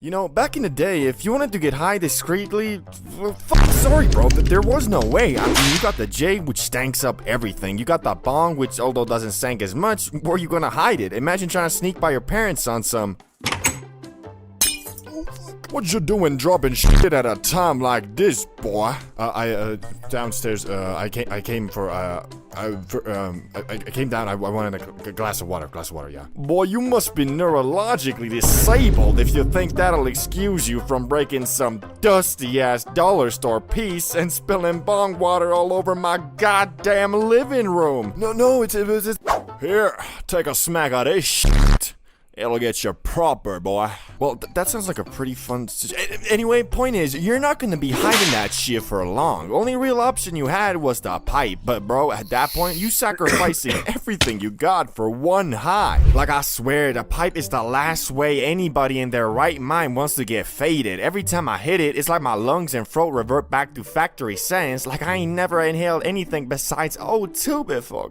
You know, back in the day, if you wanted to get high discreetly, well, sorry bro, but there was no way. I mean, you got the J, which stanks up everything. You got the bong, which although doesn't stank as much, where you gonna hide it? Imagine trying to sneak by your parents on some... What you doing dropping shit at a time like this, boy? Downstairs, I came down, I wanted a glass of water, yeah. Boy, you must be neurologically disabled if you think that'll excuse you from breaking some dusty-ass dollar store piece and spilling bong water all over my goddamn living room. No, it's... Here, take a smack of this shit. It'll get you proper, boy. Well, that sounds like a pretty fun... Anyway, point is, you're not gonna be hiding that shit for long. Only real option you had was the pipe. But bro, at that point, you sacrificing everything you got for one high. Like, I swear, the pipe is the last way anybody in their right mind wants to get faded. Every time I hit it, it's like my lungs and throat revert back to factory settings. Like I ain't never inhaled anything besides O2 before.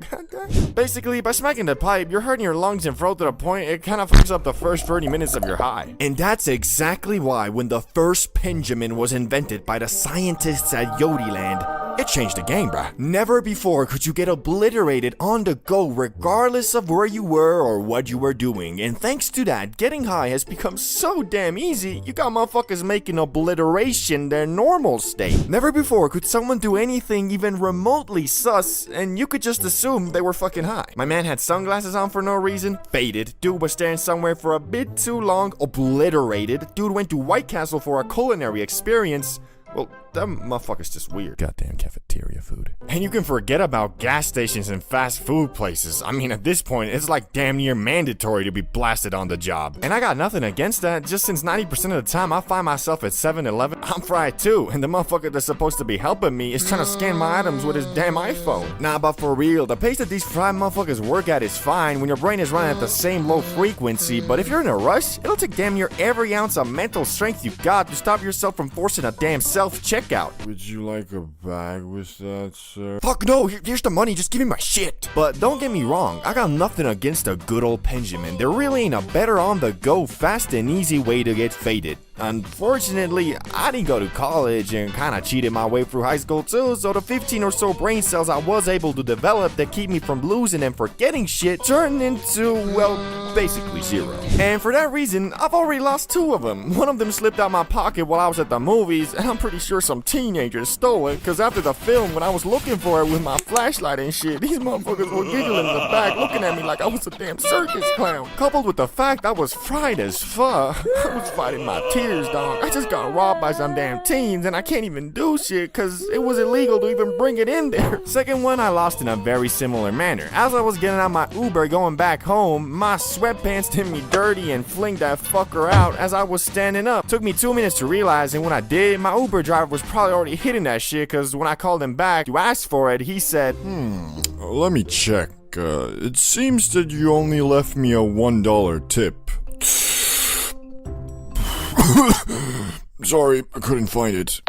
Basically, by smacking the pipe, you're hurting your lungs and throat to the point it kind of fucks up the first 30 minutes of your high. And that's exactly why when the first Benjamin was invented by the scientists at Yodiland, it changed the game, bruh. Never before could you get obliterated on the go regardless of where you were or what you were doing. And thanks to that, getting high has become so damn easy, you got motherfuckers making obliteration their normal state. Never before could someone do anything even remotely sus and you could just assume they were fucking high. My man had sunglasses on for no reason, faded. Dude was staring somewhere for a bit too long, obliterated. Dude went to White Castle for a culinary experience. Well, them motherfuckers just weird. Goddamn cafeteria food. And you can forget about gas stations and fast food places. I mean, at this point, it's like damn near mandatory to be blasted on the job. And I got nothing against that, just since 90% of the time I find myself at 7-Eleven, I'm fried too. And the motherfucker that's supposed to be helping me is trying to scan my items with his damn iPhone. Nah, but for real, the pace that these fried motherfuckers work at is fine when your brain is running at the same low frequency, but if you're in a rush, it'll take damn near every ounce of mental strength you got to stop yourself from forcing a damn self-checkout. Would you like a bag with that, sir? Fuck no, here's the money, just give me my shit. But don't get me wrong, I got nothing against a good old Benjamin. There really ain't a better on-the-go, fast and easy way to get faded. Unfortunately, I didn't go to college and kinda cheated my way through high school too, so the 15 or so brain cells I was able to develop that keep me from losing and forgetting shit turned into, well, basically zero. And for that reason, I've already lost 2 of them. One of them slipped out my pocket while I was at the movies, and I'm pretty sure some teenagers stole it, cause after the film, when I was looking for it with my flashlight and shit, these motherfuckers were giggling in the back, looking at me like I was a damn circus clown. Coupled with the fact I was fried as fuck, I was fighting my tears. Dog. I just got robbed by some damn teens and I can't even do shit cause it was illegal to even bring it in there. Second one I lost in a very similar manner. As I was getting out my Uber going back home, my sweatpants did me dirty and flinged that fucker out as I was standing up. Took me 2 minutes to realize, and when I did, my Uber driver was probably already hitting that shit cause when I called him back to ask for it, he said, Let me check. It seems that you only left me a $1 tip. Sorry, I couldn't find it.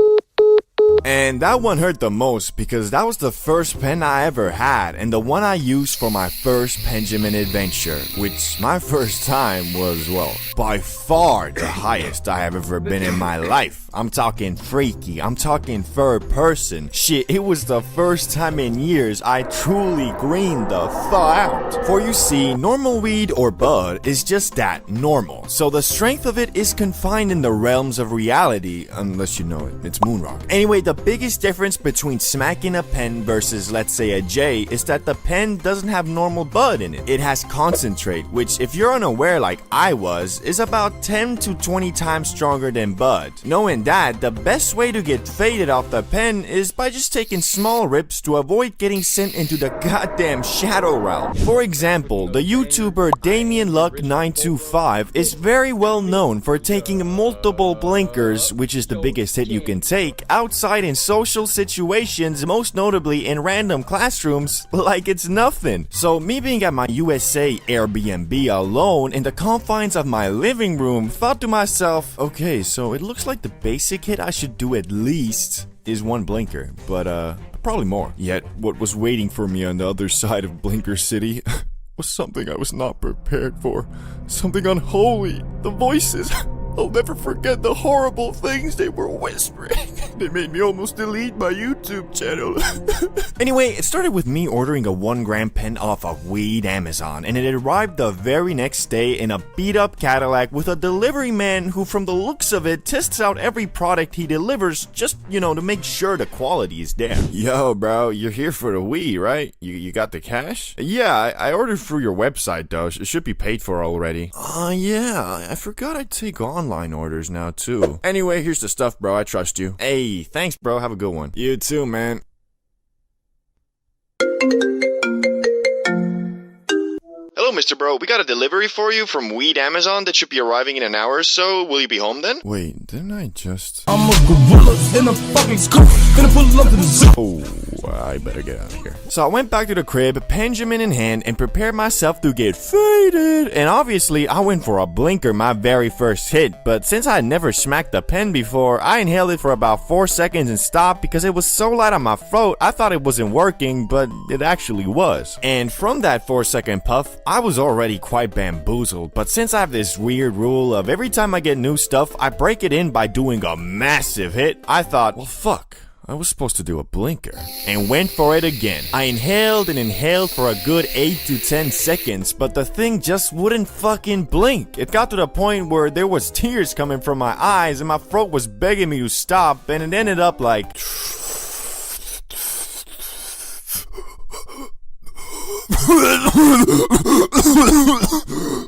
And that one hurt the most because that was the first pen I ever had and the one I used for my first Benjamin adventure, which my first time was, well, by far the highest I have ever been in my life. I'm talking freaky, I'm talking third person. Shit, it was the first time in years I truly greened the thaw out. For you see, normal weed or bud is just that, normal. So the strength of it is confined in the realms of reality, unless you know it, it's moon rock. Anyway, the biggest difference between smacking a pen versus, let's say, a J is that the pen doesn't have normal bud in it. It has concentrate, which if you're unaware like I was, is about 10 to 20 times stronger than bud. Knowing that, the best way to get faded off the pen is by just taking small rips to avoid getting sent into the goddamn shadow realm. For example, the YouTuber Damien Luck 925 is very well known for taking multiple blinkers, which is the biggest hit you can take, outside in social situations, most notably in random classrooms, like it's nothing. So me being at my USA Airbnb alone in the confines of my living room, thought to myself, okay, so it looks like the basic hit I should do at least is 1 blinker, but probably more. Yet what was waiting for me on the other side of Blinker City was something I was not prepared for. Something unholy. The voices. I'll never forget the horrible things they were whispering. They made me almost delete my YouTube channel. Anyway, it started with me ordering a 1-gram pen off of Weed Amazon, and it arrived the very next day in a beat-up Cadillac with a delivery man who, from the looks of it, tests out every product he delivers just, to make sure the quality is there. Yo, bro, you're here for the Wii, right? You got the cash? Yeah, I ordered through your website, though. It should be paid for already. Yeah, I forgot I take online orders now, too. Anyway, here's the stuff, bro. I trust you. Hey, thanks, bro. Have a good one. You too, man. Hello, Mr. Bro. We got a delivery for you from Weed Amazon that should be arriving in an hour or so. Will you be home then? Wait, didn't I just... I'm a gorilla in a fucking scoop. Gonna pull up to the zoo. Oh, I better get out of here. So I went back to the crib, Benjamin in hand, and prepared myself to get faded. And obviously, I went for a blinker my very first hit. But since I had never smacked a pen before, I inhaled it for about 4 seconds and stopped because it was so light on my throat, I thought it wasn't working, but it actually was. And from that 4-second puff, I was already quite bamboozled. But since I have this weird rule of every time I get new stuff, I break it in by doing a massive hit, I thought, well, fuck. I was supposed to do a blinker. And went for it again. I inhaled and inhaled for a good 8 to 10 seconds, but the thing just wouldn't fucking blink. It got to the point where there was tears coming from my eyes and my throat was begging me to stop, and it ended up like...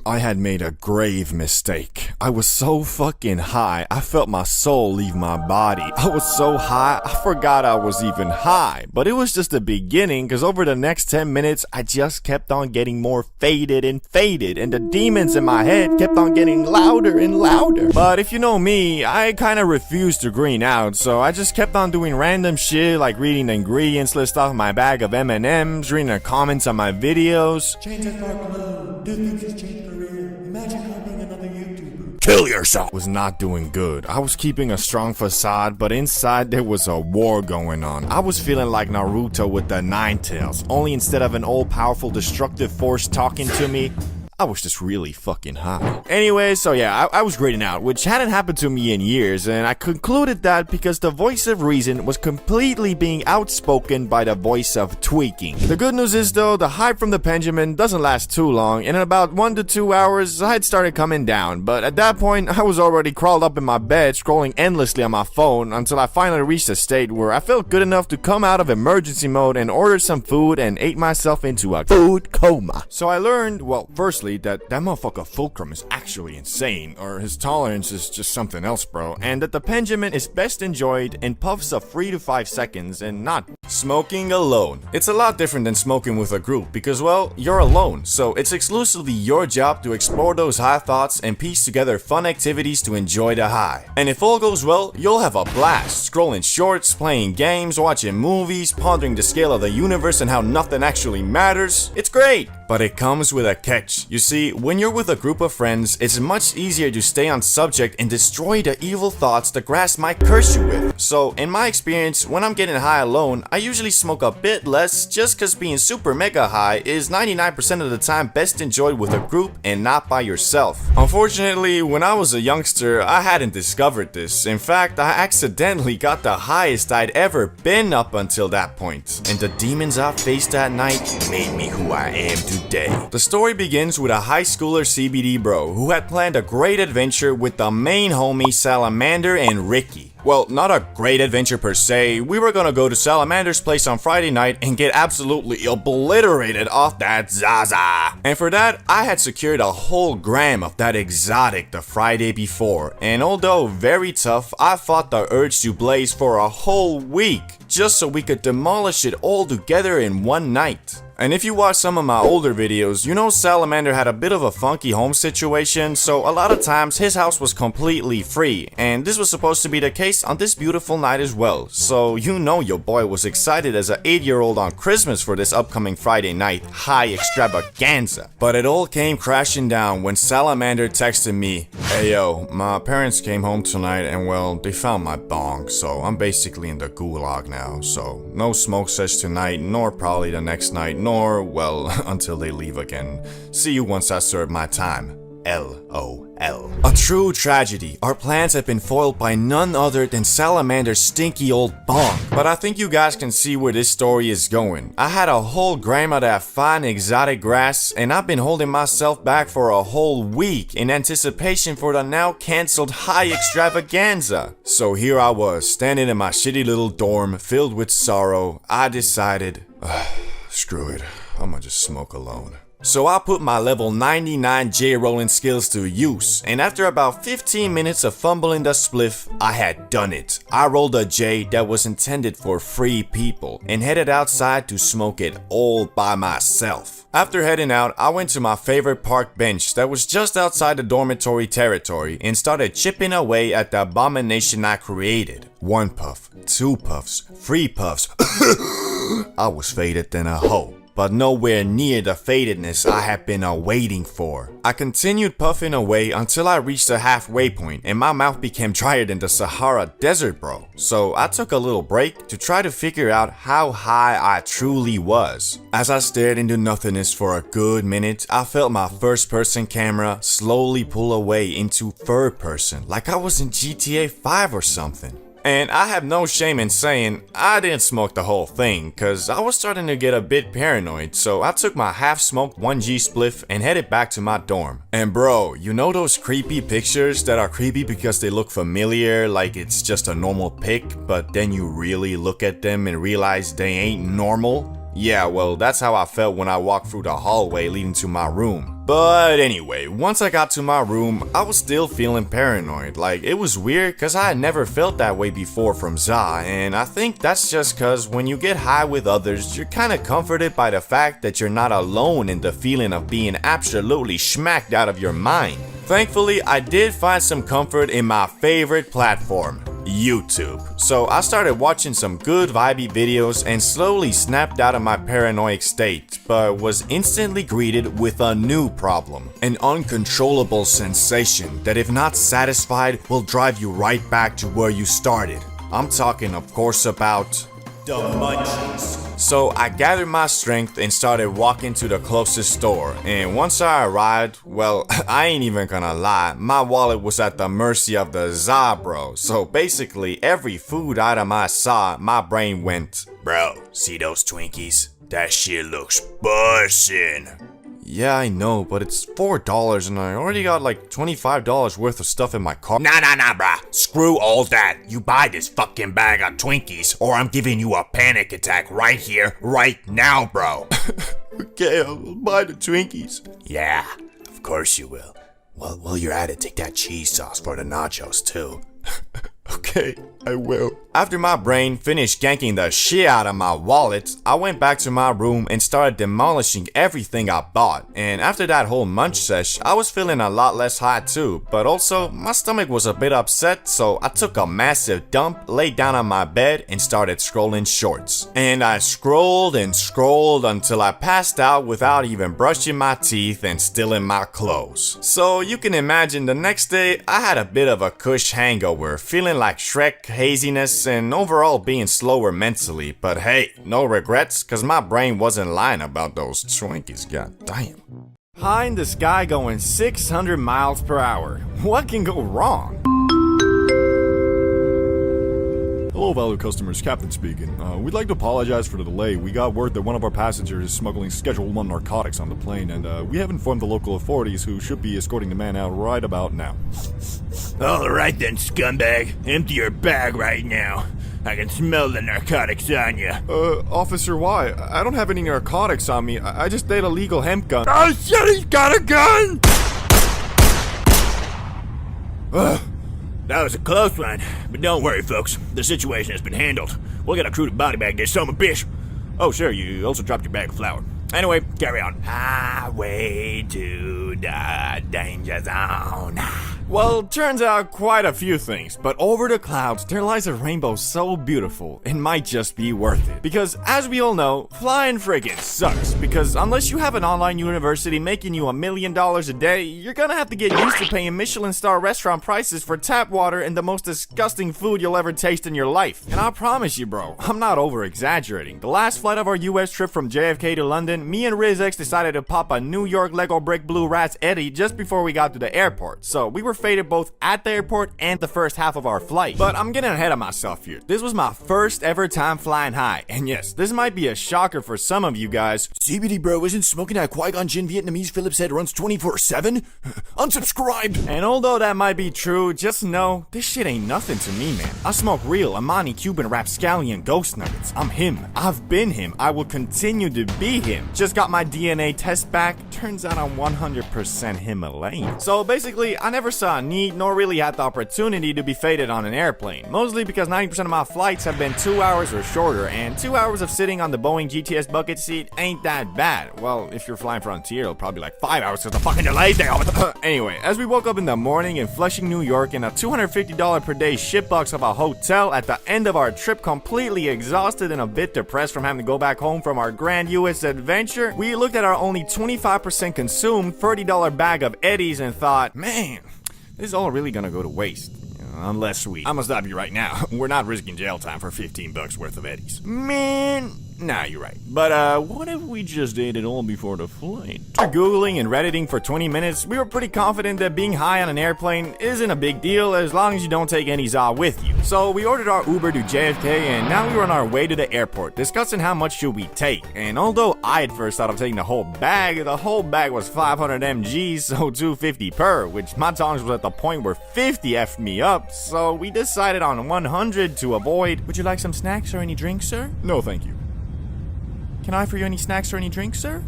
I had made a grave mistake. I was so fucking high, I felt my soul leave my body. I was so high, I forgot I was even high. But it was just the beginning, because over the next 10 minutes, I just kept on getting more faded, and the demons in my head kept on getting louder and louder. But if you know me, I kind of refused to green out, so I just kept on doing random shit, like reading the ingredients list off my bag of M&Ms, reading the comments on my videos. Change that dark blue. Do things to change career. Imagine helping another YouTuber. Kill yourself. Was not doing good. I was keeping a strong facade, but inside there was a war going on. I was feeling like Naruto with the 9 tails, only instead of an all-powerful destructive force talking to me, I was just really fucking high. Anyway, so yeah, I was grading out, which hadn't happened to me in years, and I concluded that because the voice of reason was completely being outspoken by the voice of tweaking. The good news is though, the hype from the Benjamin doesn't last too long, and in about 1 to 2 hours, I had started coming down, but at that point, I was already crawled up in my bed, scrolling endlessly on my phone, until I finally reached a state where I felt good enough to come out of emergency mode and order some food and ate myself into a food coma. So I learned, well, firstly, that motherfucker Fulcrum is actually insane, or his tolerance is just something else, bro, and that the Benjamin is best enjoyed in puffs of 3 to 5 seconds and not smoking alone. It's a lot different than smoking with a group because, well, you're alone, so it's exclusively your job to explore those high thoughts and piece together fun activities to enjoy the high. And if all goes well, you'll have a blast, scrolling shorts, playing games, watching movies, pondering the scale of the universe and how nothing actually matters. It's great! But it comes with a catch. You see, when you're with a group of friends, it's much easier to stay on subject and destroy the evil thoughts the grass might curse you with. So, in my experience, when I'm getting high alone, I usually smoke a bit less just cause being super mega high is 99% of the time best enjoyed with a group and not by yourself. Unfortunately, when I was a youngster, I hadn't discovered this. In fact, I accidentally got the highest I'd ever been up until that point. And the demons I faced that night made me who I am today. The story begins with a high schooler CBD bro who had planned a great adventure with the main homie Salamander and Ricky. Well, not a great adventure per se. We were gonna go to Salamander's place on Friday night and get absolutely obliterated off that Zaza. And for that, I had secured a whole gram of that exotic the Friday before. And although very tough, I fought the urge to blaze for a whole week just so we could demolish it all together in one night. And if you watch some of my older videos, you know Salamander had a bit of a funky home situation, so a lot of times his house was completely free, and this was supposed to be the case on this beautiful night as well. So you know your boy was excited as an 8-year-old on Christmas for this upcoming Friday night high extravaganza. But it all came crashing down when Salamander texted me, "Hey yo, my parents came home tonight and well, they found my bong, so I'm basically in the gulag now, so no smoke sesh tonight, nor probably the next night, nor, well, until they leave again. See you once I serve my time. LOL. A true tragedy. Our plans have been foiled by none other than Salamander's stinky old bong. But I think you guys can see where this story is going. I had a whole gram of that fine exotic grass, and I've been holding myself back for a whole week in anticipation for the now cancelled high extravaganza. So here I was, standing in my shitty little dorm, filled with sorrow. I decided, screw it, I'm gonna just smoke alone. So I put my level 99 J-rolling skills to use, and after about 15 minutes of fumbling the spliff, I had done it. I rolled a J that was intended for free people, and headed outside to smoke it all by myself. After heading out, I went to my favorite park bench that was just outside the dormitory territory and started chipping away at the abomination I created. 1 puff, 2 puffs, 3 puffs. I was faded than a hoe, but nowhere near the fadedness I had been waiting for. I continued puffing away until I reached the halfway point and my mouth became drier than the Sahara Desert, bro. So I took a little break to try to figure out how high I truly was. As I stared into nothingness for a good minute, I felt my first person camera slowly pull away into third person, like I was in GTA 5 or something. And I have no shame in saying I didn't smoke the whole thing, cause I was starting to get a bit paranoid, so I took my half-smoked 1G spliff and headed back to my dorm. And bro, you know those creepy pictures that are creepy because they look familiar, like it's just a normal pic, but then you really look at them and realize they ain't normal? Yeah, well, that's how I felt when I walked through the hallway leading to my room. But anyway, once I got to my room, I was still feeling paranoid. Like, it was weird cause I had never felt that way before from Za, and I think that's just cause when you get high with others, you're kinda comforted by the fact that you're not alone in the feeling of being absolutely smacked out of your mind. Thankfully, I did find some comfort in my favorite platform, YouTube. So I started watching some good vibey videos and slowly snapped out of my paranoid state, but was instantly greeted with a new problem. An uncontrollable sensation that if not satisfied will drive you right back to where you started. I'm talking of course about the munchies. So I gathered my strength and started walking to the closest store, and once I arrived, well, I ain't even gonna lie, my wallet was at the mercy of the Za, bro. So basically every food item I saw, my brain went, bro, see those Twinkies? That shit looks bussin'. Yeah, I know, but it's $4 and I already got like $25 worth of stuff in my car. Nah, bruh. Screw all that. You buy this fucking bag of Twinkies or I'm giving you a panic attack right here, right now, bro. Okay, I'll buy the Twinkies. Yeah, of course you will. Well, while you're at it, take that cheese sauce for the nachos, too. Okay, I will. After my brain finished ganking the shit out of my wallet, I went back to my room and started demolishing everything I bought. And after that whole munch sesh, I was feeling a lot less high too, but also my stomach was a bit upset, so I took a massive dump, laid down on my bed, and started scrolling shorts. And I scrolled and scrolled until I passed out without even brushing my teeth and still in my clothes. So you can imagine the next day, I had a bit of a kush hangover, feeling like Shrek, haziness, and overall being slower mentally. But hey, no regrets, cause my brain wasn't lying about those Twinkies, goddamn. High in the sky going 600 miles per hour. What can go wrong? Hello, valued customers, Captain speaking. We'd like to apologize for the delay. We got word that one of our passengers is smuggling Schedule 1 narcotics on the plane, and we have informed the local authorities who should be escorting the man out right about now. Alright then, scumbag. Empty your bag right now. I can smell the narcotics on you. Officer, why? I don't have any narcotics on me. I just ate a legal hemp gun. Oh shit, he's got a gun! That was a close one, but don't worry, folks. The situation has been handled. We'll get a crew to body bag this son of a bitch. Oh, sure, you also dropped your bag of flour. Anyway, carry on. Highway to the danger zone. Well, turns out quite a few things, but over the clouds there lies a rainbow so beautiful it might just be worth it. Because as we all know, flying friggin' sucks, because unless you have an online university making you $1 million a day, you're gonna have to get used to paying Michelin star restaurant prices for tap water and the most disgusting food you'll ever taste in your life. And I promise you, bro, I'm not over exaggerating. The last flight of our US trip from JFK to London, me and RizX decided to pop a New York Lego Brick Blue Rats Eddie just before we got to the airport, so we were faded both at the airport and the first half of our flight. But I'm getting ahead of myself here. This was my first ever time flying high, and yes, this might be a shocker for some of you guys. CBD bro isn't smoking that Qui-Gon Jinn Vietnamese Phillips head runs 24/7? Unsubscribed! And although that might be true, just know, this shit ain't nothing to me, man. I smoke real Amani Cuban Rapscallion Ghost Nuggets. I'm him. I've been him. I will continue to be him. Just got my DNA test back. Turns out I'm 100% Himalayan. So basically, I never saw a need nor really had the opportunity to be faded on an airplane. Mostly because 90% of my flights have been 2 hours or shorter, and 2 hours of sitting on the Boeing GTS bucket seat ain't that bad. Well, if you're flying Frontier, it'll probably be like 5 hours because the fucking delay's there. Anyway, as we woke up in the morning in Flushing, New York, in a $250 per day shitbox of a hotel at the end of our trip, completely exhausted and a bit depressed from having to go back home from our grand US adventure, we looked at our only 25% consumed $30 bag of Eddies and thought, man, this is all really gonna go to waste. Unless we... I'm gonna stop you right now. We're not risking jail time for $15 worth of Eddies. Man... Nah, you're right. But, what if we just ate it all before the flight? After Googling and Redditing for 20 minutes, we were pretty confident that being high on an airplane isn't a big deal as long as you don't take any za with you. So we ordered our Uber to JFK, and now we were on our way to the airport, discussing how much should we take. And although I at first thought of taking the whole bag was 500 mg, so $250 per, which my tongues was at the point where 50 effed me up, so we decided on 100 to avoid. Would you like some snacks or any drinks, sir? No, thank you. Can I offer you any snacks or any drinks, sir?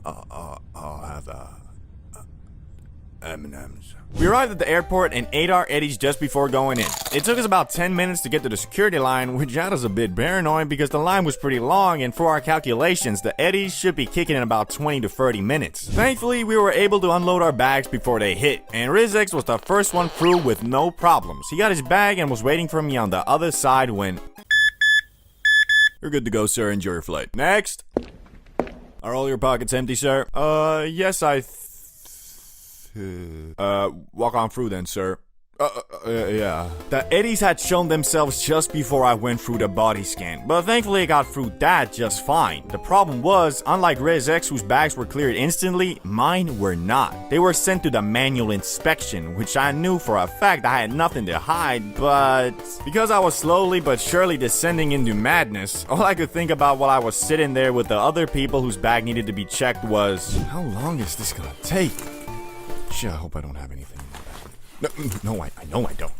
I'll have, M&M's. We arrived at the airport and ate our Eddies just before going in. It took us about 10 minutes to get to the security line, which had us a bit paranoid because the line was pretty long, and for our calculations, the Eddies should be kicking in about 20 to 30 minutes. Thankfully, we were able to unload our bags before they hit, and RizX was the first one through with no problems. He got his bag and was waiting for me on the other side when... You're good to go, sir. Enjoy your flight. Next. Are all your pockets empty, sir? Yes, Walk on through then, sir. Yeah. The Eddies had shown themselves just before I went through the body scan, but thankfully I got through that just fine. The problem was, unlike RizX whose bags were cleared instantly, mine were not. They were sent to the manual inspection, which I knew for a fact I had nothing to hide, but because I was slowly but surely descending into madness, all I could think about while I was sitting there with the other people whose bag needed to be checked was, how long is this gonna take? Shit, I hope I don't have anything. No, I know I don't.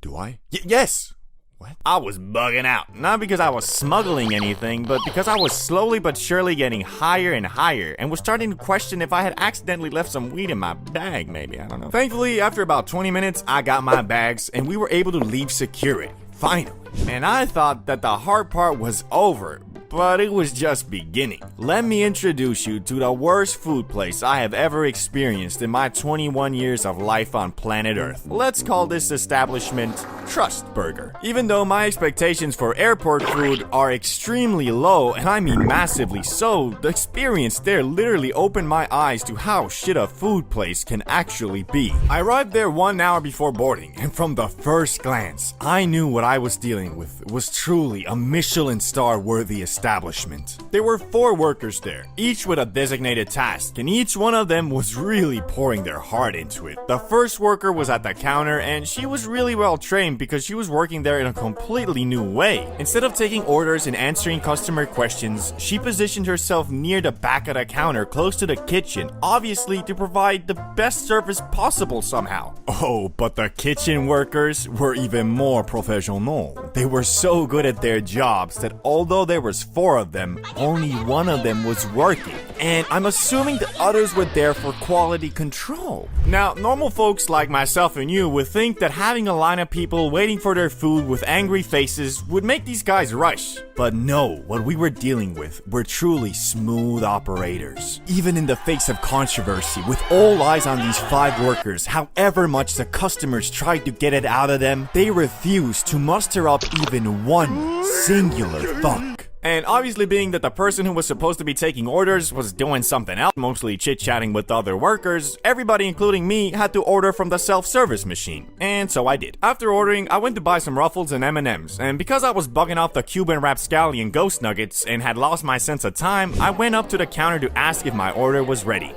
Do I? Yes! What? I was bugging out. Not because I was smuggling anything, but because I was slowly but surely getting higher and higher, and was starting to question if I had accidentally left some weed in my bag, maybe, I don't know. Thankfully, after about 20 minutes, I got my bags, and we were able to leave security. Finally. And I thought that the hard part was over, but it was just beginning. Let me introduce you to the worst food place I have ever experienced in my 21 years of life on planet Earth. Let's call this establishment Trust Burger. Even though my expectations for airport food are extremely low, and I mean massively so, the experience there literally opened my eyes to how shit a food place can actually be. I arrived there 1 hour before boarding, and from the first glance, I knew what I was dealing with was truly a Michelin star worthy establishment. There were 4 workers there, each with a designated task, and each one of them was really pouring their heart into it. The first worker was at the counter, and she was really well trained because she was working there in a completely new way. Instead of taking orders and answering customer questions, she positioned herself near the back of the counter, close to the kitchen, obviously to provide the best service possible somehow. Oh, but the kitchen workers were even more professional. They were so good at their jobs that although there was 4 of them, only one of them was working. and I'm assuming the others were there for quality control. Now, normal folks like myself and you would think that having a line of people waiting for their food with angry faces would make these guys rush. But no, what we were dealing with were truly smooth operators. Even in the face of controversy, with all eyes on these 5 workers, however much the customers tried to get it out of them, they refused to muster up even one singular fuck. And obviously, being that the person who was supposed to be taking orders was doing something else, mostly chit-chatting with other workers, everybody, including me, had to order from the self-service machine. And so I did. After ordering, I went to buy some Ruffles and M&Ms, and because I was bugging off the Cuban rapscallion ghost nuggets and had lost my sense of time, I went up to the counter to ask if my order was ready.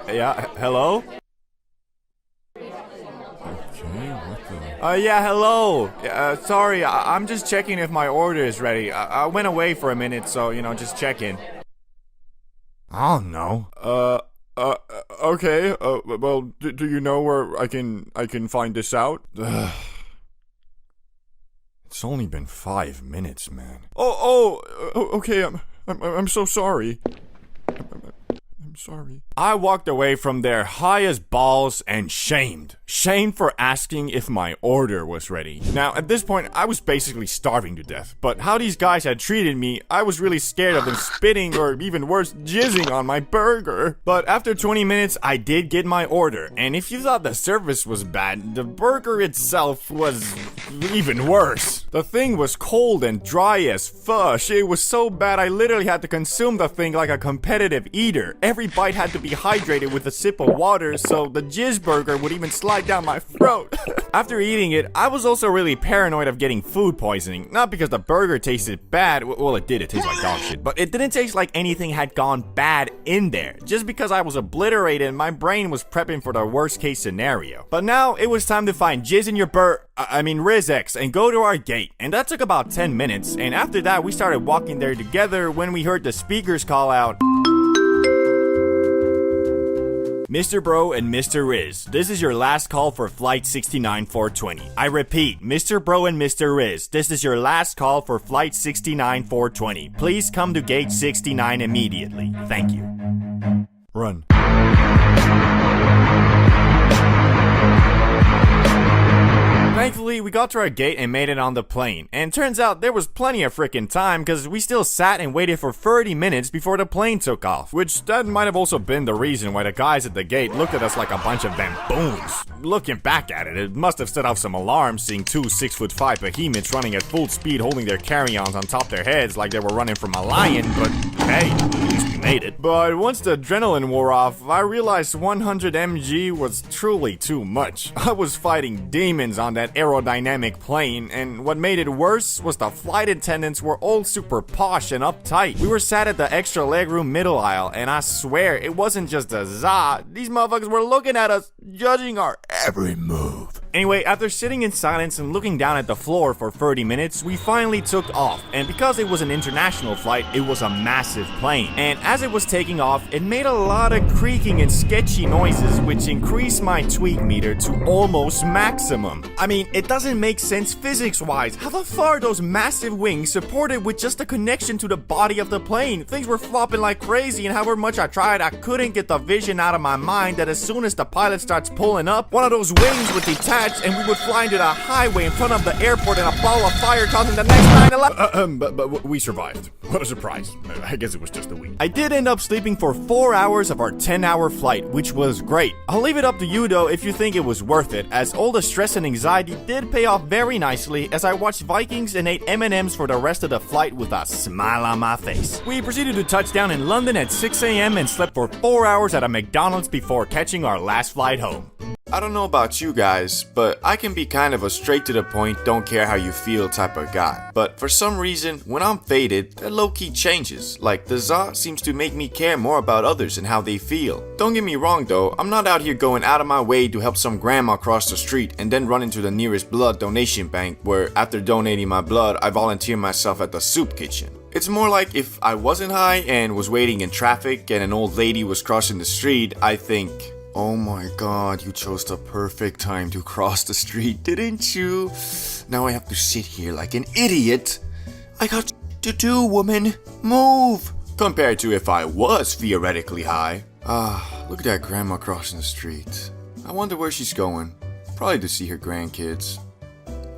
Yeah, hello? Yeah, hello. Sorry, I'm just checking if my order is ready. I went away for a minute, so, just checking. I don't know. Okay. Well, do you know where I can find this out? It's only been 5 minutes, man. Okay. I'm so sorry. I'm sorry. I walked away from there high as balls and shamed. Shamed for asking if my order was ready. Now, at this point, I was basically starving to death. But how these guys had treated me, I was really scared of them spitting or even worse, jizzing on my burger. But after 20 minutes, I did get my order. And if you thought the service was bad, the burger itself was even worse. The thing was cold and dry as fush. It was so bad I literally had to consume the thing like a competitive eater. Every bite had to be hydrated with a sip of water, so the jizz burger would even slide down my throat. After eating it, I was also really paranoid of getting food poisoning. Not because the burger tasted bad, well it did, it tasted like dog shit, but it didn't taste like anything had gone bad in there. Just because I was obliterated and my brain was prepping for the worst case scenario. But now, it was time to find jizz in your RizX and go to our gate. And that took about 10 minutes, and after that we started walking there together when we heard the speakers call out, Mr. Bro and Mr. Riz, this is your last call for Flight 69-420. I repeat, Mr. Bro and Mr. Riz, this is your last call for Flight 69-420. Please come to gate 69 immediately. Thank you. Run. Thankfully, we got to our gate and made it on the plane. And turns out there was plenty of freaking time because we still sat and waited for 30 minutes before the plane took off. Which that might have also been the reason why the guys at the gate looked at us like a bunch of baboons. Looking back at it, it must have set off some alarms seeing 2 6'5" behemoths running at full speed holding their carry-ons on top their heads like they were running from a lion, but hey, at least we made it. But once the adrenaline wore off, I realized 100 mg was truly too much. I was fighting demons on that aerodynamic plane, and what made it worse was the flight attendants were all super posh and uptight. We were sat at the extra legroom middle aisle, and I swear it wasn't just a za. These motherfuckers were looking at us, judging our every move. Anyway, after sitting in silence and looking down at the floor for 30 minutes, we finally took off. And because it was an international flight, it was a massive plane. And as it was taking off, it made a lot of creaking and sketchy noises, which increased my tweak meter to almost maximum. I mean, it doesn't make sense physics-wise. How the fuck are those massive wings supported with just a connection to the body of the plane? Things were flopping like crazy, and however much I tried, I couldn't get the vision out of my mind that as soon as the pilot starts pulling up, one of those wings would detach and we would fly into the highway in front of the airport in a ball of fire causing the next 9/11. But we survived. What a surprise. I guess it was just a week. I did end up sleeping for 4 hours of our 10-hour flight, which was great. I'll leave it up to you though if you think it was worth it, as all the stress and anxiety did pay off very nicely as I watched Vikings and ate M&Ms for the rest of the flight with a smile on my face. We proceeded to touch down in London at 6 a.m. and slept for 4 hours at a McDonald's before catching our last flight home. I don't know about you guys, but I can be kind of a straight to the point, don't care how you feel type of guy. But for some reason, when I'm faded, that low-key changes. Like, the za seems to make me care more about others and how they feel. Don't get me wrong though, I'm not out here going out of my way to help some grandma cross the street and then run into the nearest blood donation bank where after donating my blood, I volunteer myself at the soup kitchen. It's more like if I wasn't high and was waiting in traffic and an old lady was crossing the street, I think, oh my god, you chose the perfect time to cross the street, didn't you? Now I have to sit here like an idiot. I got to do, woman. Move. compared to if I was theoretically high. Look at that grandma crossing the street. I wonder where she's going. Probably to see her grandkids.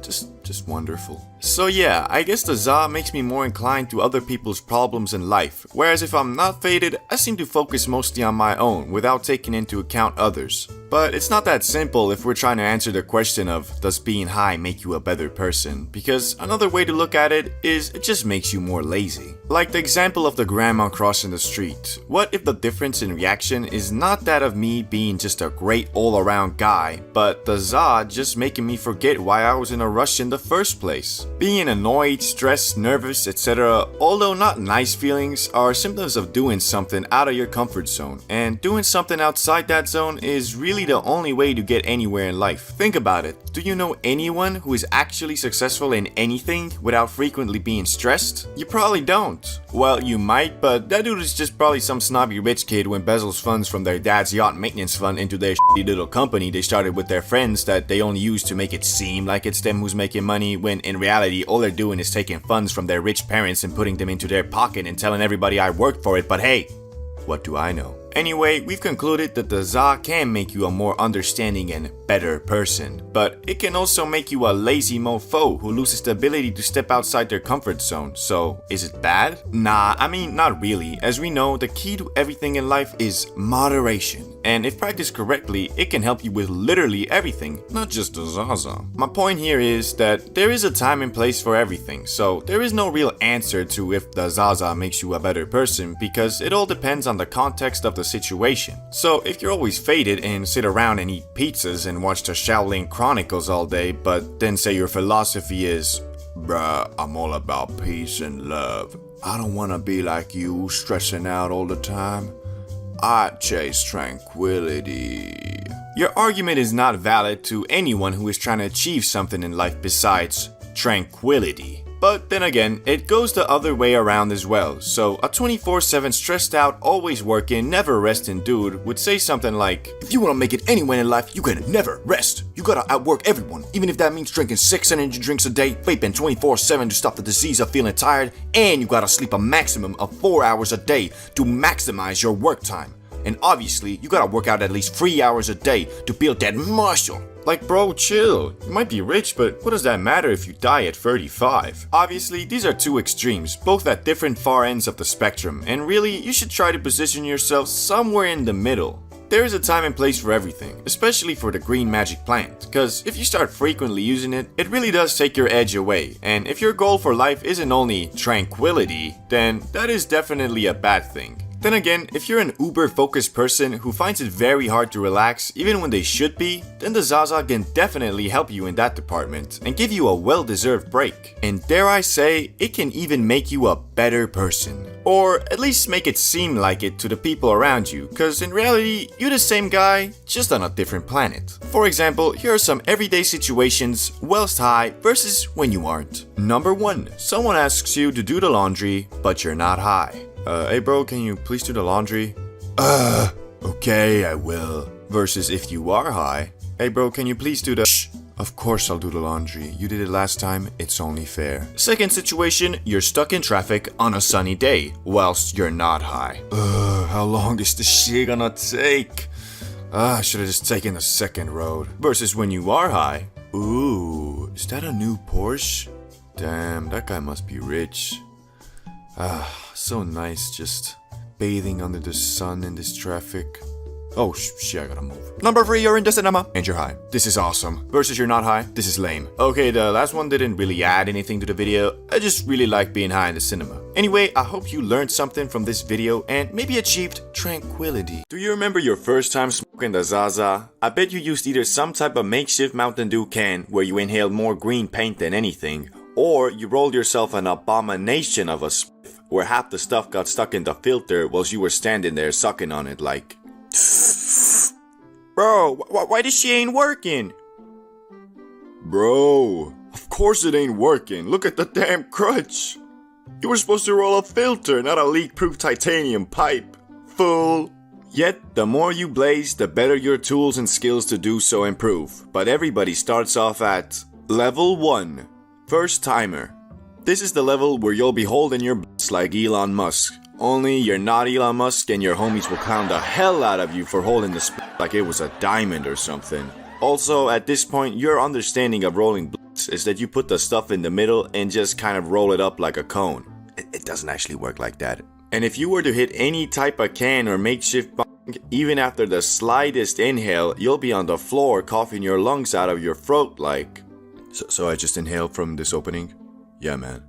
Just wonderful. So yeah, I guess the za makes me more inclined to other people's problems in life, whereas if I'm not faded, I seem to focus mostly on my own without taking into account others. But it's not that simple if we're trying to answer the question of, does being high make you a better person? Because another way to look at it is, it just makes you more lazy. Like the example of the grandma crossing the street. What if the difference in reaction is not that of me being just a great all-around guy, but the za just making me forget why I was in a rush in the first place? Being annoyed, stressed, nervous, etc., although not nice feelings, are symptoms of doing something out of your comfort zone, and doing something outside that zone is really the only way to get anywhere in life. Think about it. Do you know anyone who is actually successful in anything without frequently being stressed? You probably don't. Well, you might, but that dude is just probably some snobby rich kid who embezzles funds from their dad's yacht maintenance fund into their shitty little company they started with their friends that they only use to make it seem like it's them who's making money, when in reality all they're doing is taking funds from their rich parents and putting them into their pocket and telling everybody I worked for it, but hey, what do I know? Anyway, we've concluded that the za can make you a more understanding and better person, but it can also make you a lazy mofo who loses the ability to step outside their comfort zone. So, is it bad? Nah, I mean, not really. As we know, the key to everything in life is moderation. And if practiced correctly, it can help you with literally everything, not just the zaza. My point here is that there is a time and place for everything, so there is no real answer to if the zaza makes you a better person, because it all depends on the context of the situation. So if you're always faded and sit around and eat pizzas and watch the Shaolin Chronicles all day, but then say your philosophy is, bruh, I'm all about peace and love. I don't wanna be like you, stressing out all the time. I chase tranquility. Your argument is not valid to anyone who is trying to achieve something in life besides tranquility. But then again, it goes the other way around as well. So a 24/7 stressed out, always working, never resting dude would say something like, if you want to make it anywhere in life, you can never rest. You gotta outwork everyone, even if that means drinking 6 energy drinks a day, vaping 24/7 to stop the disease of feeling tired, and you gotta sleep a maximum of 4 hours a day to maximize your work time. And obviously, you gotta work out at least 3 hours a day to build that muscle. Like, bro, chill. You might be rich, but what does that matter if you die at 35? Obviously, these are two extremes, both at different far ends of the spectrum, and really, you should try to position yourself somewhere in the middle. There is a time and place for everything, especially for the green magic plant, because if you start frequently using it, it really does take your edge away, and if your goal for life isn't only tranquility, then that is definitely a bad thing. Then again, if you're an uber-focused person who finds it very hard to relax even when they should be, then the Zaza can definitely help you in that department and give you a well-deserved break. And dare I say, it can even make you a better person. Or at least make it seem like it to the people around you, cause in reality, you're the same guy, just on a different planet. For example, here are some everyday situations whilst high versus when you aren't. Number 1, someone asks you to do the laundry, but you're not high. Hey bro, can you please do the laundry? Okay, I will. Versus if you are high, hey bro, can you please do the Shh, of course I'll do the laundry. You did it last time, it's only fair. Second situation, you're stuck in traffic on a sunny day, whilst you're not high. How long is this shit gonna take? I should've just taken the second road. Versus when you are high, ooh, is that a new Porsche? Damn, that guy must be rich. So nice just bathing under the sun in this traffic. Oh shit, I gotta move. Number 3, you're in the cinema and you're high. This is awesome. Versus you're not high, this is lame. Okay, the last one didn't really add anything to the video. I just really like being high in the cinema. Anyway, I hope you learned something from this video and maybe achieved tranquility. Do you remember your first time smoking the Zaza? I bet you used either some type of makeshift Mountain Dew can where you inhaled more green paint than anything, or you rolled yourself an abomination of a spliff where half the stuff got stuck in the filter whilst you were standing there sucking on it like... Bro, why this shit ain't working? Bro, of course it ain't working. Look at the damn crutch. You were supposed to roll a filter, not a leak-proof titanium pipe. Fool. Yet, the more you blaze, the better your tools and skills to do so improve. But everybody starts off at level 1. First timer. This is the level where you'll be holding your butts like Elon Musk. Only you're not Elon Musk and your homies will clown the hell out of you for holding the like it was a diamond or something. Also, at this point, your understanding of rolling blunts is that you put the stuff in the middle and just kind of roll it up like a cone. It doesn't actually work like that. And if you were to hit any type of can or makeshift bong, even after the slightest inhale, you'll be on the floor coughing your lungs out of your throat like... So I just inhaled from this opening? Yeah, man.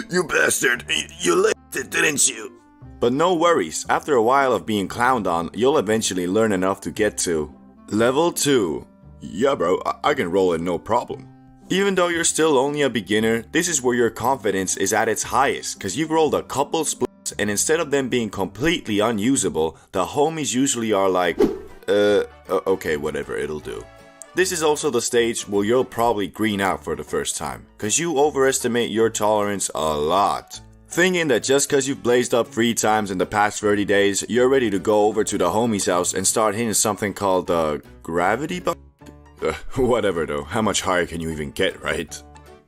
You bastard. You licked it, didn't you? But no worries, after a while of being clowned on, you'll eventually learn enough to get to Level 2. Yeah bro, I can roll it no problem. Even though you're still only a beginner, this is where your confidence is at its highest, cause you've rolled a couple splits and instead of them being completely unusable, the homies usually are like, okay whatever, it'll do. This is also the stage where you'll probably green out for the first time, cause you overestimate your tolerance a lot. Thinking that just cause you've blazed up 3 times in the past 30 days, you're ready to go over to the homie's house and start hitting something called gravity bug? Whatever though, how much higher can you even get, right?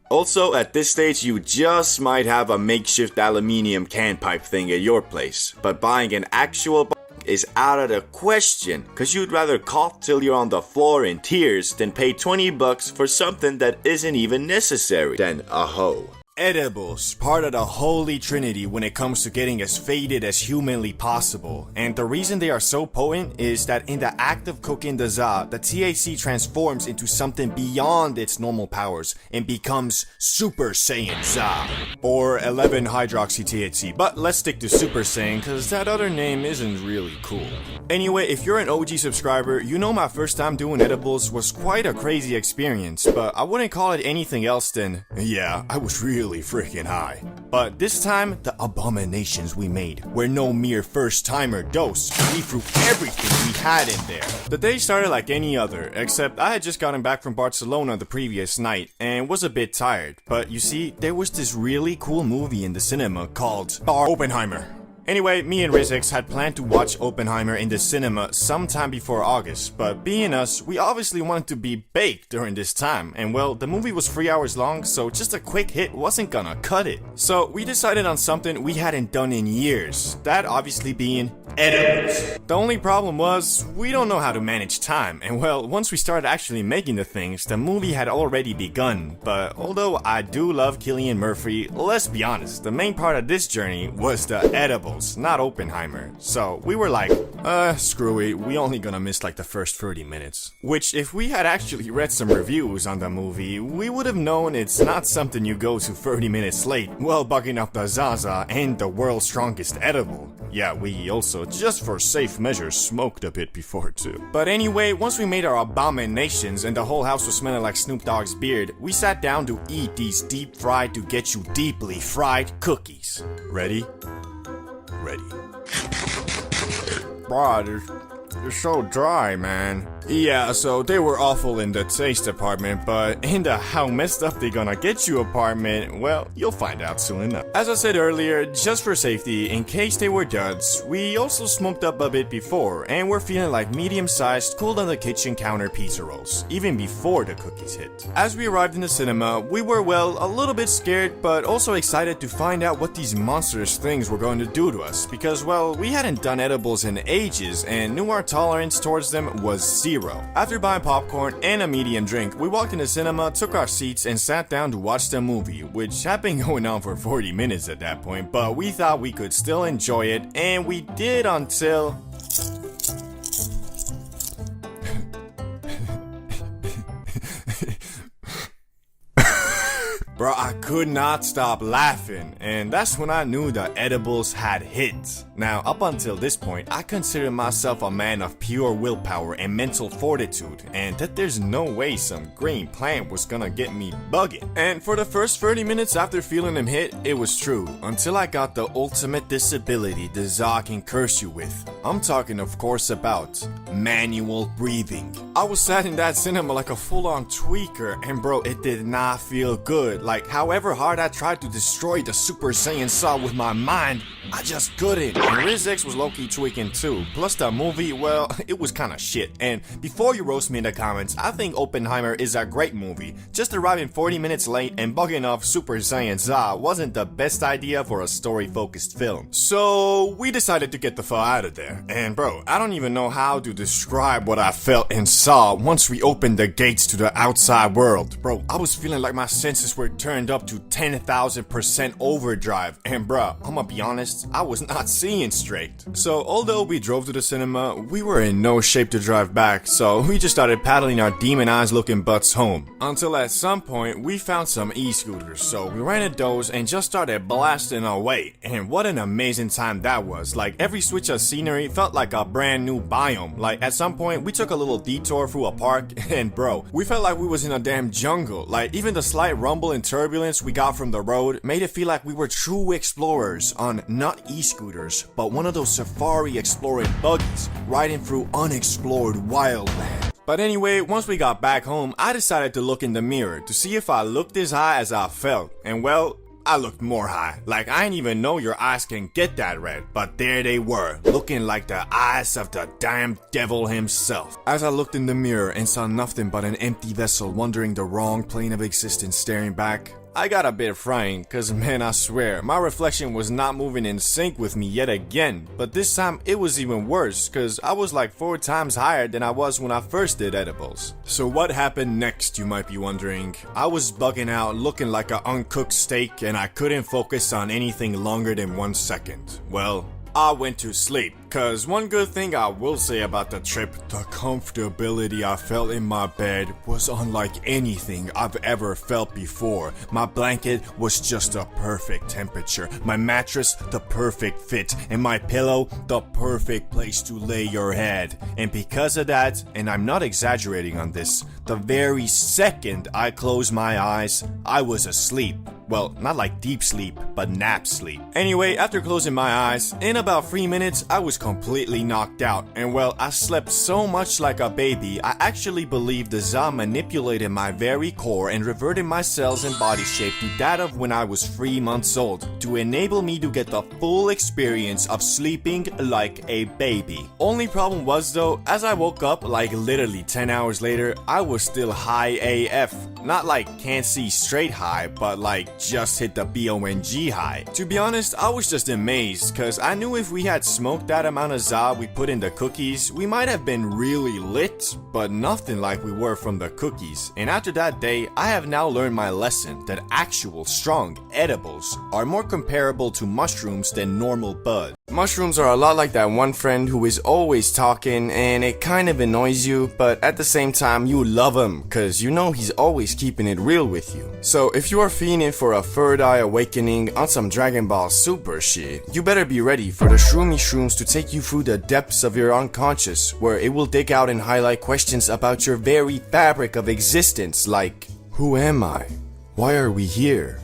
Also, at this stage you just might have a makeshift aluminium can pipe thing at your place, but buying an actual bug is out of the question, cause you'd rather cough till you're on the floor in tears than pay 20 bucks for something that isn't even necessary. Then a hoe. Edibles, part of the holy trinity when it comes to getting as faded as humanly possible. And the reason they are so potent is that in the act of cooking the za, the THC transforms into something beyond its normal powers and becomes Super Saiyan za, or 11-hydroxy-THC. But let's stick to Super Saiyan cause that other name isn't really cool. Anyway, if you're an OG subscriber, you know my first time doing edibles was quite a crazy experience, but I wouldn't call it anything else than, yeah, I was really freaking high. But this time, the abominations we made were no mere first-timer dose. We threw everything we had in there. The day started like any other, except I had just gotten back from Barcelona the previous night and was a bit tired. But you see, there was this really cool movie in the cinema called Oppenheimer. Anyway, me and Rizix had planned to watch Oppenheimer in the cinema sometime before August, but being us, we obviously wanted to be baked during this time, and well, the movie was 3 hours long, so just a quick hit wasn't gonna cut it. So we decided on something we hadn't done in years, that obviously being edibles. The only problem was, we don't know how to manage time, and well, once we started actually making the things, the movie had already begun. But although I do love Cillian Murphy, let's be honest, the main part of this journey was the edibles, not Oppenheimer. So we were like, screw it, we only gonna miss like the first 30 minutes. Which, if we had actually read some reviews on the movie, we would have known it's not something you go to 30 minutes late while bugging up the Zaza and the world's strongest edible. Yeah, we also, just for safe measures, smoked a bit before too. But anyway, once we made our abominations and the whole house was smelling like Snoop Dogg's beard, we sat down to eat these deep fried to get you deeply fried cookies. Ready? Ready. Bruh, they're so dry, man. Yeah, so they were awful in the taste department, but in the how messed up they gonna get you apartment, well, you'll find out soon enough. As I said earlier, just for safety, in case they were duds, we also smoked up a bit before, and we're feeling like medium-sized, cooled on the kitchen counter pizza rolls, even before the cookies hit. As we arrived in the cinema, we were, well, a little bit scared, but also excited to find out what these monstrous things were going to do to us, because, well, we hadn't done edibles in ages, and knew our tolerance towards them was zero. After buying popcorn and a medium drink, we walked in the cinema, took our seats, and sat down to watch the movie, which had been going on for 40 minutes at that point, but we thought we could still enjoy it, and we did until... Bro, I could not stop laughing, and that's when I knew the edibles had hit. Now, up until this point, I considered myself a man of pure willpower and mental fortitude, and that there's no way some green plant was gonna get me bugging. And for the first 30 minutes after feeling them hit, it was true, until I got the ultimate disability the Za can curse you with. I'm talking, of course, about manual breathing. I was sat in that cinema like a full-on tweaker, and bro, it did not feel good. Like, however hard I tried to destroy the Super Saiyan Saw with my mind, I just couldn't. And RizX was low-key tweaking too. Plus the movie, well, it was kinda shit. And before you roast me in the comments, I think Oppenheimer is a great movie. Just arriving 40 minutes late and bugging off Super Saiyan Za wasn't the best idea for a story-focused film. So we decided to get the fuck out of there. And bro, I don't even know how to describe what I felt and saw once we opened the gates to the outside world. Bro, I was feeling like my senses were turned up to 10,000% overdrive. And bro, I'ma be honest, I was not seeing straight. So although we drove to the cinema, we were in no shape to drive back, so we just started paddling our demon eyes looking butts home. Until at some point, we found some e-scooters, so we rented those and just started blasting away. And what an amazing time that was. Like, every switch of scenery felt like a brand new biome. Like, at some point, we took a little detour through a park, and bro, we felt like we was in a damn jungle. Like, even the slight rumble and turbulence we got from the road made it feel like we were true explorers on not e-scooters, but one of those safari exploring buggies riding through unexplored wildland. But anyway, once we got back home, I decided to look in the mirror to see if I looked as high as I felt. And well, I looked more high. Like, I didn't even know your eyes can get that red, but there they were, looking like the eyes of the damn devil himself. As I looked in the mirror and saw nothing but an empty vessel wandering the wrong plane of existence staring back, I got a bit frightened, cause man, I swear, my reflection was not moving in sync with me yet again. But this time, it was even worse, cause I was like 4 times higher than I was when I first did edibles. So what happened next, you might be wondering? I was bugging out, looking like an uncooked steak, and I couldn't focus on anything longer than 1 second. Well, I went to sleep. Cause one good thing I will say about the trip, the comfortability I felt in my bed was unlike anything I've ever felt before. My blanket was just a perfect temperature, my mattress the perfect fit, and my pillow the perfect place to lay your head. And because of that, and I'm not exaggerating on this, the very second I closed my eyes, I was asleep. Well, not like deep sleep, but nap sleep. Anyway, after closing my eyes, in about 3 minutes, I was completely knocked out. And well, I slept so much like a baby, I actually believe the Za manipulated my very core and reverted my cells and body shape to that of when I was 3 months old, to enable me to get the full experience of sleeping like a baby. Only problem was though, as I woke up like literally 10 hours later, I was still high AF. Not like can't see straight high, but like just hit the BONG high. To be honest, I was just amazed, cause I knew if we had smoked that amount of Za we put in the cookies, we might have been really lit, but nothing like we were from the cookies. And after that day, I have now learned my lesson that actual strong edibles are more comparable to mushrooms than normal bud. Mushrooms are a lot like that one friend who is always talking and it kind of annoys you, but at the same time you love him cause you know he's always keeping it real with you. So if you are fiending for a third eye awakening on some Dragon Ball Super shit, you better be ready for the Shroomy Shrooms to take you through the depths of your unconscious, where it will dig out and highlight questions about your very fabric of existence, like, who am I? Why are we here?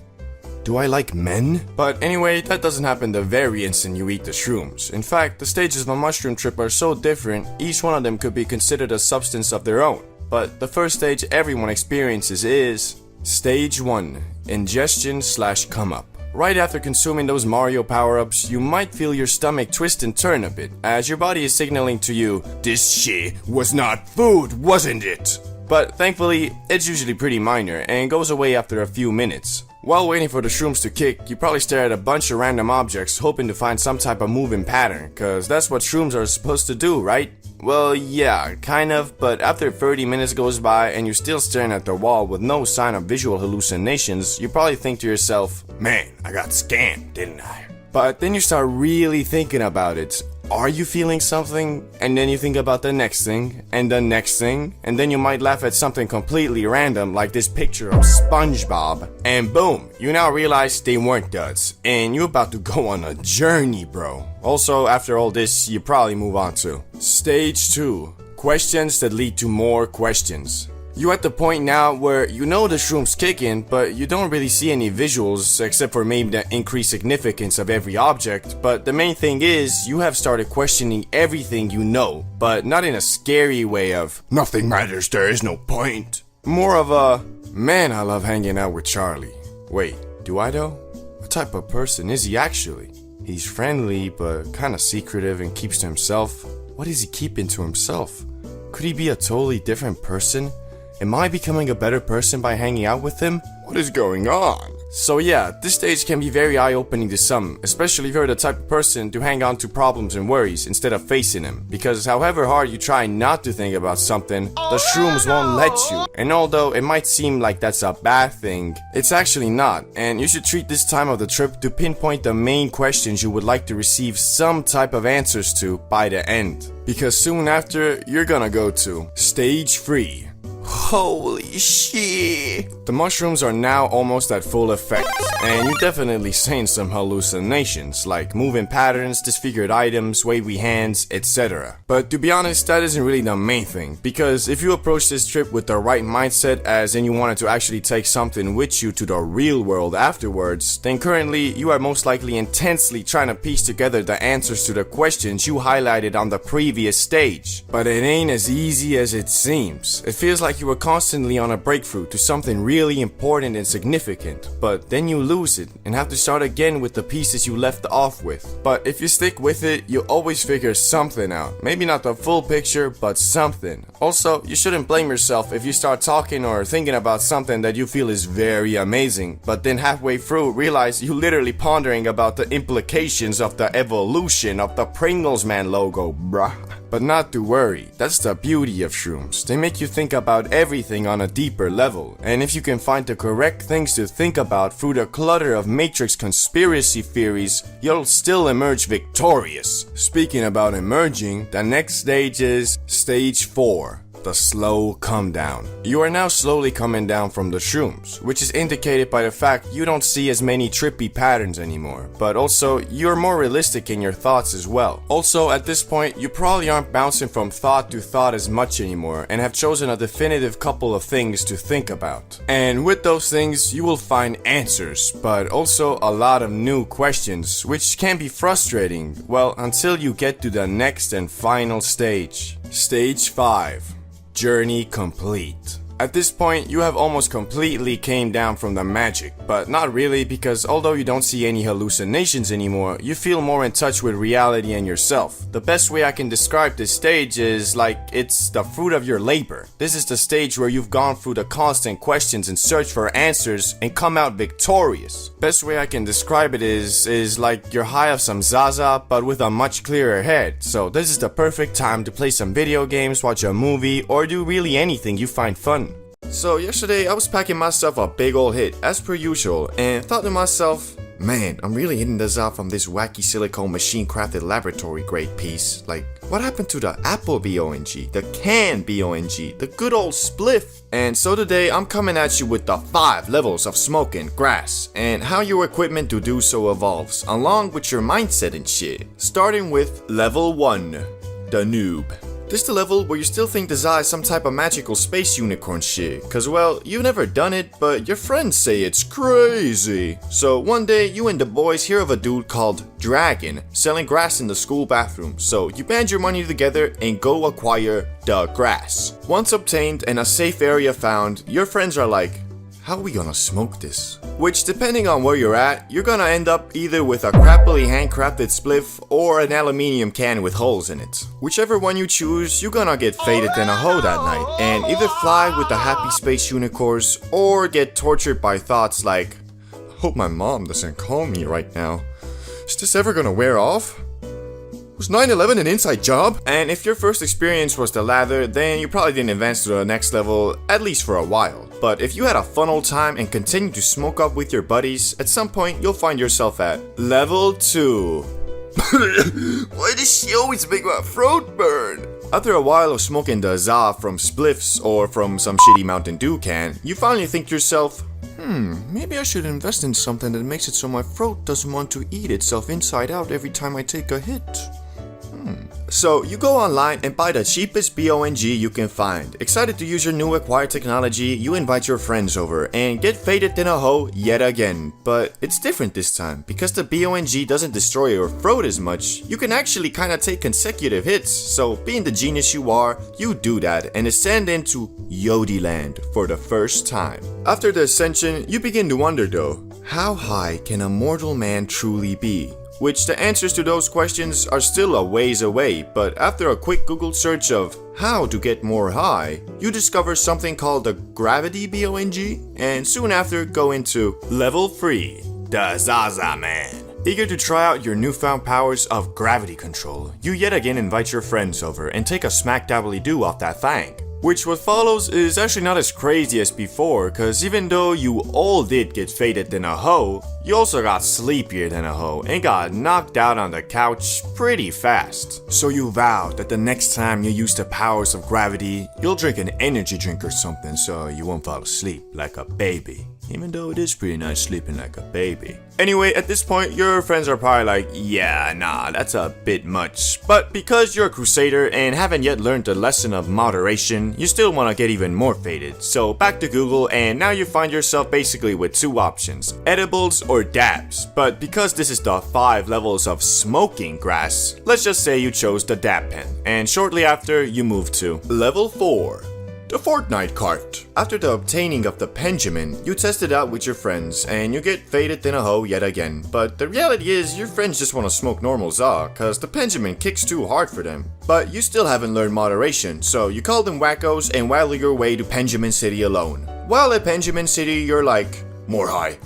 Do I like men? But anyway, that doesn't happen the very instant you eat the shrooms. In fact, the stages of a mushroom trip are so different, each one of them could be considered a substance of their own. But the first stage everyone experiences is Stage 1, Ingestion/come up. Right after consuming those Mario power-ups, you might feel your stomach twist and turn a bit, as your body is signaling to you, this shit was not food, wasn't it? But thankfully, it's usually pretty minor and goes away after a few minutes. While waiting for the shrooms to kick, you probably stare at a bunch of random objects hoping to find some type of moving pattern, cause that's what shrooms are supposed to do, right? Well, yeah, kind of, but after 30 minutes goes by and you're still staring at the wall with no sign of visual hallucinations, you probably think to yourself, man, I got scammed, didn't I? But then you start really thinking about it. Are you feeling something? And then you think about the next thing, and the next thing, and then you might laugh at something completely random like this picture of SpongeBob, and boom, you now realize they weren't duds, and you're about to go on a journey, bro. Also, after all this, you probably move on to Stage 2, Questions that lead to more questions. You're at the point now where you know the shroom's kicking, but you don't really see any visuals except for maybe the increased significance of every object. But the main thing is, you have started questioning everything you know, but not in a scary way of, nothing matters, there is no point. More of a, man, I love hanging out with Charlie. Wait, do I though? What type of person is he actually? He's friendly, but kinda secretive and keeps to himself. What is he keeping to himself? Could he be a totally different person? Am I becoming a better person by hanging out with him? What is going on? So yeah, this stage can be very eye-opening to some, especially if you're the type of person to hang on to problems and worries instead of facing them. Because however hard you try not to think about something, the shrooms won't let you. And although it might seem like that's a bad thing, it's actually not. And you should treat this time of the trip to pinpoint the main questions you would like to receive some type of answers to by the end. Because soon after, you're gonna go to Stage 3. Holy shit! The mushrooms are now almost at full effect, and you're definitely seeing some hallucinations, like moving patterns, disfigured items, wavy hands, etc. But to be honest, that isn't really the main thing, because if you approach this trip with the right mindset, as in you wanted to actually take something with you to the real world afterwards, then currently you are most likely intensely trying to piece together the answers to the questions you highlighted on the previous stage. But it ain't as easy as it seems. It feels like you were constantly on a breakthrough to something really important and significant, but then you lose it and have to start again with the pieces you left off with. But if you stick with it, you'll always figure something out. Maybe not the full picture, but something. Also, you shouldn't blame yourself if you start talking or thinking about something that you feel is very amazing, but then halfway through realize you literally pondering about the implications of the evolution of the Pringles Man logo, bruh. But not to worry, that's the beauty of shrooms. They make you think about everything on a deeper level, and if you can find the correct things to think about through the clutter of Matrix conspiracy theories, you'll still emerge victorious. Speaking about emerging, the next stage is Stage 4. The slow come down. You are now slowly coming down from the shrooms, which is indicated by the fact you don't see as many trippy patterns anymore, but also you're more realistic in your thoughts as well. Also, at this point, you probably aren't bouncing from thought to thought as much anymore and have chosen a definitive couple of things to think about. And with those things, you will find answers, but also a lot of new questions, which can be frustrating, well, until you get to the next and final stage. Stage 5. Journey complete. At this point, you have almost completely came down from the magic, but not really, because although you don't see any hallucinations anymore, you feel more in touch with reality and yourself. The best way I can describe this stage is like it's the fruit of your labor. This is the stage where you've gone through the constant questions and search for answers and come out victorious. Best way I can describe it is like you're high off some Zaza, but with a much clearer head. So this is the perfect time to play some video games, watch a movie, or do really anything you find fun. So yesterday I was packing myself a big ol' hit as per usual and thought to myself, man, I'm really hitting the za from this wacky silicone machine crafted laboratory grade piece. Like, what happened to the Apple BONG, the can BONG, the good old spliff? And so today I'm coming at you with the 5 levels of smoking grass and how your equipment to do so evolves along with your mindset and shit. Starting with level 1, the noob. This is the level where you still think the za is some type of magical space unicorn shit, cause well, you've never done it, but your friends say it's crazy. So one day, you and the boys hear of a dude called Dragon selling grass in the school bathroom, so you band your money together and go acquire the grass. Once obtained and a safe area found, your friends are like, how are we gonna smoke this? Which, depending on where you're at, you're gonna end up either with a crappily handcrafted spliff or an aluminium can with holes in it. Whichever one you choose, you're gonna get faded in a hole that night and either fly with the happy space unicorns or get tortured by thoughts like, I hope my mom doesn't call me right now. Is this ever gonna wear off? Was 9/11 an inside job? And if your first experience was the latter, then you probably didn't advance to the next level, at least for a while. But if you had a fun old time and continue to smoke up with your buddies, at some point you'll find yourself at level 2. Why does she always make my throat burn? After a while of smoking the za from spliffs or from some shitty Mountain Dew can, you finally think to yourself, maybe I should invest in something that makes it so my throat doesn't want to eat itself inside out every time I take a hit. So you go online and buy the cheapest BONG you can find. Excited to use your new acquired technology, you invite your friends over and get faded in a hole yet again. But it's different this time. Because the BONG doesn't destroy your throat as much, you can actually kinda take consecutive hits. So being the genius you are, you do that and ascend into Yodiland for the first time. After the ascension, you begin to wonder though, how high can a mortal man truly be? which the answers to those questions are still a ways away, but after a quick Google search of how to get more high, you discover something called the Gravity BONG, and soon after go into Level 3, the Zaza Man. Eager to try out your newfound powers of gravity control, you yet again invite your friends over and take a smack dabbly do off that thing. Which what follows is actually not as crazy as before, cause even though you all did get faded than a hoe, you also got sleepier than a hoe and got knocked out on the couch pretty fast. So you vow that the next time you use the powers of gravity, you'll drink an energy drink or something so you won't fall asleep like a baby. Even though it is pretty nice sleeping like a baby. Anyway, at this point, your friends are probably like, yeah, nah, that's a bit much. But because you're a crusader and haven't yet learned the lesson of moderation, you still want to get even more faded. So back to Google, and now you find yourself basically with two options, edibles or dabs. But because this is the 5 levels of smoking grass, let's just say you chose the dab pen. And shortly after, you move to Level 4. The Fortnite cart. After the obtaining of the Benjamin, you test it out with your friends, and you get faded than a hoe yet again. But the reality is, your friends just want to smoke normal za, cause the Benjamin kicks too hard for them. But you still haven't learned moderation, so you call them wackos and waddle your way to Benjamin City alone. While at Benjamin City, you're like, more high,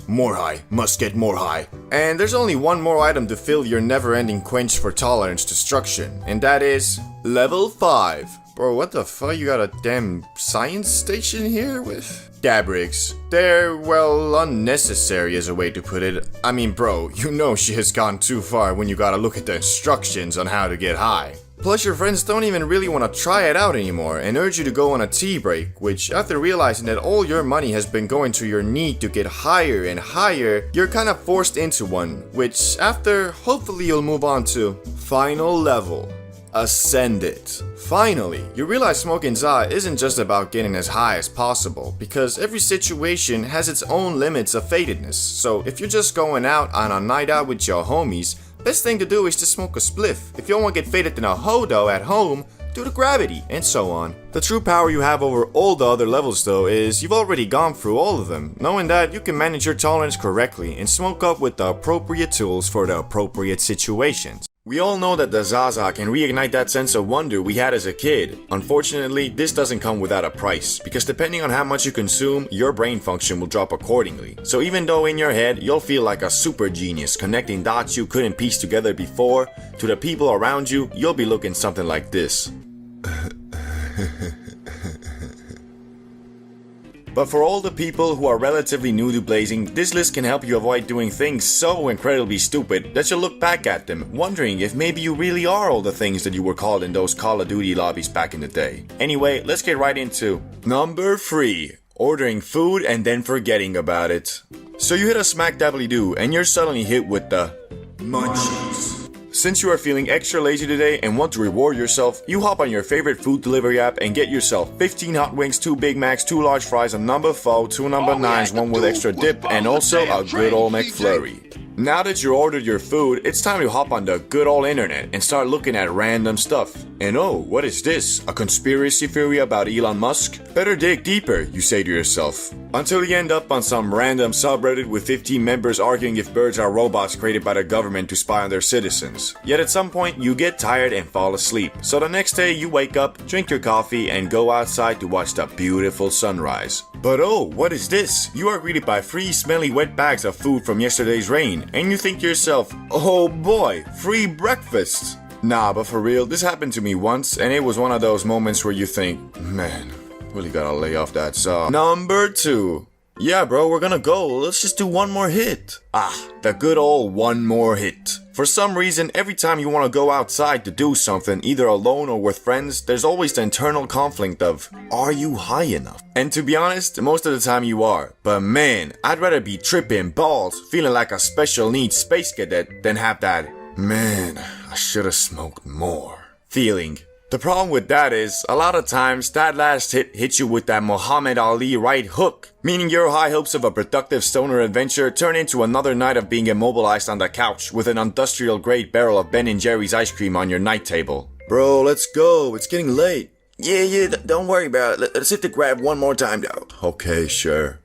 must get more high. And there's only one more item to fill your never-ending quench for tolerance destruction, and that is Level 5. Bro, what the fuck? You got a damn science station here with dab rigs? They're, well, unnecessary as a way to put it. I mean, bro, you know she has gone too far when you gotta look at the instructions on how to get high. Plus, your friends don't even really want to try it out anymore and urge you to go on a tea break, which, after realizing that all your money has been going to your need to get higher and higher, you're kind of forced into one, which, after, hopefully you'll move on to Final Level. Ascend it. Finally, you realize smoking za isn't just about getting as high as possible, because every situation has its own limits of fadedness. So if you're just going out on a night out with your homies, best thing to do is to smoke a spliff. If you don't want to get faded in a hodo at home, do the gravity, and so on. The true power you have over all the other levels though is you've already gone through all of them, knowing that you can manage your tolerance correctly and smoke up with the appropriate tools for the appropriate situations. We all know that the Zaza can reignite that sense of wonder we had as a kid. Unfortunately, this doesn't come without a price, because depending on how much you consume, your brain function will drop accordingly. So even though in your head, you'll feel like a super genius connecting dots you couldn't piece together before, to the people around you, you'll be looking something like this. But for all the people who are relatively new to blazing, this list can help you avoid doing things so incredibly stupid that you'll look back at them, wondering if maybe you really are all the things that you were called in those Call of Duty lobbies back in the day. Anyway, let's get right into number 3. Ordering food and then forgetting about it. So you hit a smack dabbly do and you're suddenly hit with the munchies. Since you are feeling extra lazy today and want to reward yourself, you hop on your favorite food delivery app and get yourself 15 hot wings, 2 Big Macs, 2 large fries, a number 4, 2 number 9s, 1 with extra dip, and also a good old McFlurry. Now that you ordered your food, it's time to hop on the good old internet and start looking at random stuff. And oh, what is this? A conspiracy theory about Elon Musk? Better dig deeper, you say to yourself. Until you end up on some random subreddit with 15 members arguing if birds are robots created by the government to spy on their citizens. Yet at some point, you get tired and fall asleep. So the next day, you wake up, drink your coffee, and go outside to watch the beautiful sunrise. But oh, what is this? You are greeted by 3 smelly wet bags of food from yesterday's rain, and you think to yourself, oh boy, free breakfast. Nah, but for real, this happened to me once, and it was one of those moments where you think, man, really gotta lay off that saw. Number 2. Yeah, bro, we're gonna go. Let's just do one more hit. Ah, the good old one more hit. For some reason, every time you want to go outside to do something, either alone or with friends, there's always the internal conflict of, are you high enough? And to be honest, most of the time you are. But man, I'd rather be tripping balls, feeling like a special needs space cadet, than have that, man, I should've smoked more feeling. The problem with that is, a lot of times, that last hit hits you with that Muhammad Ali right hook, meaning your high hopes of a productive stoner adventure turn into another night of being immobilized on the couch with an industrial-grade barrel of Ben & Jerry's ice cream on your night table. Bro, let's go, it's getting late. Yeah, don't worry about it, let's hit the grab one more time though. Okay, sure.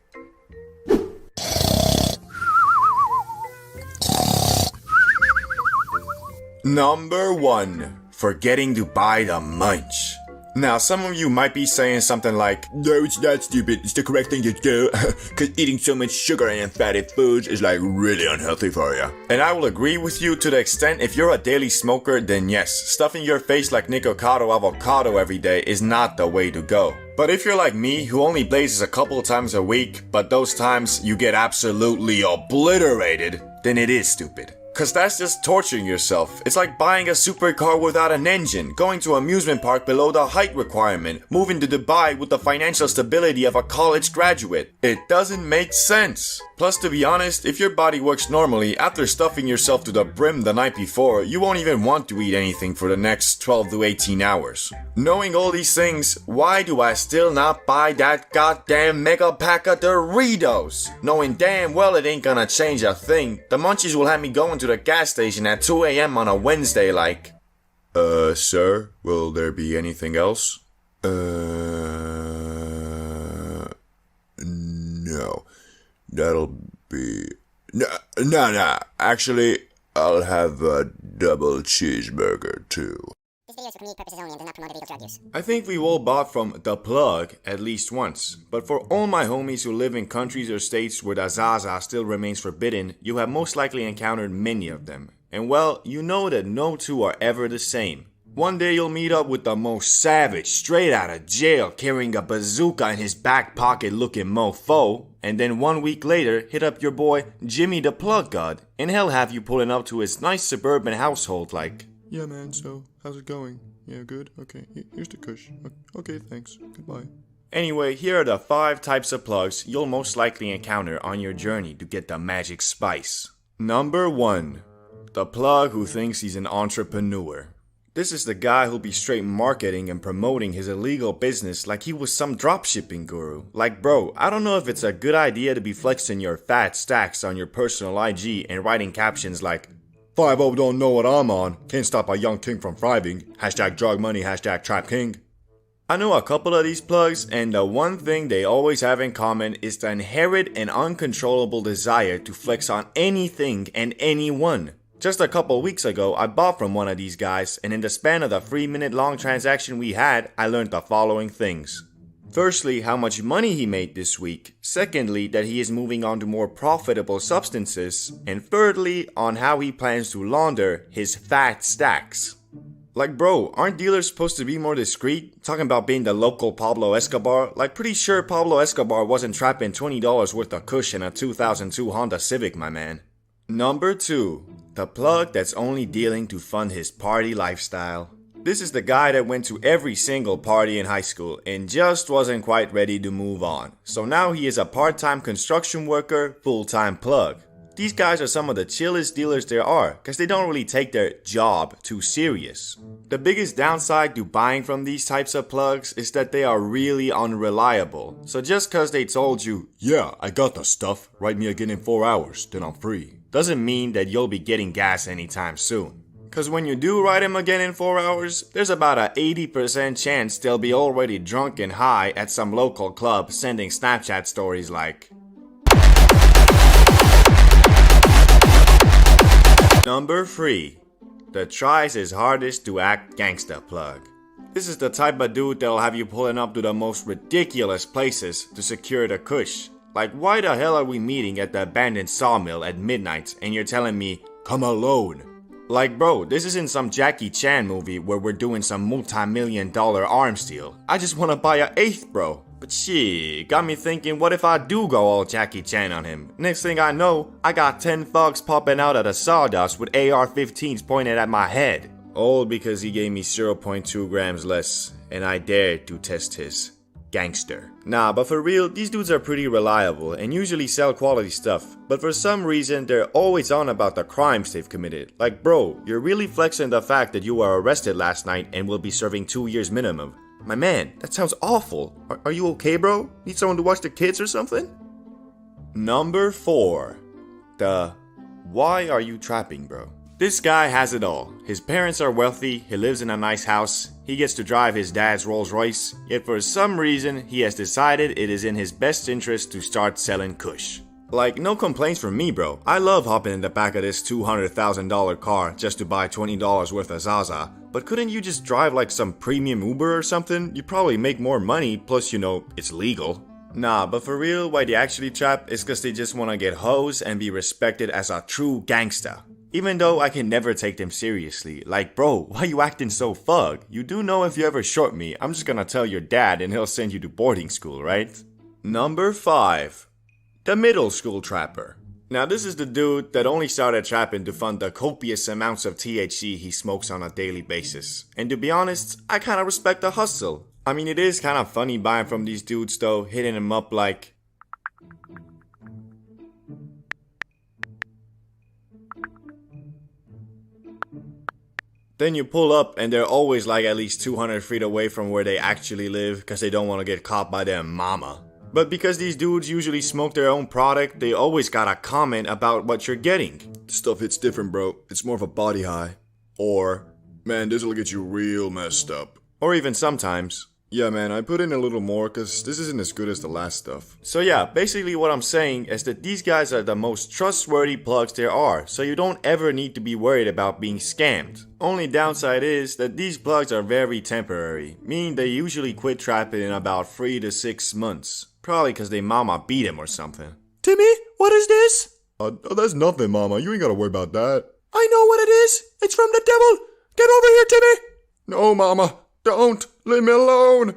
Number 1. Forgetting to buy the munch. Now, some of you might be saying something like, no, it's not stupid, it's the correct thing to do, cause eating so much sugar and fatty foods is like really unhealthy for you. And I will agree with you to the extent if you're a daily smoker, then yes, stuffing your face like Nicocado avocado every day is not the way to go. But if you're like me, who only blazes a couple times a week, but those times you get absolutely obliterated, then it is stupid. Cause that's just torturing yourself. It's like buying a supercar without an engine, going to an amusement park below the height requirement, moving to Dubai with the financial stability of a college graduate. It doesn't make sense. Plus, to be honest, if your body works normally, after stuffing yourself to the brim the night before, you won't even want to eat anything for the next 12 to 18 hours. Knowing all these things, why do I still not buy that goddamn mega pack of Doritos? Knowing damn well it ain't gonna change a thing, the munchies will have me going to the gas station at 2 a.m. on a Wednesday like, sir, will there be anything else? No. That'll be... No. Actually, I'll have a double cheeseburger too. This video is for comedic purposes only and does not promote illegal drug use. I think we've all bought from The Plug at least once. But for all my homies who live in countries or states where the Zaza still remains forbidden, you have most likely encountered many of them. And well, you know that no two are ever the same. One day you'll meet up with the most savage, straight out of jail, carrying a bazooka in his back pocket looking mofo, and then 1 week later hit up your boy Jimmy the Plug God, and he'll have you pulling up to his nice suburban household like, Yeah, man, so, how's it going? Yeah, good? Okay, here's the kush. Okay, thanks. Goodbye. Anyway, here are the 5 types of plugs you'll most likely encounter on your journey to get the magic spice. Number 1. The plug who thinks he's an entrepreneur. This is the guy who'll be straight marketing and promoting his illegal business like he was some dropshipping guru. Like, bro, I don't know if it's a good idea to be flexing your fat stacks on your personal IG and writing captions like, 5-0 don't know what I'm on. Can't stop a young king from thriving. Hashtag drug money, hashtag trap king. I know a couple of these plugs, and the one thing they always have in common is the inherent and uncontrollable desire to flex on anything and anyone. Just a couple weeks ago, I bought from one of these guys, and in the span of the 3-minute long transaction we had, I learned the following things. Firstly, how much money he made this week. Secondly, that he is moving on to more profitable substances. And thirdly, on how he plans to launder his fat stacks. Like, bro, aren't dealers supposed to be more discreet? Talking about being the local Pablo Escobar? Like, pretty sure Pablo Escobar wasn't trapping $20 worth of kush in a 2002 Honda Civic, my man. Number 2. The plug that's only dealing to fund his party lifestyle. This is the guy that went to every single party in high school and just wasn't quite ready to move on. So now he is a part-time construction worker, full-time plug. These guys are some of the chillest dealers there are, cause they don't really take their job too serious. The biggest downside to buying from these types of plugs is that they are really unreliable. So just cause they told you, Yeah, I got the stuff. Write me again in 4 hours, then I'm free. doesn't mean that you'll be getting gas anytime soon. Cause when you do write him again in 4 hours, there's about a 80% chance they'll be already drunk and high at some local club sending Snapchat stories like, Number 3. The tries his hardest to act gangsta plug. This is the type of dude that'll have you pulling up to the most ridiculous places to secure the kush. Like, why the hell are we meeting at the abandoned sawmill at midnight and you're telling me, come alone? Like, bro, this isn't some Jackie Chan movie where we're doing some multi-million-dollar arms deal. I just wanna buy a eighth, bro. But shit, got me thinking, what if I do go all Jackie Chan on him? Next thing I know, I got 10 thugs popping out of the sawdust with AR-15s pointed at my head. All because he gave me 0.2 grams less, and I dared to test his gangster. Nah, but for real, these dudes are pretty reliable and usually sell quality stuff. But for some reason, they're always on about the crimes they've committed. Like, bro, you're really flexing the fact that you were arrested last night and will be serving 2 years minimum. My man, that sounds awful. Are you okay, bro? Need someone to watch the kids or something? Number 4. The why are you trapping, bro? This guy has it all. His parents are wealthy, he lives in a nice house, he gets to drive his dad's Rolls Royce, yet for some reason he has decided it is in his best interest to start selling kush. Like, no complaints from me, bro. I love hopping in the back of this $200,000 car just to buy $20 worth of Zaza. But couldn't you just drive like some premium Uber or something? You'd probably make more money, plus you know, it's legal. Nah, but for real, why they actually trap is cause they just wanna get hoes and be respected as a true gangsta. Even though I can never take them seriously. Like, bro, why you acting so thug? You do know if you ever short me, I'm just gonna tell your dad and he'll send you to boarding school, right? Number 5. The middle school trapper. Now this is the dude that only started trapping to fund the copious amounts of THC he smokes on a daily basis. And to be honest, I kinda respect the hustle. I mean, it is kinda funny buying from these dudes though, hitting them up like... Then you pull up and they're always like at least 200 feet away from where they actually live cause they don't wanna get caught by their mama. But because these dudes usually smoke their own product, they always gotta comment about what you're getting. This stuff hits different, bro. It's more of a body high. Or, Man, this'll get you real messed up. or even sometimes. Yeah, man, I put in a little more cause this isn't as good as the last stuff. So yeah, basically what I'm saying is that these guys are the most trustworthy plugs there are, so you don't ever need to be worried about being scammed. Only downside is that these plugs are very temporary, meaning they usually quit trapping in about 3 to 6 months. Probably cause they mama beat him or something. Timmy, what is this? That's nothing, mama. You ain't gotta worry about that. I know what it is. It's from the devil. Get over here, Timmy. No, mama. Don't. Leave me alone.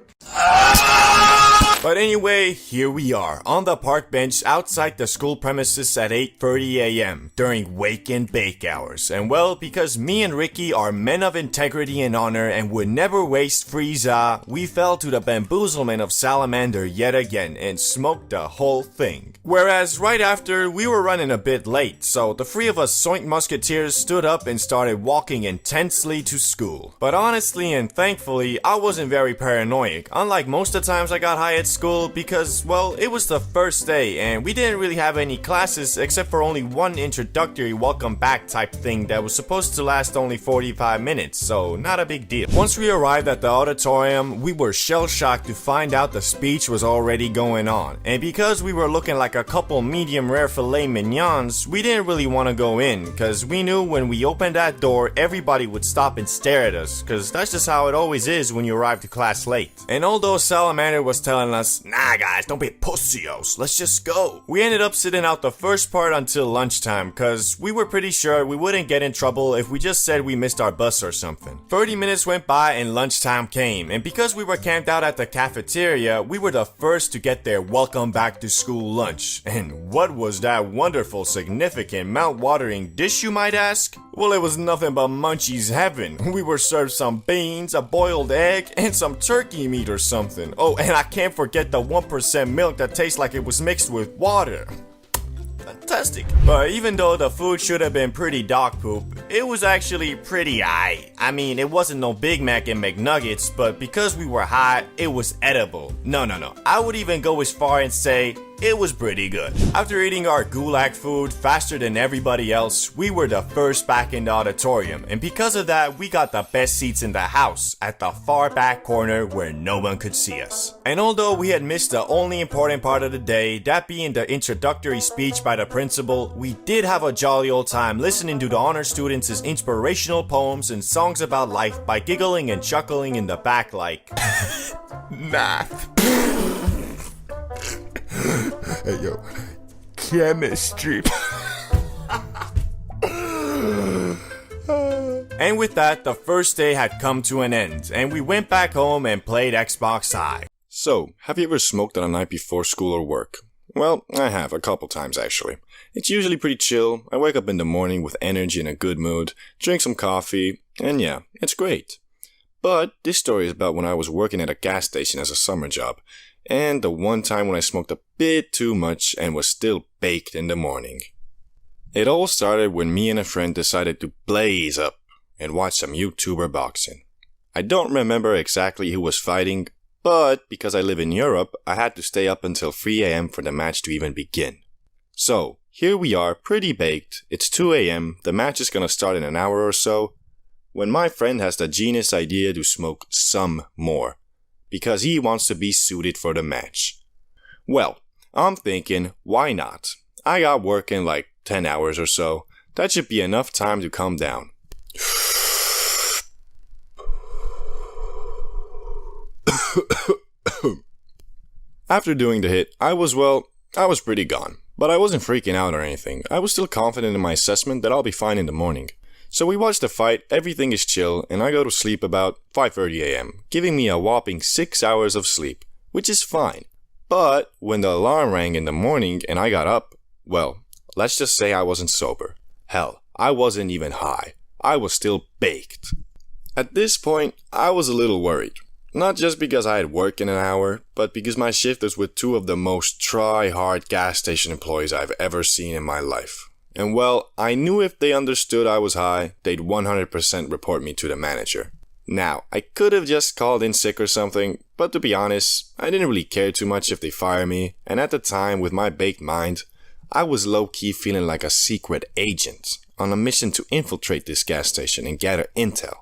But anyway, here we are, on the park bench outside the school premises at 8:30 AM during wake and bake hours. And well, because me and Ricky are men of integrity and honor and would never waste Frieza, we fell to the bamboozlement of Salamander yet again and smoked the whole thing. Whereas right after, we were running a bit late, so the 3 of us Soink Musketeers stood up and started walking intensely to school. But honestly and thankfully, I wasn't very paranoid, unlike most of the times I got high at school, because, well, it was the first day and we didn't really have any classes except for only one introductory welcome back type thing that was supposed to last only 45 minutes, so not a big deal. Once we arrived at the auditorium, we were shell-shocked to find out the speech was already going on, and because we were looking like a couple medium rare filet mignons, we didn't really want to go in, cause we knew when we opened that door, everybody would stop and stare at us, cause that's just how it always is when you arrive to class late. And although Salamander was telling us, nah guys, don't be pussios, let's just go, we ended up sitting out the first part until lunchtime, cause we were pretty sure we wouldn't get in trouble if we just said we missed our bus or something. 30 minutes went by and lunchtime came, and because we were camped out at the cafeteria, we were the first to get their welcome back to school lunch. And what was that wonderful, significant, mouth-watering dish, you might ask? Well, it was nothing but Munchie's heaven. We were served some beans, a boiled egg, and some turkey meat or something. Oh, and I can't forget the 1% milk that tastes like it was mixed with water. Fantastic. But even though the food should have been pretty dog poop, it was actually pretty aight. I mean, it wasn't no Big Mac and McNuggets, but because we were high, it was edible. No. I would even go as far and say it was pretty good. After eating our gulag food faster than everybody else, we were the first back in the auditorium, and because of that, we got the best seats in the house, at the far back corner where no one could see us. And although we had missed the only important part of the day, that being the introductory speech by the principal, we did have a jolly old time listening to the honor students' inspirational poems and songs about life by giggling and chuckling in the back like math. Hey, yo. Chemistry. And with that, the first day had come to an end, and we went back home and played Xbox High. So, have you ever smoked on a night before school or work? Well, I have, a couple times actually. It's usually pretty chill. I wake up in the morning with energy and a good mood, drink some coffee, and yeah, it's great. But this story is about when I was working at a gas station as a summer job, and the one time when I smoked a bit too much and was still baked in the morning. It all started when me and a friend decided to blaze up and watch some YouTuber boxing. I don't remember exactly who was fighting, but because I live in Europe, I had to stay up until 3 AM for the match to even begin. So, here we are, pretty baked, it's 2 AM, the match is gonna start in an hour or so, when my friend has the genius idea to smoke some more, because he wants to be suited for the match. Well, I'm thinking, why not? I got work in like 10 hours or so. That should be enough time to calm down. After doing the hit, I was pretty gone. But I wasn't freaking out or anything. I was still confident in my assessment that I'll be fine in the morning. So we watch the fight, everything is chill, and I go to sleep about 5:30 a.m., giving me a whopping 6 hours of sleep, which is fine. But when the alarm rang in the morning and I got up, well, let's just say I wasn't sober. Hell, I wasn't even high. I was still baked. At this point, I was a little worried. Not just because I had work in an hour, but because my shift was with two of the most try-hard gas station employees I've ever seen in my life. And well, I knew if they understood I was high, they'd 100% report me to the manager. Now, I could have just called in sick or something, but to be honest, I didn't really care too much if they fire me, and at the time, with my baked mind, I was low-key feeling like a secret agent on a mission to infiltrate this gas station and gather intel.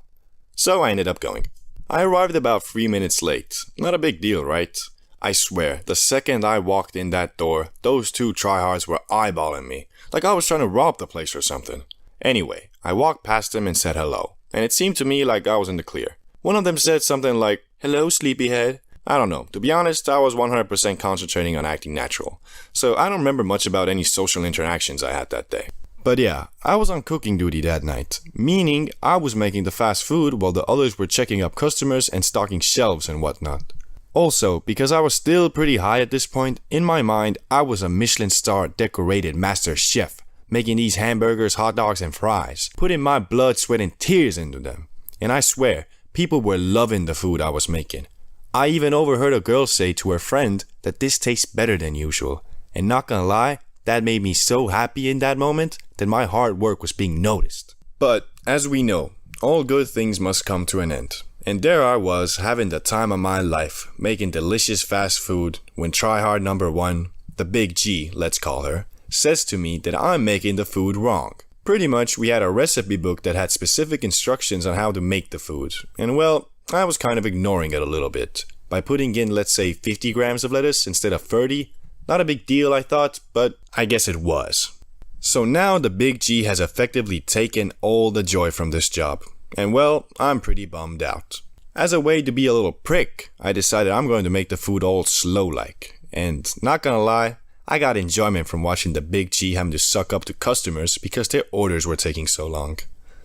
So I ended up going. I arrived about 3 minutes late. Not a big deal, right? I swear, the second I walked in that door, those two tryhards were eyeballing me, like I was trying to rob the place or something. Anyway, I walked past them and said hello, and it seemed to me like I was in the clear. One of them said something like, "Hello, sleepyhead." I don't know. To be honest, I was 100% concentrating on acting natural, so I don't remember much about any social interactions I had that day. But yeah, I was on cooking duty that night, meaning I was making the fast food while the others were checking up customers and stocking shelves and whatnot. Also, because I was still pretty high at this point, in my mind, I was a Michelin star decorated master chef, making these hamburgers, hot dogs, and fries, putting my blood, sweat, and tears into them. And I swear, people were loving the food I was making. I even overheard a girl say to her friend that this tastes better than usual, and not gonna lie, that made me so happy in that moment that my hard work was being noticed. But, as we know, all good things must come to an end. And there I was, having the time of my life, making delicious fast food, when tryhard number one, the big G, let's call her, says to me that I'm making the food wrong. Pretty much, we had a recipe book that had specific instructions on how to make the food. And well, I was kind of ignoring it a little bit, by putting in, let's say, 50 grams of lettuce instead of 30. Not a big deal, I thought, but I guess it was. So now the big G has effectively taken all the joy from this job. And well, I'm pretty bummed out. As a way to be a little prick, I decided I'm going to make the food all slow-like. And not gonna lie, I got enjoyment from watching the big G having to suck up to customers because their orders were taking so long.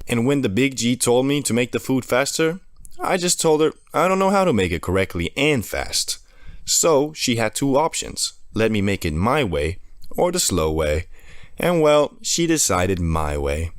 And when the big G told me to make the food faster, I just told her I don't know how to make it correctly and fast. So she had two options. Let me make it my way or the slow way. And well, she decided my way.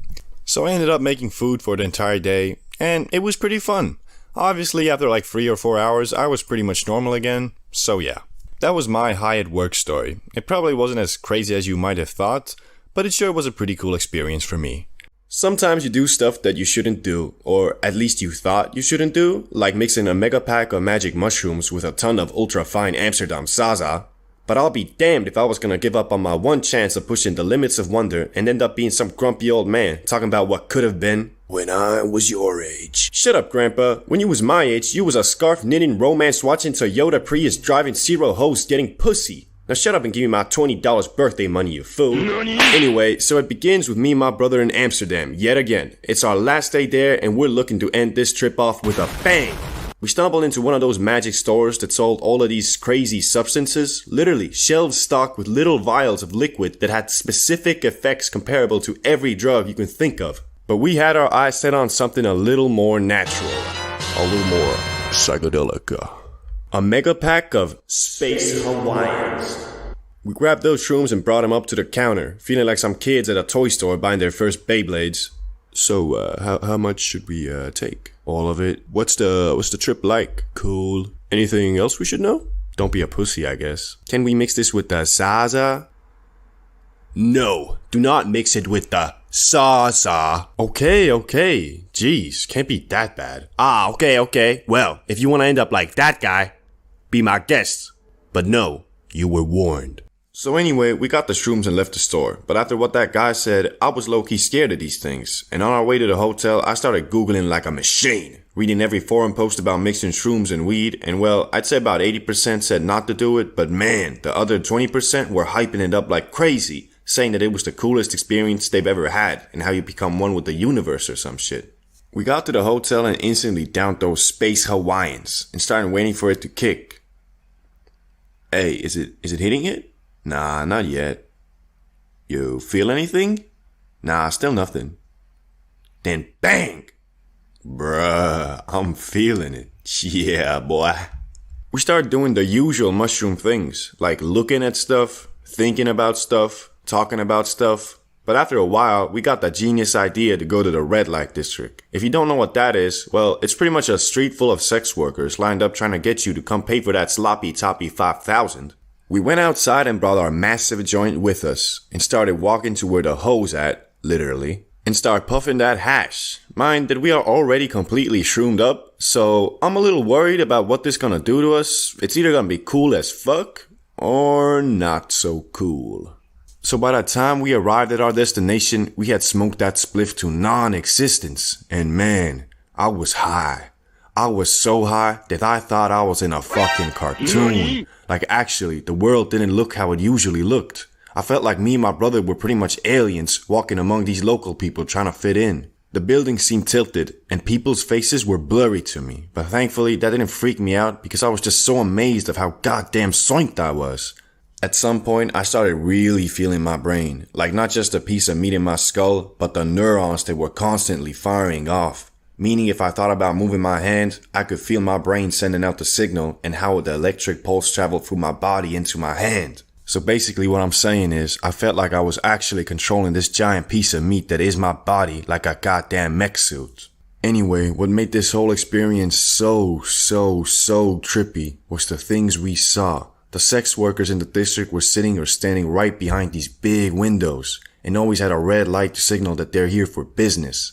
So I ended up making food for the entire day, and it was pretty fun. Obviously, after like 3 or 4 hours, I was pretty much normal again. So yeah, that was my high at work story. It probably wasn't as crazy as you might have thought, but it sure was a pretty cool experience for me. Sometimes you do stuff that you shouldn't do, or at least you thought you shouldn't do, like mixing a mega pack of magic mushrooms with a ton of ultra fine Amsterdam Zaza. But I'll be damned if I was gonna give up on my one chance of pushing the limits of wonder and end up being some grumpy old man talking about what could have been when I was your age. Shut up, Grandpa. When you was my age, you was a scarf knitting, romance watching, Toyota Prius driving, zero host getting pussy. Now shut up and give me my $20 birthday money, you fool. Anyway, so it begins with me and my brother in Amsterdam, yet again. It's our last day there and we're looking to end this trip off with a bang. We stumbled into one of those magic stores that sold all of these crazy substances, literally shelves stocked with little vials of liquid that had specific effects comparable to every drug you can think of. But we had our eyes set on something a little more natural, a little more psychedelic. A mega pack of Space Hawaiians. We grabbed those shrooms and brought them up to the counter, feeling like some kids at a toy store buying their first Beyblades. So, how much should we take? All of it? What's the trip like? Cool. Anything else we should know? Don't be a pussy, I guess. Can we mix this with the Zaza? No, do not mix it with the Zaza. Okay. Jeez, can't be that bad. Okay. Well, if you want to end up like that guy, be my guest. But no, you were warned. So anyway, we got the shrooms and left the store, but after what that guy said, I was low-key scared of these things, and on our way to the hotel, I started Googling like a machine, reading every forum post about mixing shrooms and weed, and well, I'd say about 80% said not to do it, but man, the other 20% were hyping it up like crazy, saying that it was the coolest experience they've ever had and how you become one with the universe or some shit. We got to the hotel and instantly downed those space Hawaiians and started waiting for it to kick. Hey, is it hitting yet? Nah, not yet. You feel anything? Nah, still nothing. Then bang! Bruh, I'm feeling it. Yeah, boy. We started doing the usual mushroom things, like looking at stuff, thinking about stuff, talking about stuff. But after a while, we got the genius idea to go to the red light district. If you don't know what that is, well, it's pretty much a street full of sex workers lined up trying to get you to come pay for that sloppy toppy 5,000. We went outside and brought our massive joint with us and started walking to where the hoe's at, literally, and start puffing that hash. Mind that we are already completely shroomed up, so I'm a little worried about what this gonna do to us. It's either gonna be cool as fuck or not so cool. So by the time we arrived at our destination, we had smoked that spliff to non-existence. And man, I was high. I was so high that I thought I was in a fucking cartoon. Like actually, the world didn't look how it usually looked. I felt like me and my brother were pretty much aliens walking among these local people trying to fit in. The building seemed tilted and people's faces were blurry to me. But thankfully that didn't freak me out because I was just so amazed of how goddamn soinked I was. At some point, I started really feeling my brain, like not just a piece of meat in my skull, but the neurons that were constantly firing off. Meaning if I thought about moving my hand, I could feel my brain sending out the signal and how the electric pulse traveled through my body into my hand. So basically what I'm saying is, I felt like I was actually controlling this giant piece of meat that is my body like a goddamn mech suit. Anyway, what made this whole experience so trippy was the things we saw. The sex workers in the district were sitting or standing right behind these big windows and always had a red light to signal that they're here for business.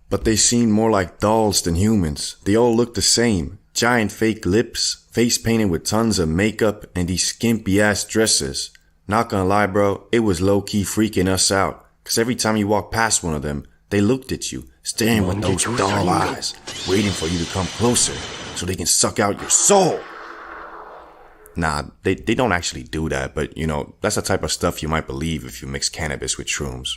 But they seemed more like dolls than humans. They all looked the same. Giant fake lips, face painted with tons of makeup, and these skimpy ass dresses. Not gonna lie bro, it was low key freaking us out. Cause every time you walked past one of them, they looked at you, staring with those doll eyes, waiting for you to come closer so they can suck out your soul. Nah, they don't actually do that, but you know, that's the type of stuff you might believe if you mix cannabis with shrooms.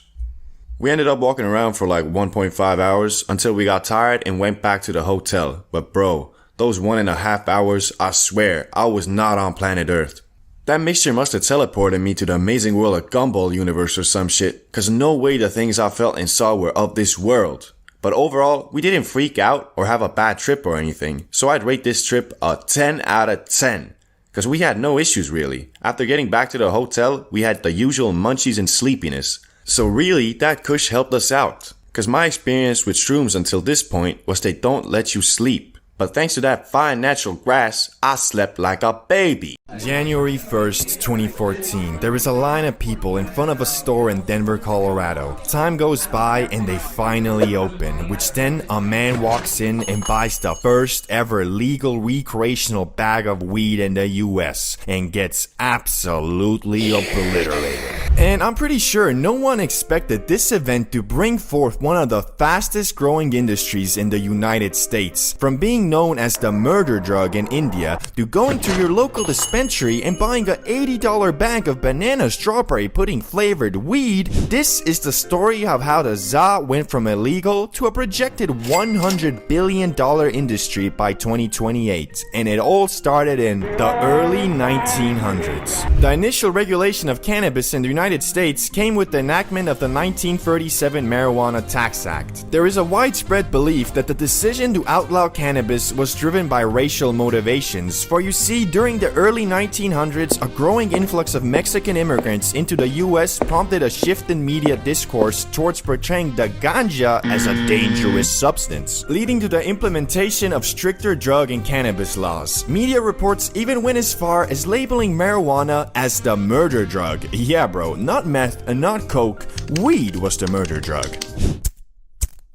We ended up walking around for like 1.5 hours until we got tired and went back to the hotel. But bro, those 1.5 hours, I swear, I was not on planet Earth. That mixture must have teleported me to the amazing world of Gumball universe or some shit, cause no way the things I felt and saw were of this world. But overall, we didn't freak out or have a bad trip or anything, so I'd rate this trip a 10 out of 10. Cause we had no issues really. After getting back to the hotel, we had the usual munchies and sleepiness. So really, that kush helped us out. Cause my experience with shrooms until this point was they don't let you sleep. But thanks to that fine natural grass, I slept like a baby. January 1st, 2014. There is a line of people in front of a store in Denver, Colorado. Time goes by and they finally open, which then a man walks in and buys the first ever legal recreational bag of weed in the US and gets absolutely obliterated. And I'm pretty sure no one expected this event to bring forth one of the fastest growing industries in the United States. From being known as the murder drug in India to going to your local dispensary and buying an $80 bag of banana strawberry pudding flavored weed, this is the story of how the ZA went from illegal to a projected $100 billion industry by 2028. And it all started in the early 1900s. The initial regulation of cannabis in the United States came with the enactment of the 1937 Marijuana Tax Act. There is a widespread belief that the decision to outlaw cannabis was driven by racial motivations, for you see, during the early 1900s, a growing influx of Mexican immigrants into the US prompted a shift in media discourse towards portraying the ganja as a dangerous substance, leading to the implementation of stricter drug and cannabis laws. Media reports even went as far as labeling marijuana as the murder drug. Yeah bro, not meth and not coke, weed was the murder drug.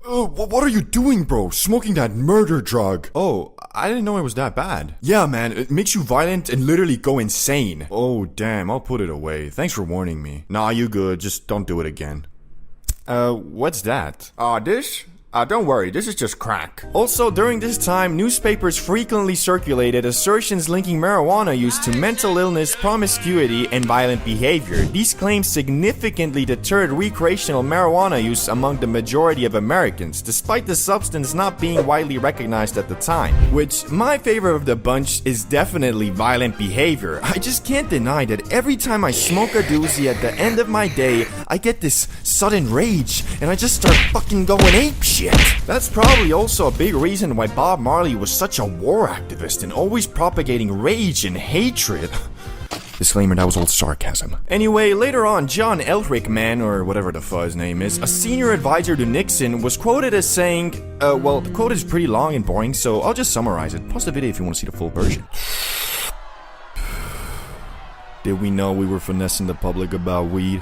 What are you doing, bro? Smoking that murder drug. Oh, I didn't know it was that bad. Yeah, man, it makes you violent and literally go insane. Oh, damn, I'll put it away. Thanks for warning me. Nah, you good. Just don't do it again. What's that? This? Don't worry, this is just crack. Also, during this time, newspapers frequently circulated assertions linking marijuana use to mental illness, promiscuity, and violent behavior. These claims significantly deterred recreational marijuana use among the majority of Americans, despite the substance not being widely recognized at the time. Which, my favorite of the bunch is definitely violent behavior. I just can't deny that every time I smoke a doozy at the end of my day, I get this sudden rage, and I just start fucking going apeshit. That's probably also a big reason why Bob Marley was such a war activist and always propagating rage and hatred. Disclaimer, that was all sarcasm. Anyway, later on, John Ehrlichman, or whatever the fuck his name is, a senior advisor to Nixon, was quoted as saying, well, the quote is pretty long and boring, so I'll just summarize it. Pause the video if you want to see the full version. Did we know we were finessing the public about weed?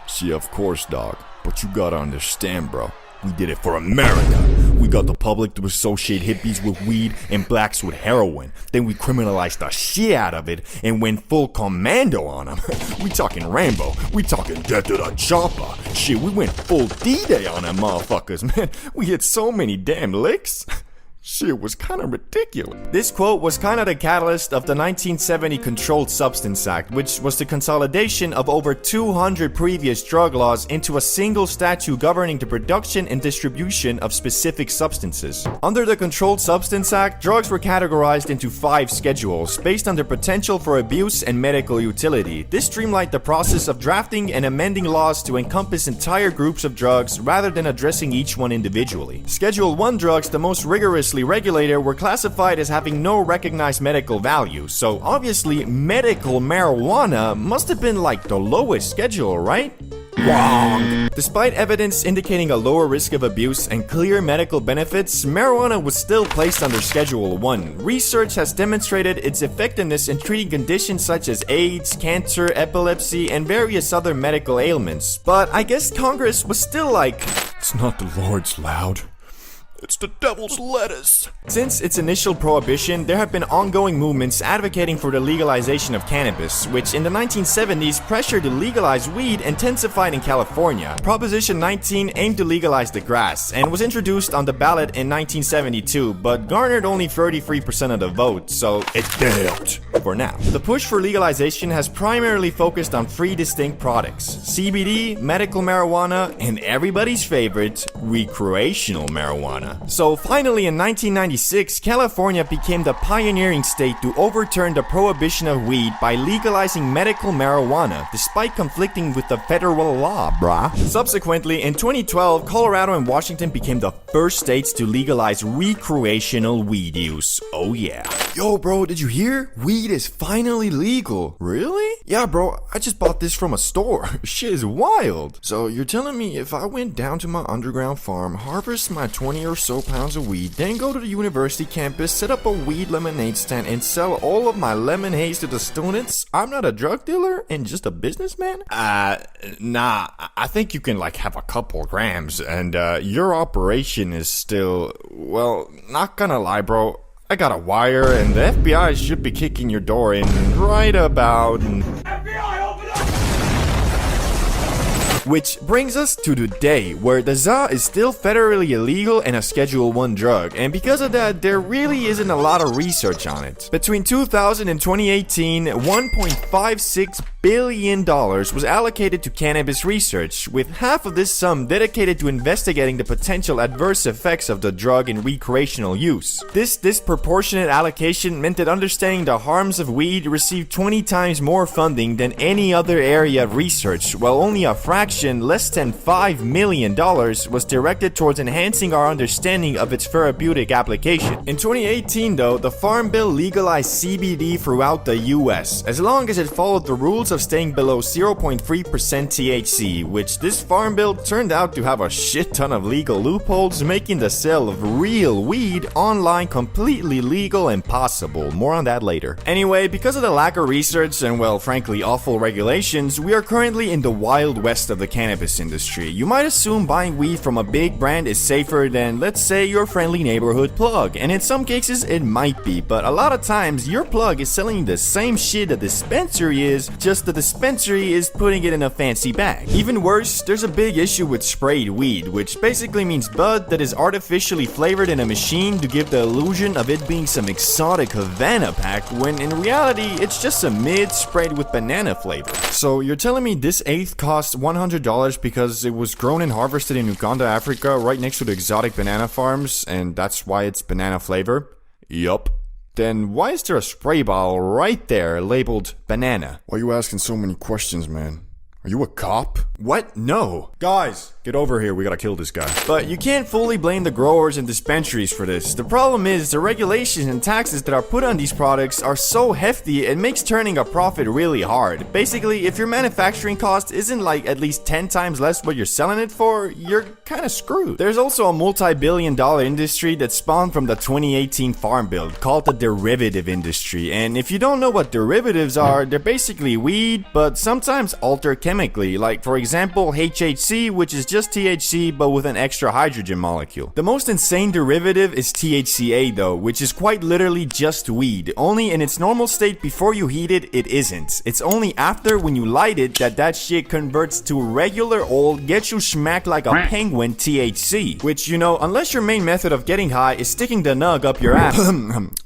See, of course, dog. But you gotta understand, bro. We did it for America. We got the public to associate hippies with weed and blacks with heroin. Then we criminalized the shit out of it and went full commando on them. We talking Rambo. We talking death to the chopper. Shit, we went full D-Day on them motherfuckers, man. We hit so many damn licks. Shit was kind of ridiculous. This quote was kind of the catalyst of the 1970 Controlled Substance Act, which was the consolidation of over 200 previous drug laws into a single statute governing the production and distribution of specific substances. Under the Controlled Substance Act, drugs were categorized into 5 schedules based on their potential for abuse and medical utility. This streamlined the process of drafting and amending laws to encompass entire groups of drugs rather than addressing each one individually. Schedule 1 drugs, the most rigorously regulated, were classified as having no recognized medical value, so obviously medical marijuana must have been like the lowest schedule, right? Wrong! Despite evidence indicating a lower risk of abuse and clear medical benefits, marijuana was still placed under Schedule 1. Research has demonstrated its effectiveness in treating conditions such as AIDS, cancer, epilepsy, and various other medical ailments. But I guess Congress was still like, it's not the Lord's loud. It's the devil's lettuce. Since its initial prohibition, there have been ongoing movements advocating for the legalization of cannabis, which in the 1970s pressure to legalize weed intensified in California. Proposition 19 aimed to legalize the grass and was introduced on the ballot in 1972, but garnered only 33% of the vote, so it failed for now. The push for legalization has primarily focused on 3 distinct products: CBD, medical marijuana, and everybody's favorite, recreational marijuana. So finally in 1996, California became the pioneering state to overturn the prohibition of weed by legalizing medical marijuana, despite conflicting with the federal law, brah. Subsequently, in 2012, Colorado and Washington became the first states to legalize recreational weed use. Oh yeah. Yo bro, did you hear? Weed is finally legal. Really? Yeah bro, I just bought this from a store. Shit is wild. So you're telling me if I went down to my underground farm, harvest my 20 or so pounds of weed, then go to the university campus, set up a weed lemonade stand, and sell all of my lemonades to the students, I'm not a drug dealer and just a businessman? Nah, I think you can like have a couple grams, and your operation is still, well, not gonna lie bro, I got a wire and the FBI should be kicking your door in right about... Which brings us to today, where the ZA is still federally illegal and a Schedule 1 drug, and because of that, there really isn't a lot of research on it. Between 2000 and 2018, $1.56 billion was allocated to cannabis research, with half of this sum dedicated to investigating the potential adverse effects of the drug in recreational use. This disproportionate allocation meant that understanding the harms of weed received 20 times more funding than any other area of research, while only a fraction, less than $5 million, was directed towards enhancing our understanding of its therapeutic application. In 2018 though, the Farm Bill legalized CBD throughout the US, as long as it followed the rules of staying below 0.3% THC, which this Farm Bill turned out to have a shit ton of legal loopholes, making the sale of real weed online completely legal and possible. More on that later. Anyway, because of the lack of research and, well, frankly, awful regulations, we are currently in the wild west of the cannabis industry. You might assume buying weed from a big brand is safer than, let's say, your friendly neighborhood plug, and in some cases it might be, but a lot of times your plug is selling the same shit a dispensary is, just the dispensary is putting it in a fancy bag. Even worse, there's a big issue with sprayed weed, which basically means bud that is artificially flavored in a machine to give the illusion of it being some exotic Havana pack, when in reality it's just a mid sprayed with banana flavor. So you're telling me this eighth costs $100 because it was grown and harvested in Uganda, Africa, right next to the exotic banana farms, and that's why it's banana flavor? Yup. Then why is there a spray bottle right there labeled banana? Why are you asking so many questions, man? Are you a cop? What? No. Guys, get over here. We gotta kill this guy. But you can't fully blame the growers and dispensaries for this. The problem is the regulations and taxes that are put on these products are so hefty it makes turning a profit really hard. Basically, if your manufacturing cost isn't like at least 10 times less what you're selling it for, you're kinda screwed. There's also a multi-billion-dollar industry that spawned from the 2018 Farm Bill called the derivative industry. And if you don't know what derivatives are, they're basically weed, but sometimes altered chemically. Like for example, HHC, which is just THC but with an extra hydrogen molecule. The most insane derivative is THCA though, which is quite literally just weed. Only in its normal state before you heat it, it isn't. It's only after when you light it that shit converts to regular old, get you smacked like a penguin THC. Which, you know, unless your main method of getting high is sticking the nug up your ass.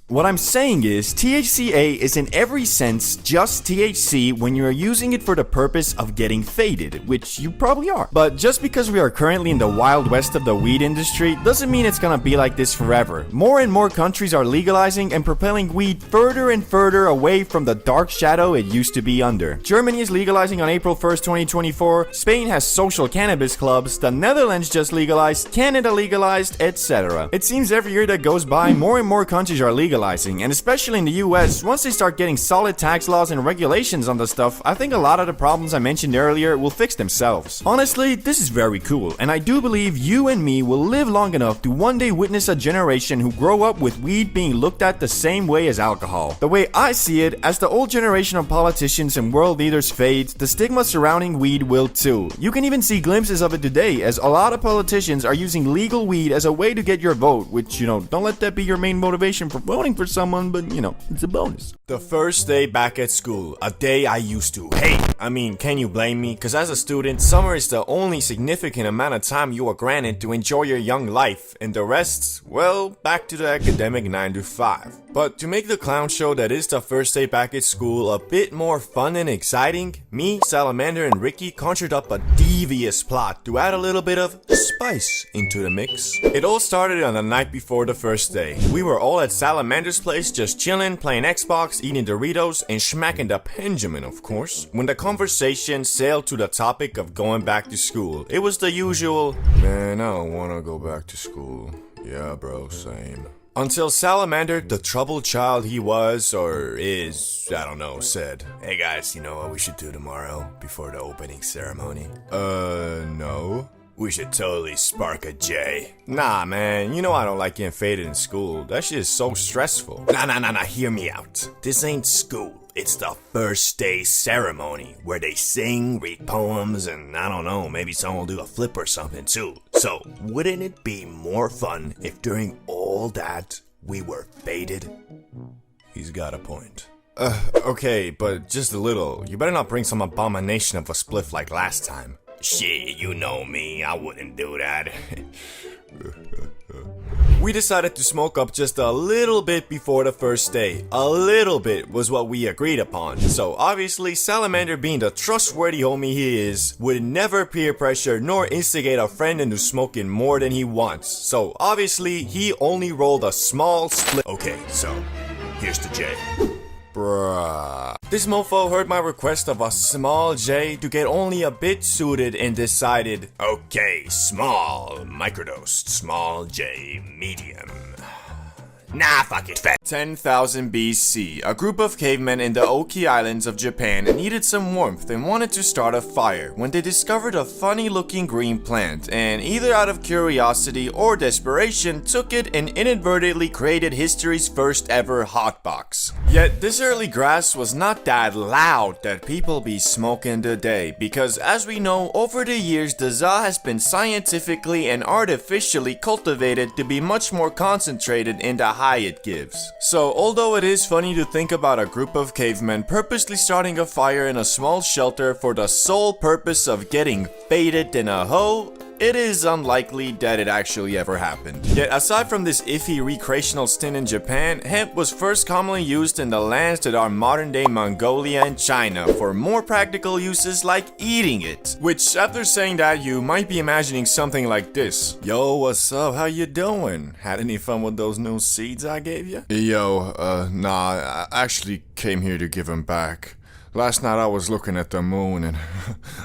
What I'm saying is, THCA is in every sense just THC when you are using it for the purpose of getting faded, which you probably are. But just because we are currently in the wild west of the weed industry, doesn't mean it's gonna be like this forever. More and more countries are legalizing and propelling weed further and further away from the dark shadow it used to be under. Germany is legalizing on April 1st, 2024, Spain has social cannabis clubs, the Netherlands just legalized, Canada legalized, etc. It seems every year that goes by, more and more countries are legalizing. And especially in the US, once they start getting solid tax laws and regulations on the stuff, I think a lot of the problems I mentioned earlier will fix themselves. Honestly, this is very cool, and I do believe you and me will live long enough to one day witness a generation who grow up with weed being looked at the same way as alcohol. The way I see it, as the old generation of politicians and world leaders fades, the stigma surrounding weed will too. You can even see glimpses of it today, as a lot of politicians are using legal weed as a way to get your vote, which, you know, don't let that be your main motivation for voting for someone, but you know, it's a bonus. The first day back at school, a day I used to hate. I mean, can you blame me? Cause as a student, summer is the only significant amount of time you are granted to enjoy your young life, and the rest, well, back to the academic 9 to 5. But to make the clown show that is the first day back at school a bit more fun and exciting, me, Salamander, and Ricky conjured up a devious plot to add a little bit of spice into the mix. It all started on the night before the first day. We were all at Salamander's place just chilling, playing Xbox, eating Doritos, and smacking the Benjamin, of course, when the conversation sailed to the topic of going back to school. It was the usual, Man, I don't wanna go back to school. Yeah, bro, same. until Salamander, the troubled child he was, or is, I don't know, said, "Hey guys, you know what we should do tomorrow before the opening ceremony? No. We should totally spark a J." Nah, man, you know I don't like getting faded in school. That shit is so stressful. Nah, hear me out. This ain't school. It's the first day ceremony where they sing, read poems, and I don't know, maybe someone will do a flip or something too. So, wouldn't it be more fun if during all that we were faded? He's got a point. Okay, but just a little. You better not bring some abomination of a spliff like last time. Shit, you know me, I wouldn't do that. We decided to smoke up just a little bit before the first day. A little bit was what we agreed upon. So obviously, Salamander, being the trustworthy homie he is, would never peer pressure nor instigate a friend into smoking more than he wants. So obviously, he only rolled a small split. Okay, so here's the J. Bruh. This mofo heard my request of a small J to get only a bit suited and decided, okay, small, microdosed, small J, medium. Nah, fuck it, fat. 10,000 BC, a group of cavemen in the Oki Islands of Japan needed some warmth and wanted to start a fire when they discovered a funny looking green plant, and either out of curiosity or desperation took it and inadvertently created history's first ever hotbox. Yet this early grass was not that loud that people be smoking today, because as we know, over the years the za has been scientifically and artificially cultivated to be much more concentrated in the high it gives. So although it is funny to think about a group of cavemen purposely starting a fire in a small shelter for the sole purpose of getting faded in a hoe, it is unlikely that it actually ever happened. Yet aside from this iffy recreational stint in Japan, hemp was first commonly used in the lands that are modern day Mongolia and China for more practical uses like eating it. Which, after saying that, you might be imagining something like this. Yo, what's up? How you doing? Had any fun with those new seeds I gave you? Yo, nah, I actually came here to give him back. Last night I was looking at the moon and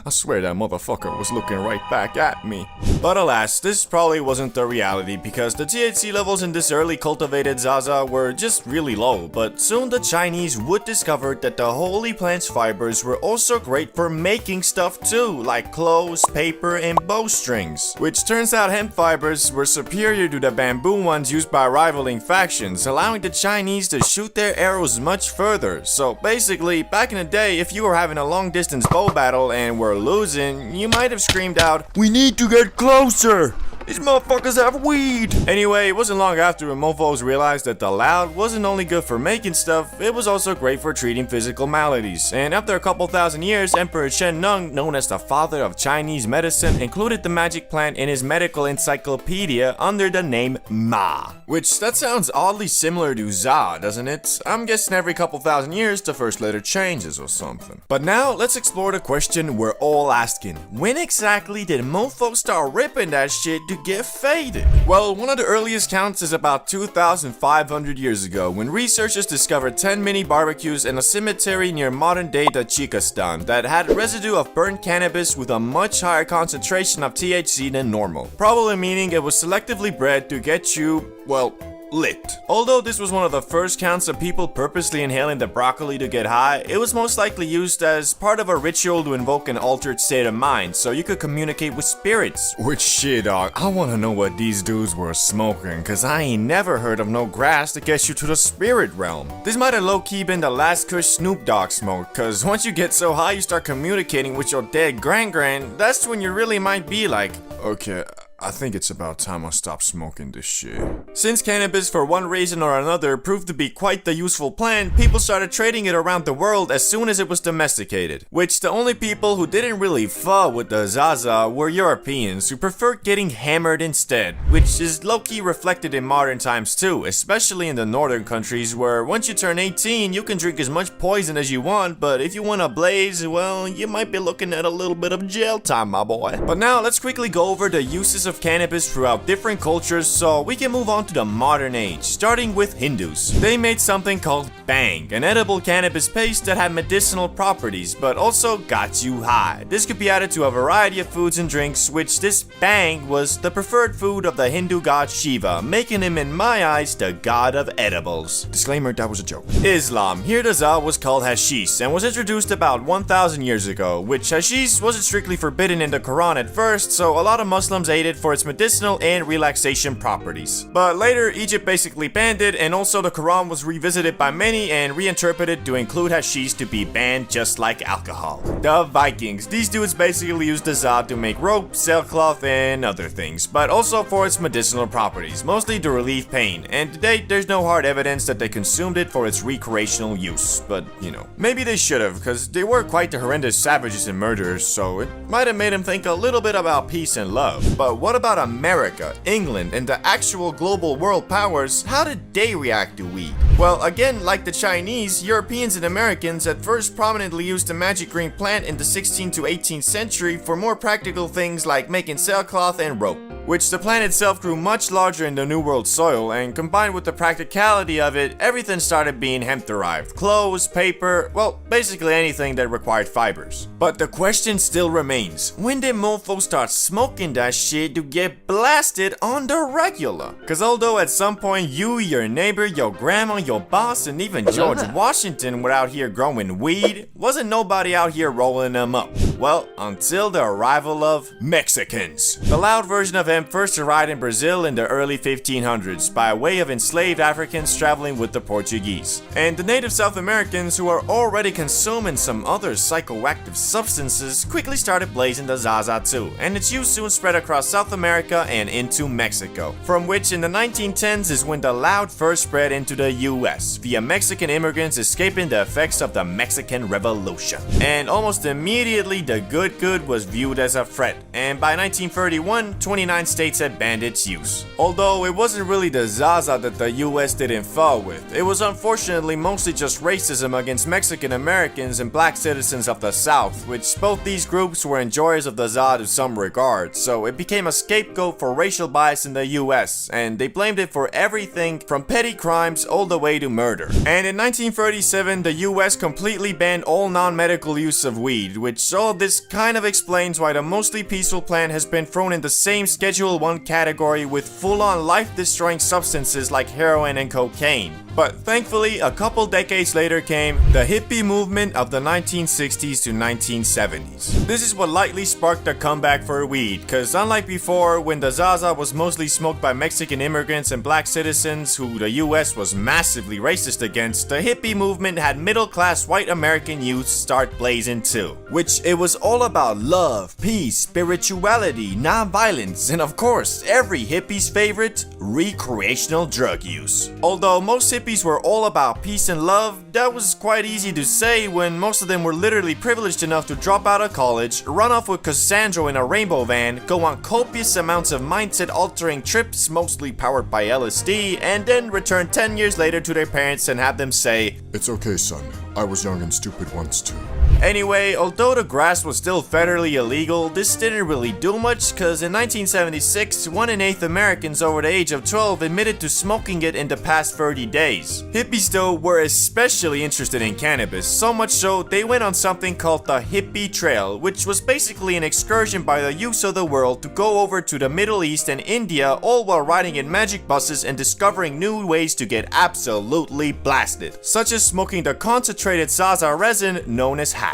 I swear that motherfucker was looking right back at me. But alas, this probably wasn't the reality because the THC levels in this early cultivated Zaza were just really low, but soon the Chinese would discover that the holy plant's fibers were also great for making stuff too, like clothes, paper, and bowstrings. Which turns out hemp fibers were superior to the bamboo ones used by rivaling factions, allowing the Chinese to shoot their arrows much further. So basically, back in the day, if you were having a long distance bow battle and were losing, you might have screamed out, "We need to get closer! These motherfuckers have weed!" Anyway, it wasn't long after when mofos realized that the loud wasn't only good for making stuff, it was also great for treating physical maladies. And after a couple thousand years, Emperor Shen Nung, known as the father of Chinese medicine, included the magic plant in his medical encyclopedia under the name Ma. Which, that sounds oddly similar to Za, doesn't it? I'm guessing every couple thousand years the first letter changes or something. But now, let's explore the question we're all asking. When exactly did mofos start ripping that shit to get faded? Well, one of the earliest counts is about 2,500 years ago, when researchers discovered 10 mini barbecues in a cemetery near modern-day Tajikistan that had residue of burnt cannabis with a much higher concentration of THC than normal, probably meaning it was selectively bred to get you, well, lit. Although this was one of the first counts of people purposely inhaling the broccoli to get high, it was most likely used as part of a ritual to invoke an altered state of mind so you could communicate with spirits. Which shit, dog, I wanna know what these dudes were smoking, cause I ain't never heard of no grass that gets you to the spirit realm. This might have low-key been the last kush Snoop Dogg smoked, cause once you get so high you start communicating with your dead gran-gran, that's when you really might be like, Okay, I think it's about time I stop smoking this shit. Since cannabis for one reason or another proved to be quite the useful plant, people started trading it around the world as soon as it was domesticated. Which the only people who didn't really fuck with the Zaza were Europeans who preferred getting hammered instead, which is low-key reflected in modern times too, especially in the northern countries where once you turn 18 you can drink as much poison as you want, but if you want to blaze, well, you might be looking at a little bit of jail time, my boy. But now let's quickly go over the uses of cannabis throughout different cultures so we can move on to the modern age, starting with Hindus. They made something called Bang, an edible cannabis paste that had medicinal properties but also got you high. This could be added to a variety of foods and drinks, which this Bang was the preferred food of the Hindu god Shiva, making him in my eyes the god of edibles. Disclaimer, that was a joke. Islam. Here the za was called hashish and was introduced about 1,000 years ago, which hashish wasn't strictly forbidden in the Quran at first, so a lot of Muslims ate it for its medicinal and relaxation properties. But later, Egypt basically banned it, and also the Quran was revisited by many and reinterpreted to include hashish to be banned just like alcohol. The Vikings. These dudes basically used the za to make rope, sailcloth, and other things, but also for its medicinal properties, mostly to relieve pain, and to date there's no hard evidence that they consumed it for its recreational use, but you know. Maybe they should have, because they were quite the horrendous savages and murderers, so it might have made them think a little bit about peace and love. But what about America, England, and the actual global world powers? How did they react to weed? Well, again, like the Chinese, Europeans and Americans at first prominently used the magic green plant in the 16th to 18th century for more practical things like making sailcloth and rope, which the plant itself grew much larger in the New World soil, and combined with the practicality of it, everything started being hemp-derived. Clothes, paper, well, basically anything that required fibers. But the question still remains, when did mofos start smoking that shit to get blasted on the regular? Cause although at some point you, your neighbor, your grandma, your boss, and even George Washington were out here growing weed, wasn't nobody out here rolling them up. Well, until the arrival of Mexicans. The loud version of hemp first arrived in Brazil in the early 1500s by way of enslaved Africans traveling with the Portuguese. And the native South Americans, who are already consuming some other psychoactive substances, quickly started blazing the Zaza too, and its use soon spread across South America and into Mexico, from which in the 1910s is when the loud first spread into the US via Mexican immigrants escaping the effects of the Mexican Revolution. And almost immediately the good was viewed as a threat, and by 1931 29 states had banned its use. Although it wasn't really the Zaza that the US didn't fall with, it was unfortunately mostly just racism against Mexican Americans and black citizens of the South, which both these groups were enjoyers of the Za to some regard, so it became a scapegoat for racial bias in the US, and they blamed it for everything from petty crimes all the way to murder. And in 1937 the US completely banned all non-medical use of weed, which all of this kind of explains why the mostly peaceful plant has been thrown in the same Schedule 1 category with full-on life-destroying substances like heroin and cocaine. But thankfully, a couple decades later came the hippie movement of the 1960s to 1970s. This is what lightly sparked the comeback for weed, cause unlike before, when the Zaza was mostly smoked by Mexican immigrants and black citizens who the US was massively racist against, the hippie movement had middle-class white American youth start blazing too. Which it was all about love, peace, spirituality, non-violence, and of course, every hippie's favorite, recreational drug use. Although most hippies were all about peace and love, that was quite easy to say when most of them were literally privileged enough to drop out of college, run off with Cassandra in a rainbow van, go on copious amounts of mindset-altering trips, mostly powered by LSD, and then return 10 years later to their parents and have them say, It's okay, son. I was young and stupid once too. Anyway, although the grass was still federally illegal, this didn't really do much, cause in 1976, 1 in 8 Americans over the age of 12 admitted to smoking it in the past 30 days. Hippies though were especially interested in cannabis, so much so they went on something called the Hippie Trail, which was basically an excursion by the youths of the world to go over to the Middle East and India, all while riding in magic buses and discovering new ways to get absolutely blasted, such as smoking the concentrated Zaza resin known as hash.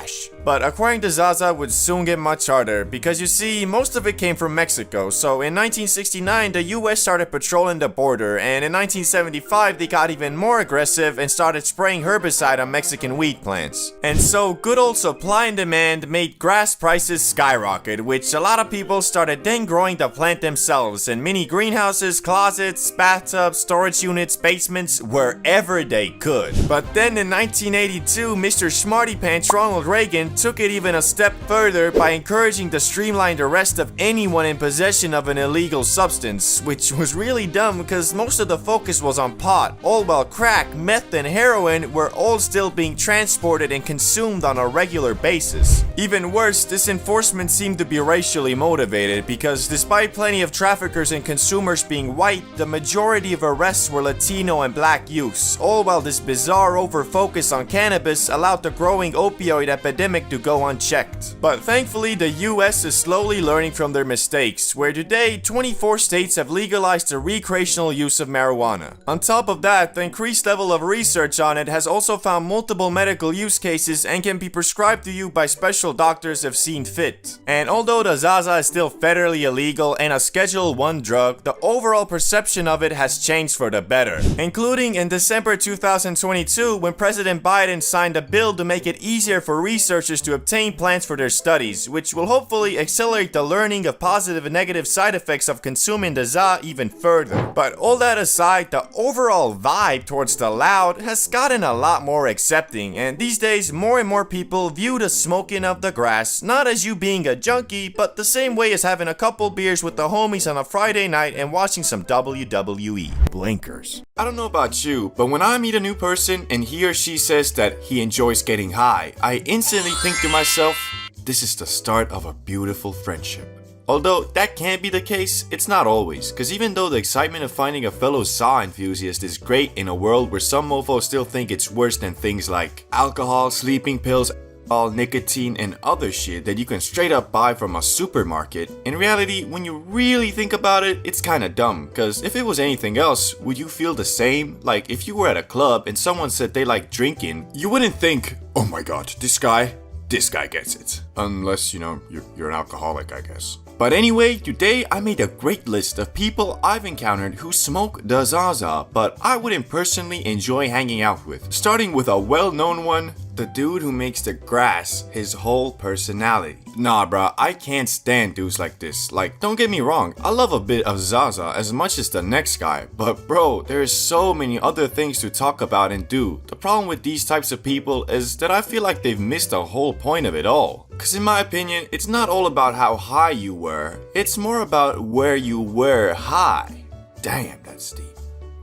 But acquiring the Zaza would soon get much harder, because you see, most of it came from Mexico, so in 1969 the US started patrolling the border, and in 1975 they got even more aggressive and started spraying herbicide on Mexican wheat plants. And so good old supply and demand made grass prices skyrocket, which a lot of people started then growing the plant themselves in mini greenhouses, closets, bathtubs, storage units, basements, wherever they could. But then in 1982, Mr. Smarty Pants Ronald Reagan took it even a step further by encouraging the streamlined arrest of anyone in possession of an illegal substance, which was really dumb because most of the focus was on pot, all while crack, meth, and heroin were all still being transported and consumed on a regular basis. Even worse, this enforcement seemed to be racially motivated because despite plenty of traffickers and consumers being white, the majority of arrests were Latino and black youths, all while this bizarre over-focus on cannabis allowed the growing opioid epidemic to go unchecked. But thankfully, the US is slowly learning from their mistakes, where today 24 states have legalized the recreational use of marijuana. On top of that, the increased level of research on it has also found multiple medical use cases and can be prescribed to you by special doctors if seen fit. And although the Zaza is still federally illegal and a Schedule 1 drug, the overall perception of it has changed for the better, including in December 2022 when President Biden signed a bill to make it easier for researchers to obtain plants for their studies, which will hopefully accelerate the learning of positive and negative side effects of consuming the Za even further. But all that aside, the overall vibe towards the loud has gotten a lot more accepting, and these days more and more people view the smoking of the grass not as you being a junkie, but the same way as having a couple beers with the homies on a Friday night and watching some WWE. Blinkers. I don't know about you, but when I meet a new person and he or she says that he enjoys getting high, I instantly think to myself, this is the start of a beautiful friendship. Although that can't be the case, it's not always, cause even though the excitement of finding a fellow Za enthusiast is great in a world where some mofos still think it's worse than things like alcohol, sleeping pills, all nicotine, and other shit that you can straight up buy from a supermarket, in reality, when you really think about it, it's kinda dumb, cause if it was anything else, would you feel the same? Like, if you were at a club and someone said they like drinking, you wouldn't think, oh my god, this guy this guy gets it. Unless, you know, you're an alcoholic, I guess. But anyway, today I made a great list of people I've encountered who smoke the Zaza, but I wouldn't personally enjoy hanging out with. Starting with a well-known one, the dude who makes the grass his whole personality. Nah, bruh, I can't stand dudes like this. Like, don't get me wrong, I love a bit of Zaza as much as the next guy, but bro, there's so many other things to talk about and do. The problem with these types of people is that I feel like they've missed the whole point of it all. Cause in my opinion, it's not all about how high you were, it's more about where you were high. Damn, that's deep.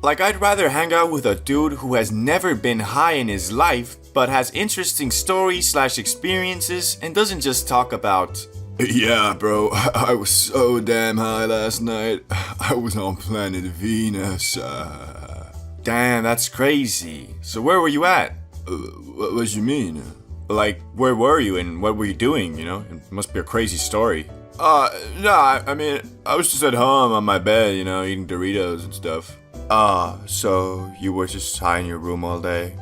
Like, I'd rather hang out with a dude who has never been high in his life, but has interesting stories / experiences and doesn't just talk about, yeah, bro, I was so damn high last night. I was on planet Venus. Damn, that's crazy. So where were you at? What you mean? Like, where were you and what were you doing, you know? It must be a crazy story. Nah, I mean, I was just at home on my bed, you know, eating Doritos and stuff. So you were just high in your room all day?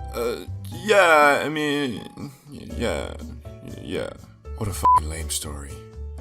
Yeah, I mean, yeah. What a fucking lame story.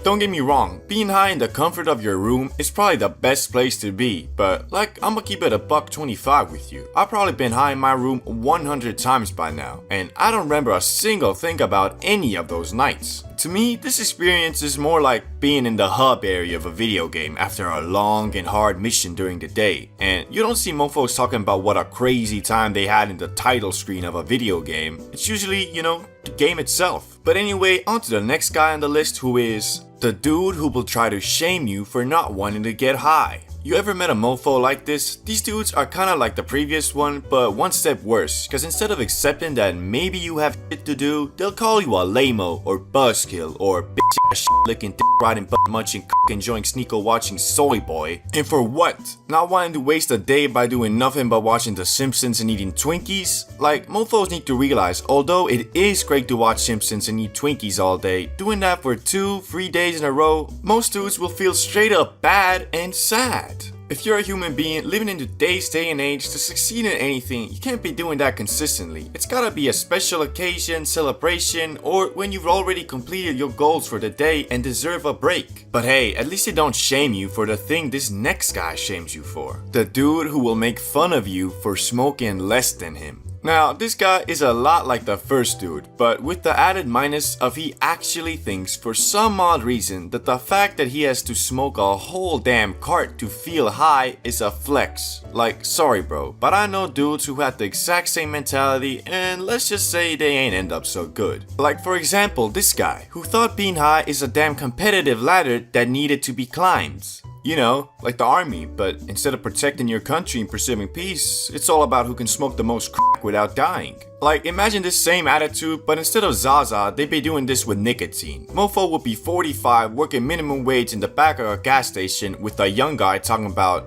Don't get me wrong, being high in the comfort of your room is probably the best place to be, but like, I'ma keep it $1.25 with you. I've probably been high in my room 100 times by now, and I don't remember a single thing about any of those nights. To me, this experience is more like being in the hub area of a video game after a long and hard mission during the day, and you don't see mofos talking about what a crazy time they had in the title screen of a video game. It's usually, you know, the game itself. But anyway, on to the next guy on the list, who is the dude who will try to shame you for not wanting to get high. You ever met a mofo like this? These dudes are kinda like the previous one, but one step worse, cause instead of accepting that maybe you have shit to do, they'll call you a lame-o or buzzkill or bitch-ass shit-licking, dick-riding, butt-munching, cock-enjoying, sneako-watching soy boy. And for what? Not wanting to waste a day by doing nothing but watching The Simpsons and eating Twinkies? Like, mofos need to realize, although it is great to watch Simpsons and eat Twinkies all day, doing that for 2-3 days in a row, most dudes will feel straight up bad and sad. If you're a human being living in today's day and age, to succeed in anything, you can't be doing that consistently. It's gotta be a special occasion, celebration, or when you've already completed your goals for the day and deserve a break. But hey, at least they don't shame you for the thing this next guy shames you for. The dude who will make fun of you for smoking less than him. Now, this guy is a lot like the first dude, but with the added minus of he actually thinks for some odd reason that the fact that he has to smoke a whole damn cart to feel high is a flex. Like, sorry bro, but I know dudes who have the exact same mentality and let's just say they ain't end up so good. Like for example, this guy, who thought being high is a damn competitive ladder that needed to be climbed. You know, like the army, but instead of protecting your country and pursuing peace, it's all about who can smoke the most crack without dying. Like, imagine this same attitude, but instead of Zaza, they'd be doing this with nicotine. Mofo would be 45, working minimum wage in the back of a gas station with a young guy talking about,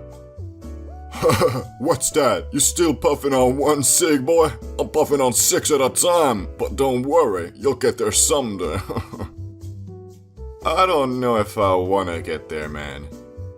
What's that? You still puffing on one cig, boy? I'm puffing on 6 at a time. But don't worry, you'll get there someday. I don't know if I wanna get there, man.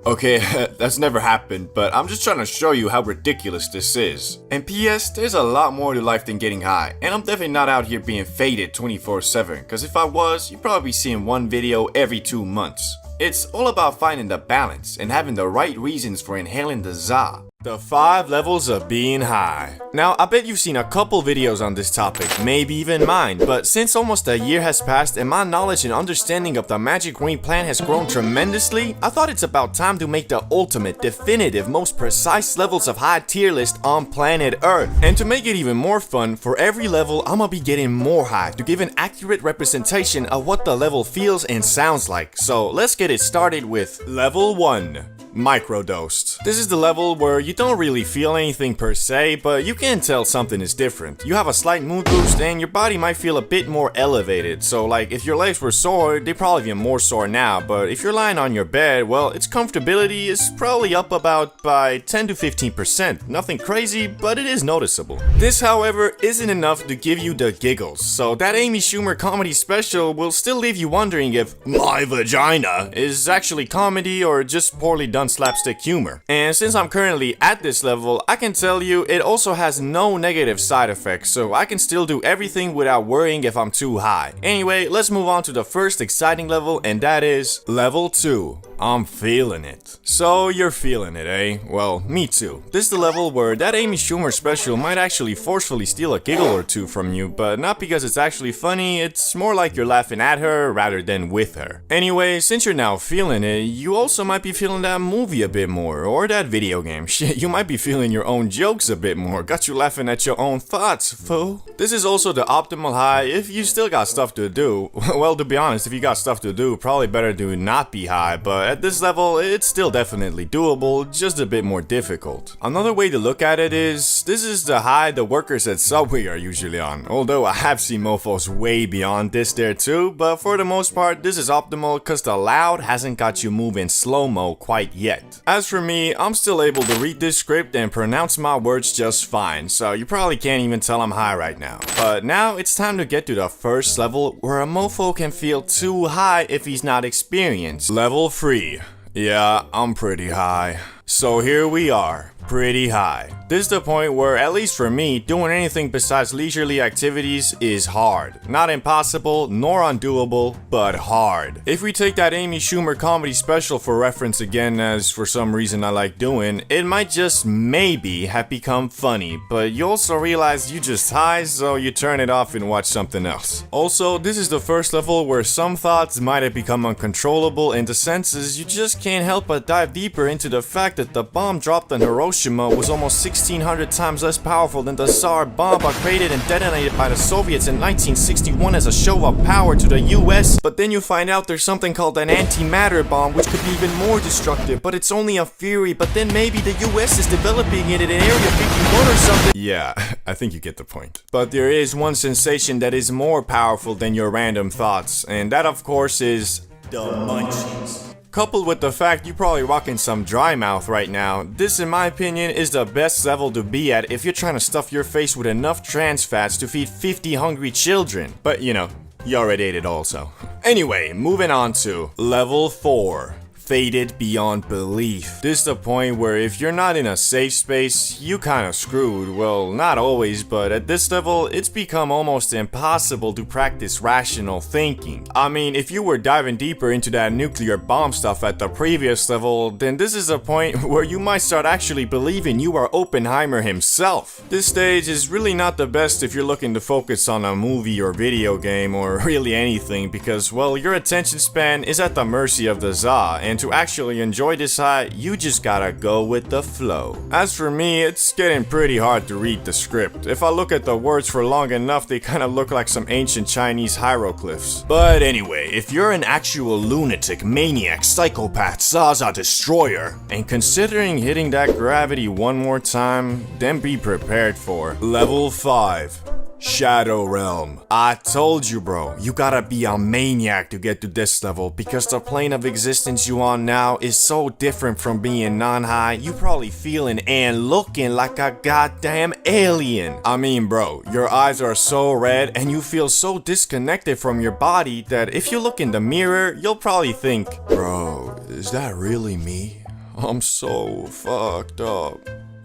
Okay, that's never happened, but I'm just trying to show you how ridiculous this is. And P.S., there's a lot more to life than getting high, and I'm definitely not out here being faded 24/7, cause if I was, you'd probably be seeing one video every 2 months. It's all about finding the balance and having the right reasons for inhaling the za. The 5 levels of being high. Now, I bet you've seen a couple videos on this topic, maybe even mine, but since almost a year has passed and my knowledge and understanding of the Magic Rain plan has grown tremendously, I thought it's about time to make the ultimate, definitive, most precise levels of high tier list on planet Earth. And to make it even more fun, for every level, I'ma be getting more high to give an accurate representation of what the level feels and sounds like. So let's get it started with Level 1. Microdosed. This is the level where you don't really feel anything per se, but you can tell something is different. You have a slight mood boost and your body might feel a bit more elevated. So like if your legs were sore, they're probably even more sore now, but if you're lying on your bed, well, its comfortability is probably up about by 10 to 15%. Nothing crazy, but it is noticeable. This, however, isn't enough to give you the giggles, so that Amy Schumer comedy special will still leave you wondering if my vagina is actually comedy or just poorly done done slapstick humor. And since I'm currently at this level, I can tell you it also has no negative side effects, so I can still do everything without worrying if I'm too high. Anyway, let's move on to the first exciting level, and that is level 2. I'm feeling it. So you're feeling it, eh? Well, me too. This is the level where that Amy Schumer special might actually forcefully steal a giggle or two from you, but not because it's actually funny, it's more like you're laughing at her rather than with her. Anyway, since you're now feeling it, you also might be feeling that movie a bit more, or that video game. Shit, you might be feeling your own jokes a bit more. Got you laughing at your own thoughts, fool. This is also the optimal high if you still got stuff to do. Well, to be honest, if you got stuff to do, probably better to not be high, but at this level, it's still definitely doable, just a bit more difficult. Another way to look at it is, this is the high the workers at Subway are usually on, although I have seen mofos way beyond this there too, but for the most part, this is optimal cause the loud hasn't got you moving slow-mo quite yet. As for me, I'm still able to read this script and pronounce my words just fine, so you probably can't even tell I'm high right now. But now it's time to get to the first level where a mofo can feel too high if he's not experienced. Level 3. Yeah, I'm pretty high. So here we are, pretty high. This is the point where, at least for me, doing anything besides leisurely activities is hard. Not impossible, nor undoable, but hard. If we take that Amy Schumer comedy special for reference again, as for some reason I like doing, it might just maybe have become funny, but you also realize you just high, so you turn it off and watch something else. Also, this is the first level where some thoughts might have become uncontrollable in the senses you just can't help but dive deeper into the fact that the bomb dropped on Hiroshima was almost 1,600 times less powerful than the Tsar bomb created and detonated by the Soviets in 1961 as a show of power to the US. But then you find out there's something called an antimatter bomb which could be even more destructive, but it's only a theory, but then maybe the US is developing it in Area 51 or something. Yeah, I think you get the point. But there is one sensation that is more powerful than your random thoughts, and that of course is the munchies. Coupled with the fact you're probably rocking some dry mouth right now, this in my opinion is the best level to be at if you're trying to stuff your face with enough trans fats to feed 50 hungry children. But you know, you already ate it also. Anyway, moving on to level 4. Faded beyond belief. This is the point where if you're not in a safe space, you kinda screwed. Well, not always, but at this level, it's become almost impossible to practice rational thinking. I mean, if you were diving deeper into that nuclear bomb stuff at the previous level, then this is a point where you might start actually believing you are Oppenheimer himself. This stage is really not the best if you're looking to focus on a movie or video game or really anything because, well, your attention span is at the mercy of the za, and to actually enjoy this high, you just gotta go with the flow. As for me, it's getting pretty hard to read the script. If I look at the words for long enough, they kinda look like some ancient Chinese hieroglyphs. But anyway, if you're an actual lunatic, maniac, psychopath, Zaza destroyer, and considering hitting that gravity one more time, then be prepared for level 5. Shadow Realm. I told you, bro, you gotta be a maniac to get to this level because the plane of existence you on now is so different from being non-high, you probably feeling and looking like a goddamn alien. I mean, bro, your eyes are so red and you feel so disconnected from your body that if you look in the mirror, you'll probably think, bro, is that really me? I'm so fucked up.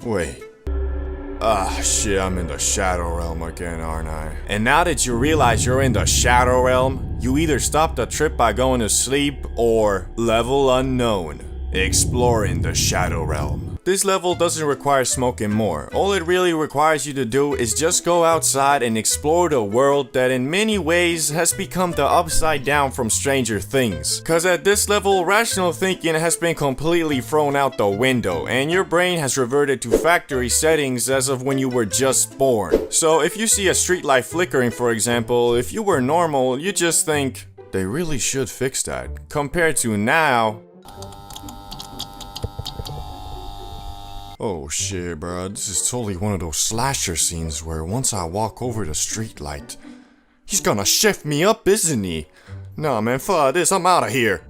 Wait. Ah, shit, I'm in the Shadow Realm again, aren't I? And now that you realize you're in the Shadow Realm, you either stop the trip by going to sleep or level unknown, exploring the Shadow Realm. This level doesn't require smoking more. All it really requires you to do is just go outside and explore the world that in many ways has become the upside down from Stranger Things. Cause at this level, rational thinking has been completely thrown out the window and your brain has reverted to factory settings as of when you were just born. So if you see a streetlight flickering, for example, if you were normal, you just think, they really should fix that. Compared to now, oh shit, bro, this is totally one of those slasher scenes where once I walk over the streetlight, he's gonna shift me up, isn't he? Nah, man, fuck this, I'm out of here.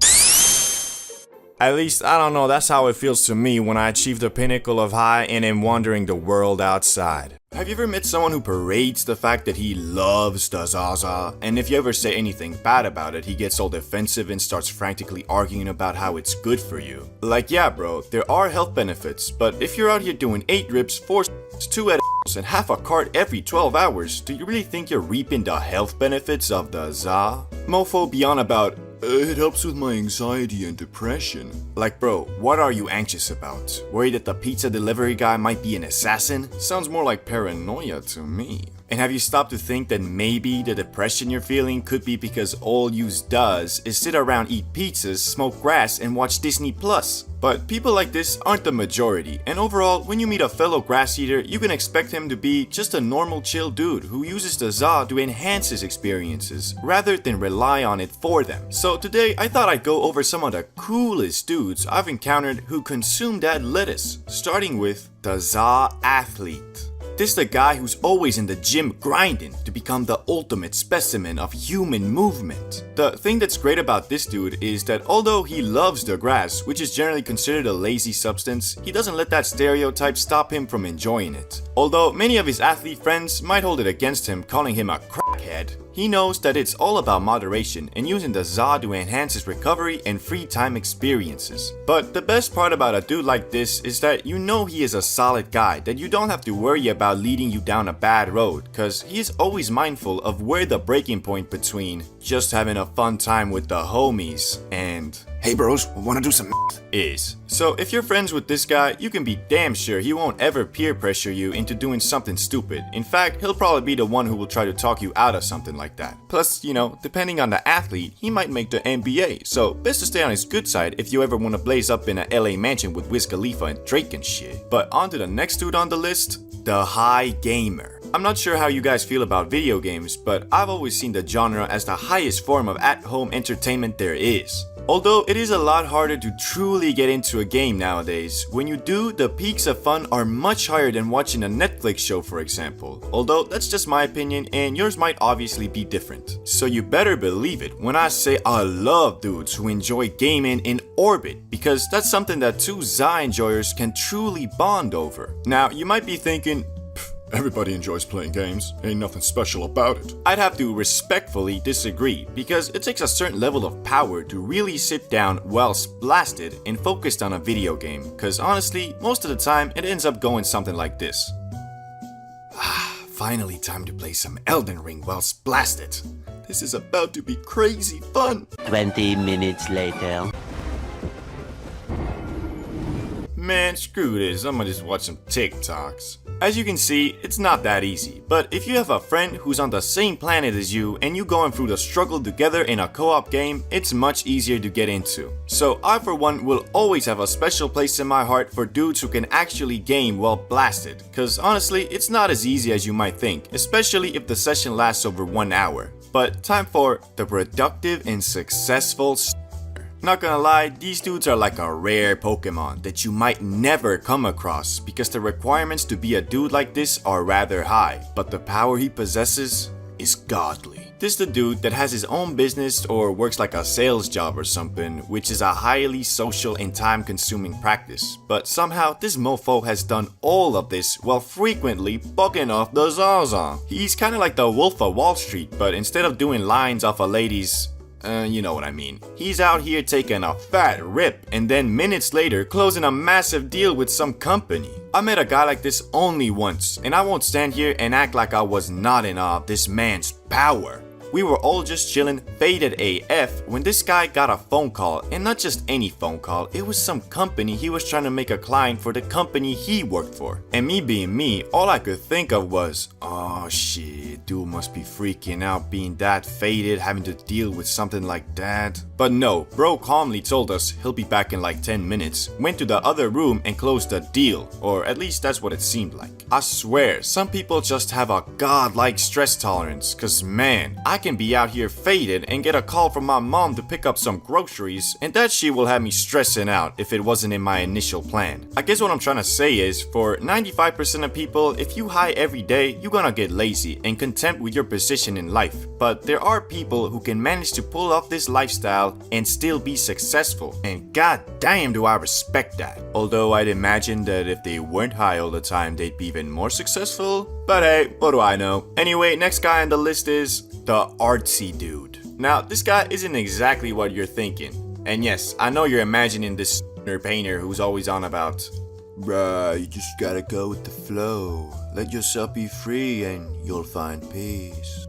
At least, I don't know, that's how it feels to me when I achieve the pinnacle of high and am wandering the world outside. Have you ever met someone who parades the fact that he loves the Zaza? And if you ever say anything bad about it, he gets all defensive and starts frantically arguing about how it's good for you. Like, yeah bro, there are health benefits, but if you're out here doing 8 rips, 4 2 edibles, and half a cart every 12 hours, do you really think you're reaping the health benefits of the Za? Mofo beyond about, it helps with my anxiety and depression. Like bro, what are you anxious about? Worried that the pizza delivery guy might be an assassin? Sounds more like paranoia to me. And have you stopped to think that maybe the depression you're feeling could be because all you does is sit around, eat pizzas, smoke grass, and watch Disney Plus? But people like this aren't the majority, and overall, when you meet a fellow grass eater, you can expect him to be just a normal chill dude who uses the Za to enhance his experiences, rather than rely on it for them. So today, I thought I'd go over some of the coolest dudes I've encountered who consume that lettuce, starting with the Za Athlete. This is the guy who's always in the gym grinding to become the ultimate specimen of human movement. The thing that's great about this dude is that although he loves the grass, which is generally considered a lazy substance, he doesn't let that stereotype stop him from enjoying it. Although many of his athlete friends might hold it against him, calling him a crackhead, he knows that it's all about moderation and using the Za to enhance his recovery and free time experiences. But the best part about a dude like this is that you know he is a solid guy, that you don't have to worry about leading you down a bad road, cause he is always mindful of where the breaking point between just having a fun time with the homies and hey bros, wanna do some is. So if you're friends with this guy, you can be damn sure he won't ever peer pressure you into doing something stupid. In fact, he'll probably be the one who will try to talk you out of something like that. Plus, you know, depending on the athlete, he might make the NBA, so best to stay on his good side if you ever wanna blaze up in a LA mansion with Wiz Khalifa and Drake and shit. But on to the next dude on the list, the High Gamer. I'm not sure how you guys feel about video games, but I've always seen the genre as the highest form of at-home entertainment there is. Although it is a lot harder to truly get into a game nowadays, when you do, the peaks of fun are much higher than watching a Netflix show, for example. Although that's just my opinion and yours might obviously be different. So you better believe it when I say I love dudes who enjoy gaming in orbit, because that's something that two Za enjoyers can truly bond over. Now you might be thinking, Everybody enjoys playing games. Ain't nothing special about it. I'd have to respectfully disagree, because it takes a certain level of power to really sit down whilst blasted and focused on a video game, cause honestly, most of the time it ends up going something like this. Finally time to play some Elden Ring whilst blasted. This is about to be crazy fun. 20 minutes later. Man, screw this, I'm gonna just watch some TikToks. As you can see, it's not that easy, but if you have a friend who's on the same planet as you and you going through the struggle together in a co-op game, it's much easier to get into. So I for one will always have a special place in my heart for dudes who can actually game while blasted, cause honestly, it's not as easy as you might think, especially if the session lasts over 1 hour. But time for the productive and successful Not gonna lie, these dudes are like a rare Pokemon that you might never come across because the requirements to be a dude like this are rather high, but the power he possesses is godly. This is the dude that has his own business or works like a sales job or something, which is a highly social and time-consuming practice. But somehow, this mofo has done all of this while frequently bugging off the Zaza. He's kinda like the Wolf of Wall Street, but instead of doing lines off a lady's you know what I mean. He's out here taking a fat rip and then minutes later closing a massive deal with some company. I met a guy like this only once, and I won't stand here and act like I was not in awe of this man's power. We were all just chilling, faded AF, when this guy got a phone call, and not just any phone call, it was some company he was trying to make a client for the company he worked for. And me being me, all I could think of was, oh shit, dude must be freaking out being that faded, having to deal with something like that. But no, bro calmly told us he'll be back in like 10 minutes, went to the other room and closed the deal, or at least that's what it seemed like. I swear, some people just have a godlike stress tolerance, cause man, I can be out here faded and get a call from my mom to pick up some groceries, and that shit will have me stressing out if it wasn't in my initial plan. I guess what I'm trying to say is, for 95% of people, if you high every day, you're gonna get lazy and content with your position in life. But there are people who can manage to pull off this lifestyle and still be successful, and god damn do I respect that. Although I'd imagine that if they weren't high all the time, they'd be even more successful. But hey, what do I know? Anyway, next guy on the list is the artsy dude. Now, this guy isn't exactly what you're thinking. And yes, I know you're imagining this painter who's always on about, bruh, you just gotta go with the flow. Let yourself be free and you'll find peace.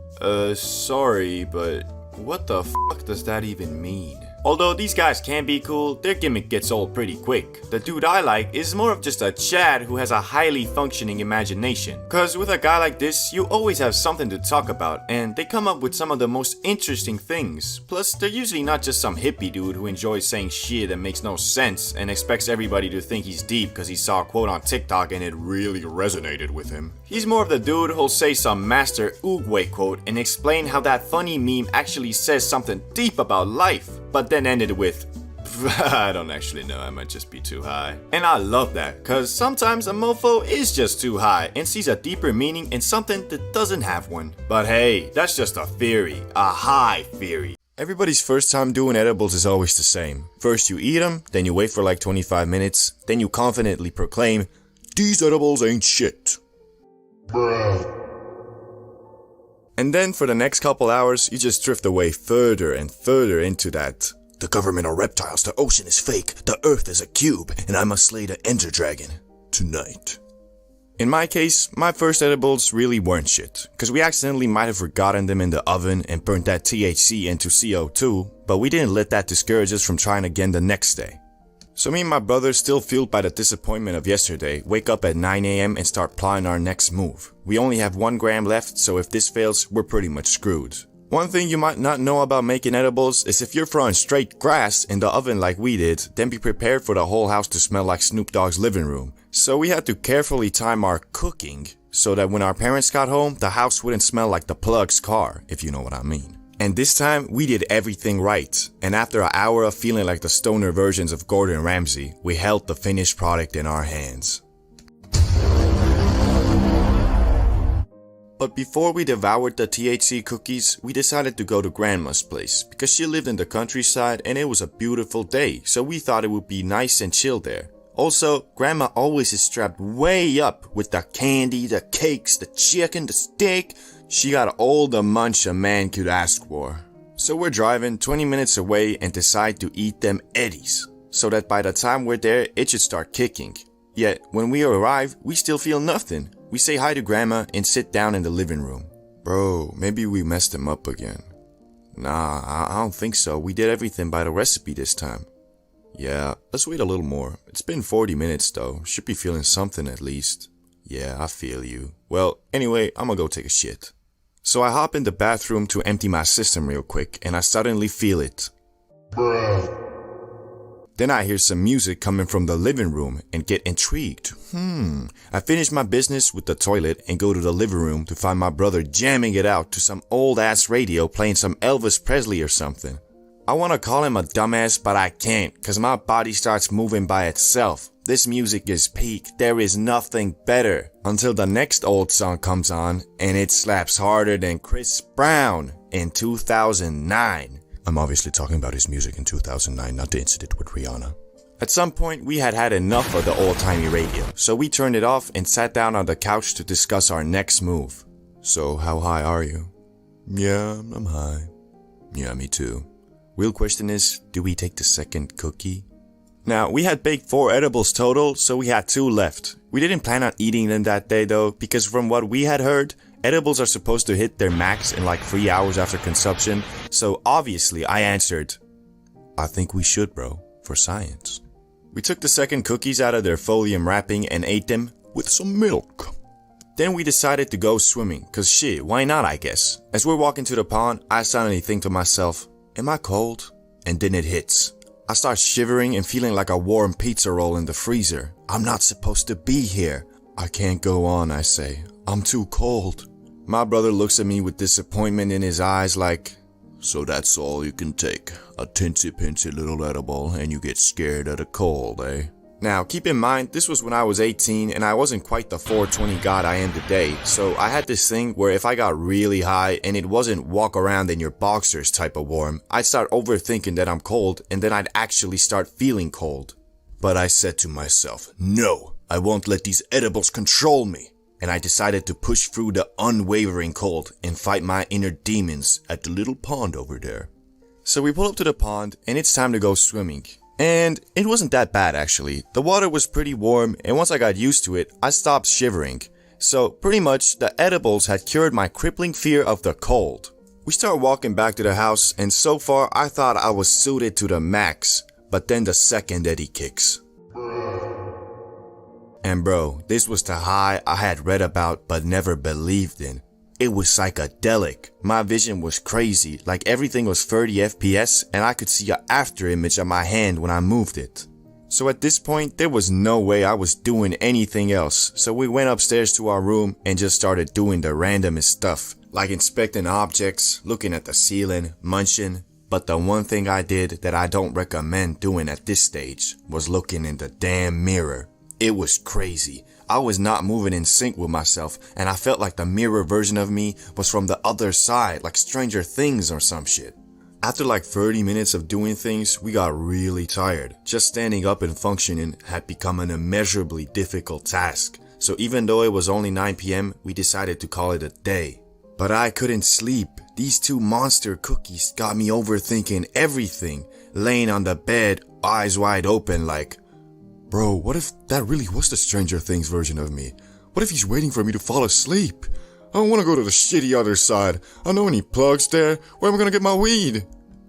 Sorry, but what the fuck does that even mean? Although these guys can be cool, their gimmick gets old pretty quick. The dude I like is more of just a Chad who has a highly functioning imagination. Cause with a guy like this, you always have something to talk about, and they come up with some of the most interesting things. Plus, they're usually not just some hippie dude who enjoys saying shit that makes no sense and expects everybody to think he's deep cause he saw a quote on TikTok and it really resonated with him. He's more of the dude who'll say some Master Oogway quote and explain how that funny meme actually says something deep about life, but then ended with, I don't actually know, I might just be too high. And I love that, cause sometimes a mofo is just too high and sees a deeper meaning in something that doesn't have one. But hey, that's just a theory, a high theory. Everybody's first time doing edibles is always the same. First you eat them, then you wait for like 25 minutes, then you confidently proclaim, "These edibles ain't shit." And then for the next couple hours, you just drift away further and further into that. The government are reptiles, the ocean is fake, the earth is a cube, and I must slay the Ender Dragon tonight. In my case, my first edibles really weren't shit, cause we accidentally might have forgotten them in the oven and burnt that THC into CO2, but we didn't let that discourage us from trying again the next day. So me and my brother, still fueled by the disappointment of yesterday, wake up at 9 AM and start plotting our next move. We only have 1 gram left, so if this fails, we're pretty much screwed. One thing you might not know about making edibles is if you're throwing straight grass in the oven like we did, then be prepared for the whole house to smell like Snoop Dogg's living room. So we had to carefully time our cooking so that when our parents got home, the house wouldn't smell like the plug's car, if you know what I mean. And this time, we did everything right, and after an hour of feeling like the stoner versions of Gordon Ramsay, we held the finished product in our hands. But before we devoured the THC cookies, we decided to go to Grandma's place, because she lived in the countryside and it was a beautiful day, so we thought it would be nice and chill there. Also, Grandma always is strapped way up with the candy, the cakes, the chicken, the steak. She got all the munch a man could ask for. So we're driving 20 minutes away and decide to eat them Eddies, so that by the time we're there, it should start kicking. Yet, when we arrive, we still feel nothing. We say hi to Grandma and sit down in the living room. Bro, maybe we messed them up again. Nah, I don't think so. We did everything by the recipe this time. Yeah, let's wait a little more. It's been 40 minutes though. Should be feeling something at least. Yeah, I feel you. Well, anyway, I'm gonna go take a shit. So I hop in the bathroom to empty my system real quick, and I suddenly feel it. Then I hear some music coming from the living room and get intrigued. I finish my business with the toilet and go to the living room to find my brother jamming it out to some old ass radio playing some Elvis Presley or something. I wanna call him a dumbass, but I can't, cause my body starts moving by itself. This music is peak, there is nothing better. Until the next old song comes on, and it slaps harder than Chris Brown in 2009. I'm obviously talking about his music in 2009, not the incident with Rihanna. At some point, we had enough of the old-timey radio, so we turned it off and sat down on the couch to discuss our next move. So, how high are you? Yeah, I'm high. Yeah, me too. Real question is, do we take the second cookie? Now, we had baked 4 edibles total, so we had 2 left. We didn't plan on eating them that day though, because from what we had heard, edibles are supposed to hit their max in like 3 hours after consumption, so obviously I answered, I think we should, bro, for science. We took the second cookies out of their folium wrapping and ate them with some milk. Then we decided to go swimming, cause shit, why not I guess. As we're walking to the pond, I suddenly think to myself, am I cold? And then it hits. I start shivering and feeling like a warm pizza roll in the freezer. I'm not supposed to be here. I can't go on, I say. I'm too cold. My brother looks at me with disappointment in his eyes like, so that's all you can take? A teensy-pinsy little edible and you get scared of the cold, eh? Now, keep in mind, this was when I was 18 and I wasn't quite the 420 god I am today, so I had this thing where if I got really high and it wasn't walk around in your boxers type of warm, I'd start overthinking that I'm cold and then I'd actually start feeling cold. But I said to myself, no, I won't let these edibles control me. And I decided to push through the unwavering cold and fight my inner demons at the little pond over there. So we pull up to the pond and it's time to go swimming. And it wasn't that bad actually. The water was pretty warm and once I got used to it, I stopped shivering. So pretty much the edibles had cured my crippling fear of the cold. We start walking back to the house and so far I thought I was suited to the max. But then the second eddy kicks. And bro, this was the high I had read about but never believed in. It was psychedelic. My vision was crazy, like everything was 30 FPS and I could see an after image of my hand when I moved it. So at this point, there was no way I was doing anything else, so we went upstairs to our room and just started doing the randomest stuff, like inspecting objects, looking at the ceiling, munching. But the one thing I did that I don't recommend doing at this stage was looking in the damn mirror. It was crazy. I was not moving in sync with myself and I felt like the mirror version of me was from the other side, like Stranger Things or some shit. After like 30 minutes of doing things, we got really tired. Just standing up and functioning had become an immeasurably difficult task. So even though it was only 9 PM, we decided to call it a day. But I couldn't sleep. These two monster cookies got me overthinking everything. Laying on the bed, eyes wide open like, bro, what if that really was the Stranger Things version of me? What if he's waiting for me to fall asleep? I don't want to go to the shitty other side. I know any plugs there. Where am I gonna get my weed?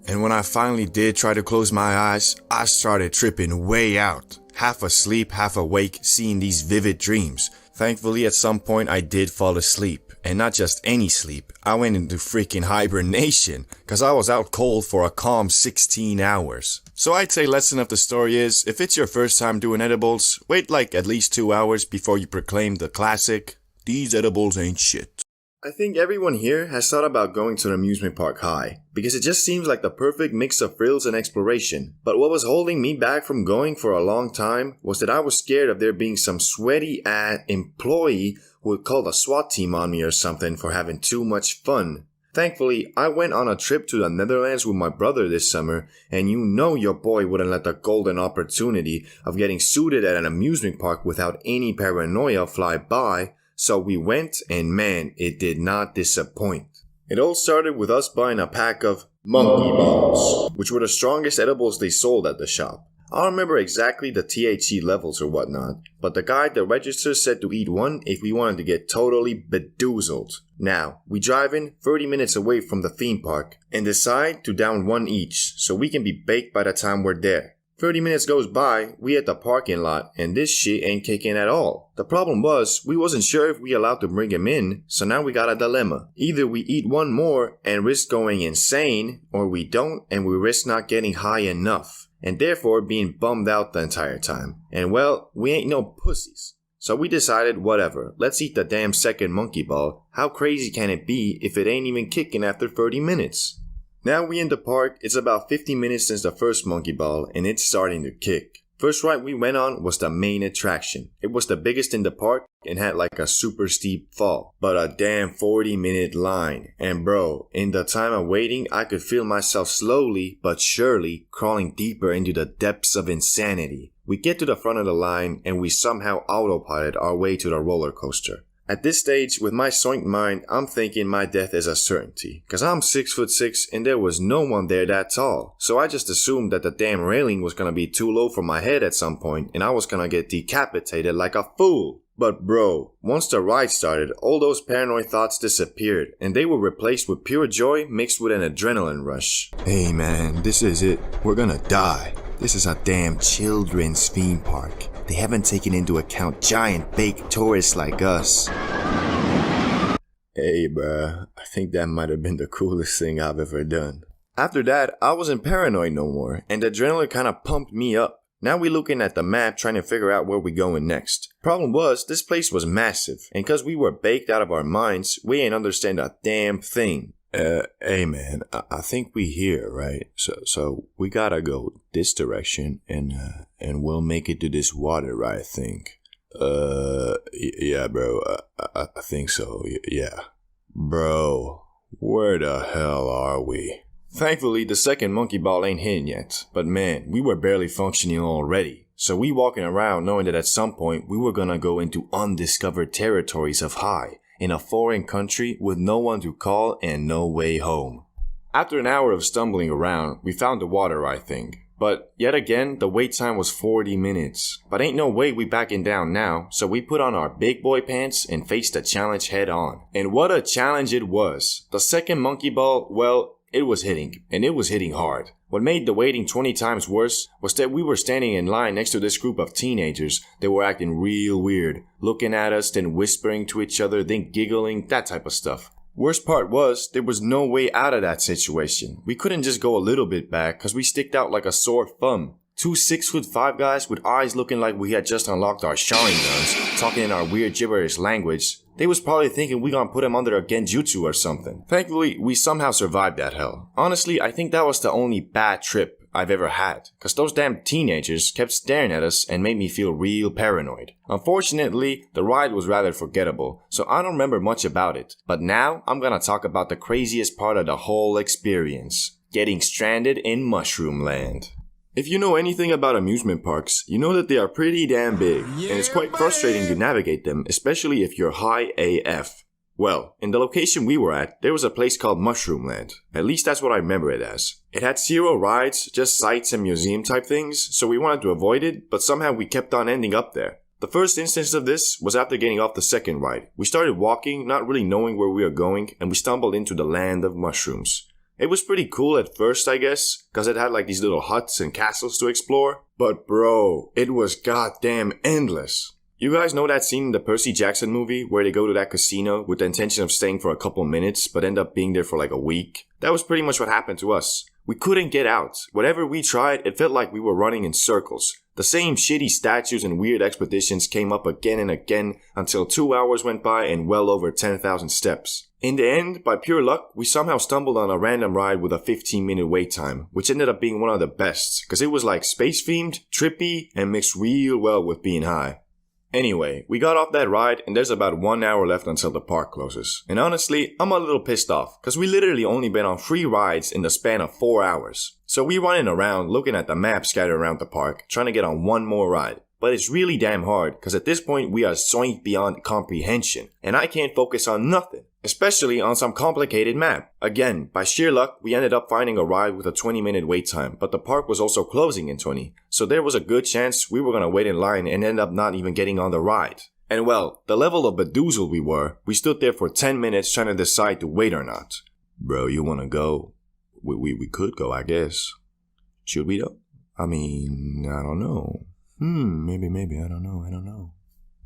And when I finally did try to close my eyes, I started tripping way out. Half asleep, half awake, seeing these vivid dreams. Thankfully, at some point I did fall asleep. And not just any sleep, I went into freaking hibernation, cause I was out cold for a calm 16 hours. So I'd say lesson of the story is, if it's your first time doing edibles, wait like at least 2 hours before you proclaim the classic, these edibles ain't shit. I think everyone here has thought about going to an amusement park high, because it just seems like the perfect mix of thrills and exploration. But what was holding me back from going for a long time was that I was scared of there being some sweaty employee who would call the SWAT team on me or something for having too much fun. Thankfully, I went on a trip to the Netherlands with my brother this summer, and you know your boy wouldn't let the golden opportunity of getting suited at an amusement park without any paranoia fly by. So we went and man, it did not disappoint. It all started with us buying a pack of monkey balls, which were the strongest edibles they sold at the shop. I don't remember exactly the THC levels or whatnot, but the guy at the register said to eat one if we wanted to get totally bedoozled. Now, we drive in 30 minutes away from the theme park and decide to down one each so we can be baked by the time we're there. 30 minutes goes by, we at the parking lot, and this shit ain't kicking at all. The problem was, we wasn't sure if we allowed to bring him in, so now we got a dilemma. Either we eat one more and risk going insane, or we don't and we risk not getting high enough, and therefore being bummed out the entire time. And well, we ain't no pussies. So we decided, whatever, let's eat the damn second monkey ball. How crazy can it be if it ain't even kicking after 30 minutes? Now we in the park, it's about 50 minutes since the first monkey ball and it's starting to kick. First ride we went on was the main attraction. It was the biggest in the park and had like a super steep fall, but a damn 40-minute line. And bro, in the time of waiting, I could feel myself slowly but surely crawling deeper into the depths of insanity. We get to the front of the line and we somehow autopilot our way to the roller coaster. At this stage, with my soinked mind, I'm thinking my death is a certainty. Cause I'm 6'6" and there was no one there that tall. So I just assumed that the damn railing was gonna be too low for my head at some point and I was gonna get decapitated like a fool. But bro, once the ride started, all those paranoid thoughts disappeared and they were replaced with pure joy mixed with an adrenaline rush. Hey man, this is it. We're gonna die. This is a damn children's theme park. They haven't taken into account giant baked tourists like us. Hey bruh, I think that might have been the coolest thing I've ever done. After that, I wasn't paranoid no more, and the adrenaline kinda pumped me up. Now we looking at the map trying to figure out where we going next. Problem was, this place was massive, and cause we were baked out of our minds, we ain't understand a damn thing. Hey man, I think we here, right? So we gotta go this direction, and we'll make it to this water, right? I think. Yeah, bro. I think so. Yeah, bro. Where the hell are we? Thankfully, the second monkey ball ain't hitting yet, but man, we were barely functioning already. So we walking around knowing that at some point we were gonna go into undiscovered territories of high, in a foreign country with no one to call and no way home. After an hour of stumbling around, we found the water, I think. But yet again, the wait time was 40 minutes. But ain't no way we backing down now, so we put on our big boy pants and faced the challenge head on. And what a challenge it was. The second monkey ball, well, it was hitting, and it was hitting hard. What made the waiting 20 times worse was that we were standing in line next to this group of teenagers that were acting real weird, looking at us, then whispering to each other, then giggling, that type of stuff. Worst part was, there was no way out of that situation. We couldn't just go a little bit back, cause we sticked out like a sore thumb. Two 6'5" guys with eyes looking like we had just unlocked our Sharingans, talking in our weird gibberish language. They was probably thinking we gonna put him under a genjutsu or something. Thankfully, we somehow survived that hell. Honestly, I think that was the only bad trip I've ever had, cause those damn teenagers kept staring at us and made me feel real paranoid. Unfortunately, the ride was rather forgettable, so I don't remember much about it. But now, I'm gonna talk about the craziest part of the whole experience. Getting stranded in Mushroom Land. If you know anything about amusement parks, you know that they are pretty damn big, and it's quite frustrating to navigate them, especially if you're high AF. Well, in the location we were at, there was a place called Mushroom Land. At least that's what I remember it as. It had 0 rides, just sights and museum type things, so we wanted to avoid it, but somehow we kept on ending up there. The first instance of this was after getting off the second ride. We started walking, not really knowing where we were going, and we stumbled into the land of mushrooms. It was pretty cool at first, I guess, cause it had like these little huts and castles to explore. But bro, it was goddamn endless. You guys know that scene in the Percy Jackson movie where they go to that casino with the intention of staying for a couple minutes but end up being there for like a week? That was pretty much what happened to us. We couldn't get out. Whatever we tried, it felt like we were running in circles. The same shitty statues and weird expeditions came up again and again until 2 hours went by and well over 10,000 steps. In the end, by pure luck, we somehow stumbled on a random ride with a 15-minute wait time, which ended up being one of the best, cause it was like space-themed, trippy, and mixed real well with being high. Anyway, we got off that ride and there's about 1 hour left until the park closes. And honestly, I'm a little pissed off, cause we literally only been on 3 rides in the span of 4 hours. So we running around looking at the map scattered around the park, trying to get on one more ride. But it's really damn hard, cause at this point we are zoinked beyond comprehension, and I can't focus on nothing. Especially on some complicated map. Again, by sheer luck, we ended up finding a ride with a 20-minute wait time, but the park was also closing in 20, so there was a good chance we were gonna wait in line and end up not even getting on the ride. And well, the level of bedoozled we stood there for 10 minutes trying to decide to wait or not. Bro, you wanna go? We could go, I guess. Should we though? I mean, I don't know. Maybe, I don't know.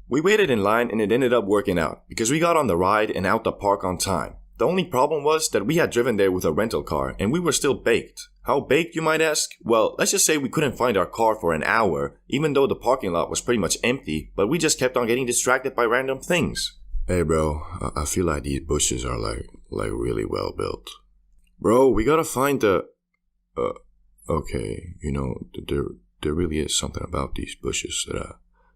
We waited in line and it ended up working out because we got on the ride and out the park on time. The only problem was that we had driven there with a rental car and we were still baked. How baked, you might ask? Well, let's just say we couldn't find our car for an hour, even though the parking lot was pretty much empty, but we just kept on getting distracted by random things. Hey bro, I feel like these bushes are like really well built. Bro, we gotta find the... okay, you know, there really is something about these bushes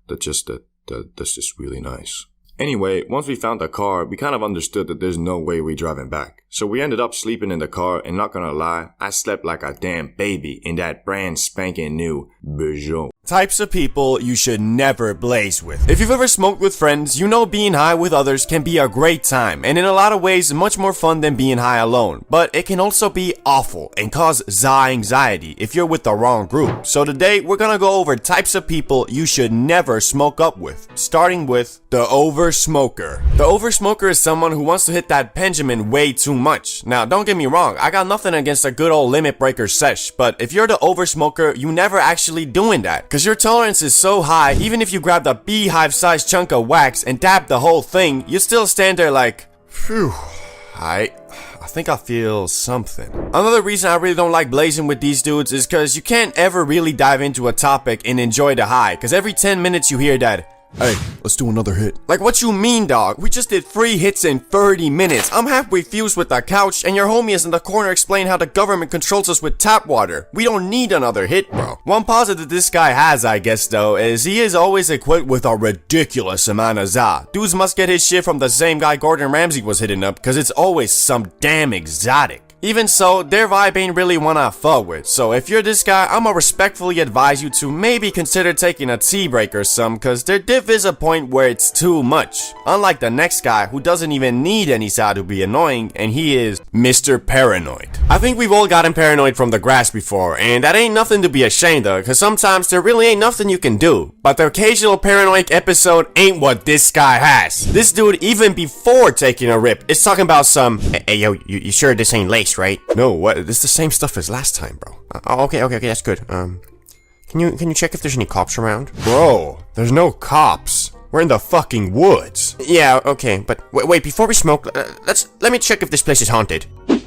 that's just really nice. Anyway, once we found the car, we kind of understood that there's no way we're driving back. So we ended up sleeping in the car, and not gonna lie, I slept like a damn baby in that brand spanking new Peugeot. Types of people you should never blaze with. If you've ever smoked with friends, you know being high with others can be a great time, and in a lot of ways much more fun than being high alone. But it can also be awful and cause anxiety if you're with the wrong group. So today we're gonna go over types of people you should never smoke up with, starting with the oversmoker. The oversmoker is someone who wants to hit that Benjamin way too much. Now don't get me wrong, I got nothing against a good old limit breaker sesh, but if you're the oversmoker, you never actually doing that. Cause your tolerance is so high, even if you grabbed a beehive-sized chunk of wax and dabbed the whole thing, you still stand there like, phew, I I think I feel something. Another reason I really don't like blazing with these dudes is because you can't ever really dive into a topic and enjoy the high. Because every 10 minutes you hear that, Hey, let's do another hit. like, what you mean, dog? We just did 3 hits in 30 minutes. I'm halfway fused with the couch, and your homie is in the corner explaining how the government controls us with tap water. We don't need another hit, bro. One positive this guy has, I guess, though, is he is always equipped with a ridiculous amount of za. Dudes must get his shit from the same guy Gordon Ramsay was hitting up, because it's always some damn exotic. Even so, their vibe ain't really one I fuck with, so if you're this guy, I'ma respectfully advise you to maybe consider taking a tea break or some, cause their diff is a point where it's too much. Unlike the next guy, who doesn't even need any side to be annoying, and he is Mr. Paranoid. I think we've all gotten paranoid from the grass before, and that ain't nothing to be ashamed of, cause sometimes there really ain't nothing you can do. But the occasional paranoid episode ain't what this guy has. This dude, even before taking a rip, is talking about some, hey yo, you sure this ain't lace? Right? No, what? This is the same stuff as last time, bro. Okay, that's good. Can you check if there's any cops around? Bro, there's no cops. We're in the fucking woods. Yeah, okay, but wait, before we smoke, let me check if this place is haunted. Man,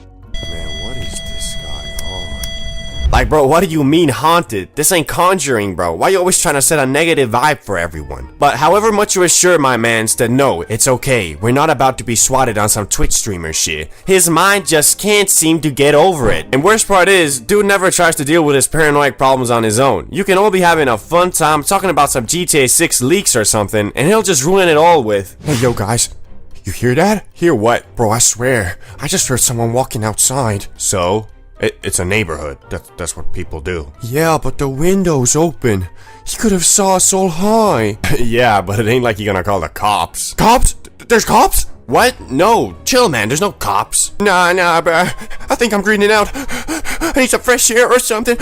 what is this guy on? Like, bro, what do you mean haunted? This ain't Conjuring, bro. Why you always trying to set a negative vibe for everyone? But however much you assure my mans that no, it's okay, we're not about to be swatted on some Twitch streamer shit, his mind just can't seem to get over it. And worst part is, dude never tries to deal with his paranoid problems on his own. You can all be having a fun time talking about some GTA 6 leaks or something, and he'll just ruin it all with, hey yo guys, you hear that? Hear what? Bro, I swear, I just heard someone walking outside. So? It's a neighborhood. That's what people do. Yeah, but the window's open. He could have saw us all high. Yeah, but it ain't like you're gonna call the cops. Cops? There's cops? What? No. Chill, man. There's no cops. Nah, bro. I think I'm greening out. I need some fresh air or something.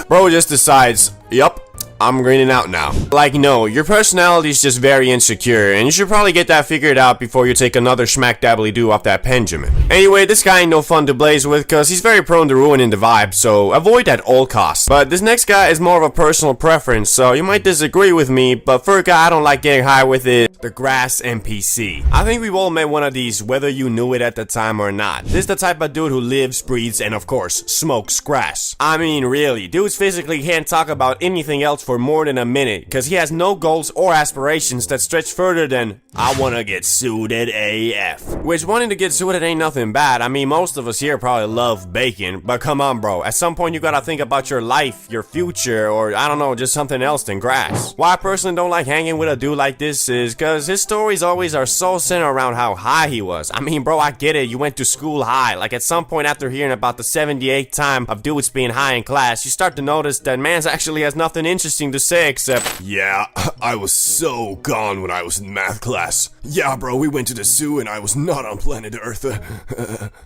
Bro just decides, yup, I'm greening out now. Like, no, your personality is just very insecure, and you should probably get that figured out before you take another smack dabbly do off that Benjamin. Anyway, this guy ain't no fun to blaze with, cause he's very prone to ruining the vibe, so avoid at all costs. But this next guy is more of a personal preference, so you might disagree with me, but for a guy I don't like getting high with it, the Grass NPC. I think we've all met one of these, whether you knew it at the time or not. This is the type of dude who lives, breathes, and of course, smokes grass. I mean, really, dudes physically can't talk about anything else for more than a minute, cause he has no goals or aspirations that stretch further than, I wanna get suited AF. Which, wanting to get suited ain't nothing bad. I mean, most of us here probably love bacon, but come on, bro, at some point you gotta think about your life, your future, or I don't know, just something else than grass. Why I personally don't like hanging with a dude like this is cause his stories always are so centered around how high he was. I mean, bro, I get it, you went to school high. Like, at some point after hearing about the 78th time of dudes being high in class, you start to notice that man's actually has nothing interesting to say except, yeah, I was so gone when I was in math class. Yeah, bro, we went to the zoo and I was not on planet Earth.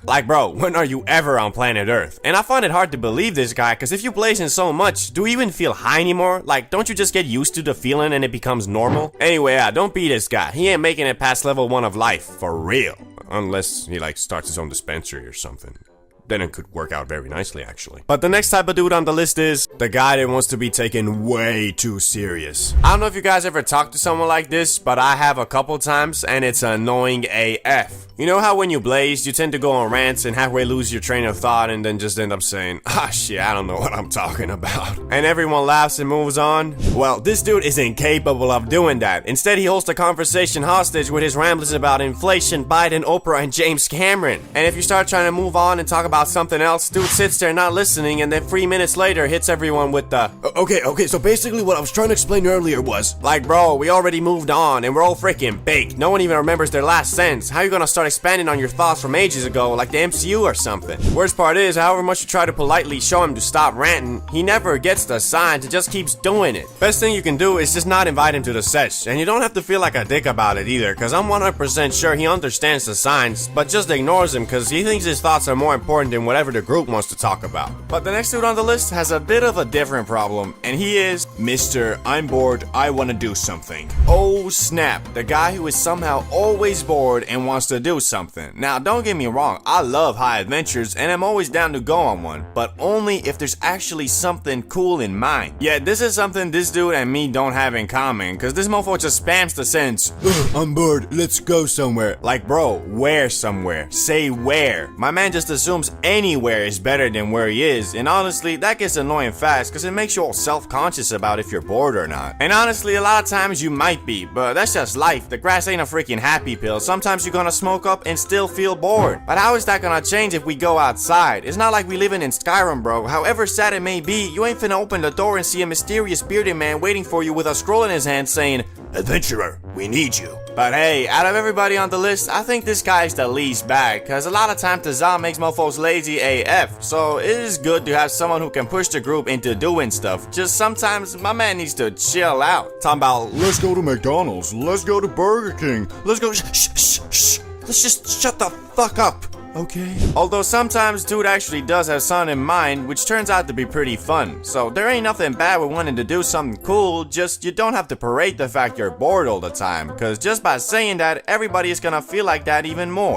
Like, bro, when are you ever on planet Earth? And I find it hard to believe this guy, cause if you blazing so much, do you even feel high anymore? Like, don't you just get used to the feeling and it becomes normal? Anyway, don't be this guy. He ain't making it past level 1 of life, for real. Unless he, like, starts his own dispensary or something. Then it could work out very nicely, actually. But the next type of dude on the list is the guy that wants to be taken way too serious. I don't know if you guys ever talked to someone like this, but I have a couple times, and it's annoying AF. You know how when you blaze, you tend to go on rants and halfway lose your train of thought and then just end up saying, ah shit, I don't know what I'm talking about. And everyone laughs and moves on? Well, this dude is incapable of doing that. Instead, he holds the conversation hostage with his ramblings about inflation, Biden, Oprah, and James Cameron. And if you start trying to move on and talk about something else, dude sits there not listening and then 3 minutes later hits everyone with the, okay, so basically what I was trying to explain earlier was, like, bro, we already moved on and we're all freaking baked. No one even remembers their last sentence. How you gonna start expanding on your thoughts from ages ago like the MCU or something? Worst part is, however much you try to politely show him to stop ranting, he never gets the signs and just keeps doing it. Best thing you can do is just not invite him to the sesh, and you don't have to feel like a dick about it either, cause I'm 100% sure he understands the signs, but just ignores them cause he thinks his thoughts are more important than whatever the group wants to talk about. But the next dude on the list has a bit of a different problem, and he is Mr. I'm bored, I wanna do something. Oh snap, the guy who is somehow always bored and wants to do something. Now don't get me wrong, I love high adventures and I'm always down to go on one, but only if there's actually something cool in mind. Yeah, this is something this dude and me don't have in common, cause this mofo just spams the sentence, I'm bored, let's go somewhere. Like bro, where somewhere? Say where. My man just assumes anywhere is better than where he is, and honestly, that gets annoying fast cause it makes you all self-conscious about if you're bored or not. And honestly, a lot of times you might be, but that's just life. The grass ain't a freaking happy pill. Sometimes you're gonna smoke up and still feel bored. But how is that gonna change if we go outside? It's not like we living in Skyrim, bro. However sad it may be, you ain't finna open the door and see a mysterious bearded man waiting for you with a scroll in his hand saying, Adventurer, we need you. But hey, out of everybody on the list, I think this guy is the least bad, cause a lot of times Tazal makes mofos lazy AF, so it is good to have someone who can push the group into doing stuff. Just sometimes my man needs to chill out. Talking about, Let's go to McDonald's. Let's go to Burger King. let's go, shh. Let's just shut the fuck up. Okay. Although sometimes dude actually does have something in mind, which turns out to be pretty fun. So there ain't nothing bad with wanting to do something cool, just you don't have to parade the fact you're bored all the time, cause just by saying that, everybody is gonna feel like that even more.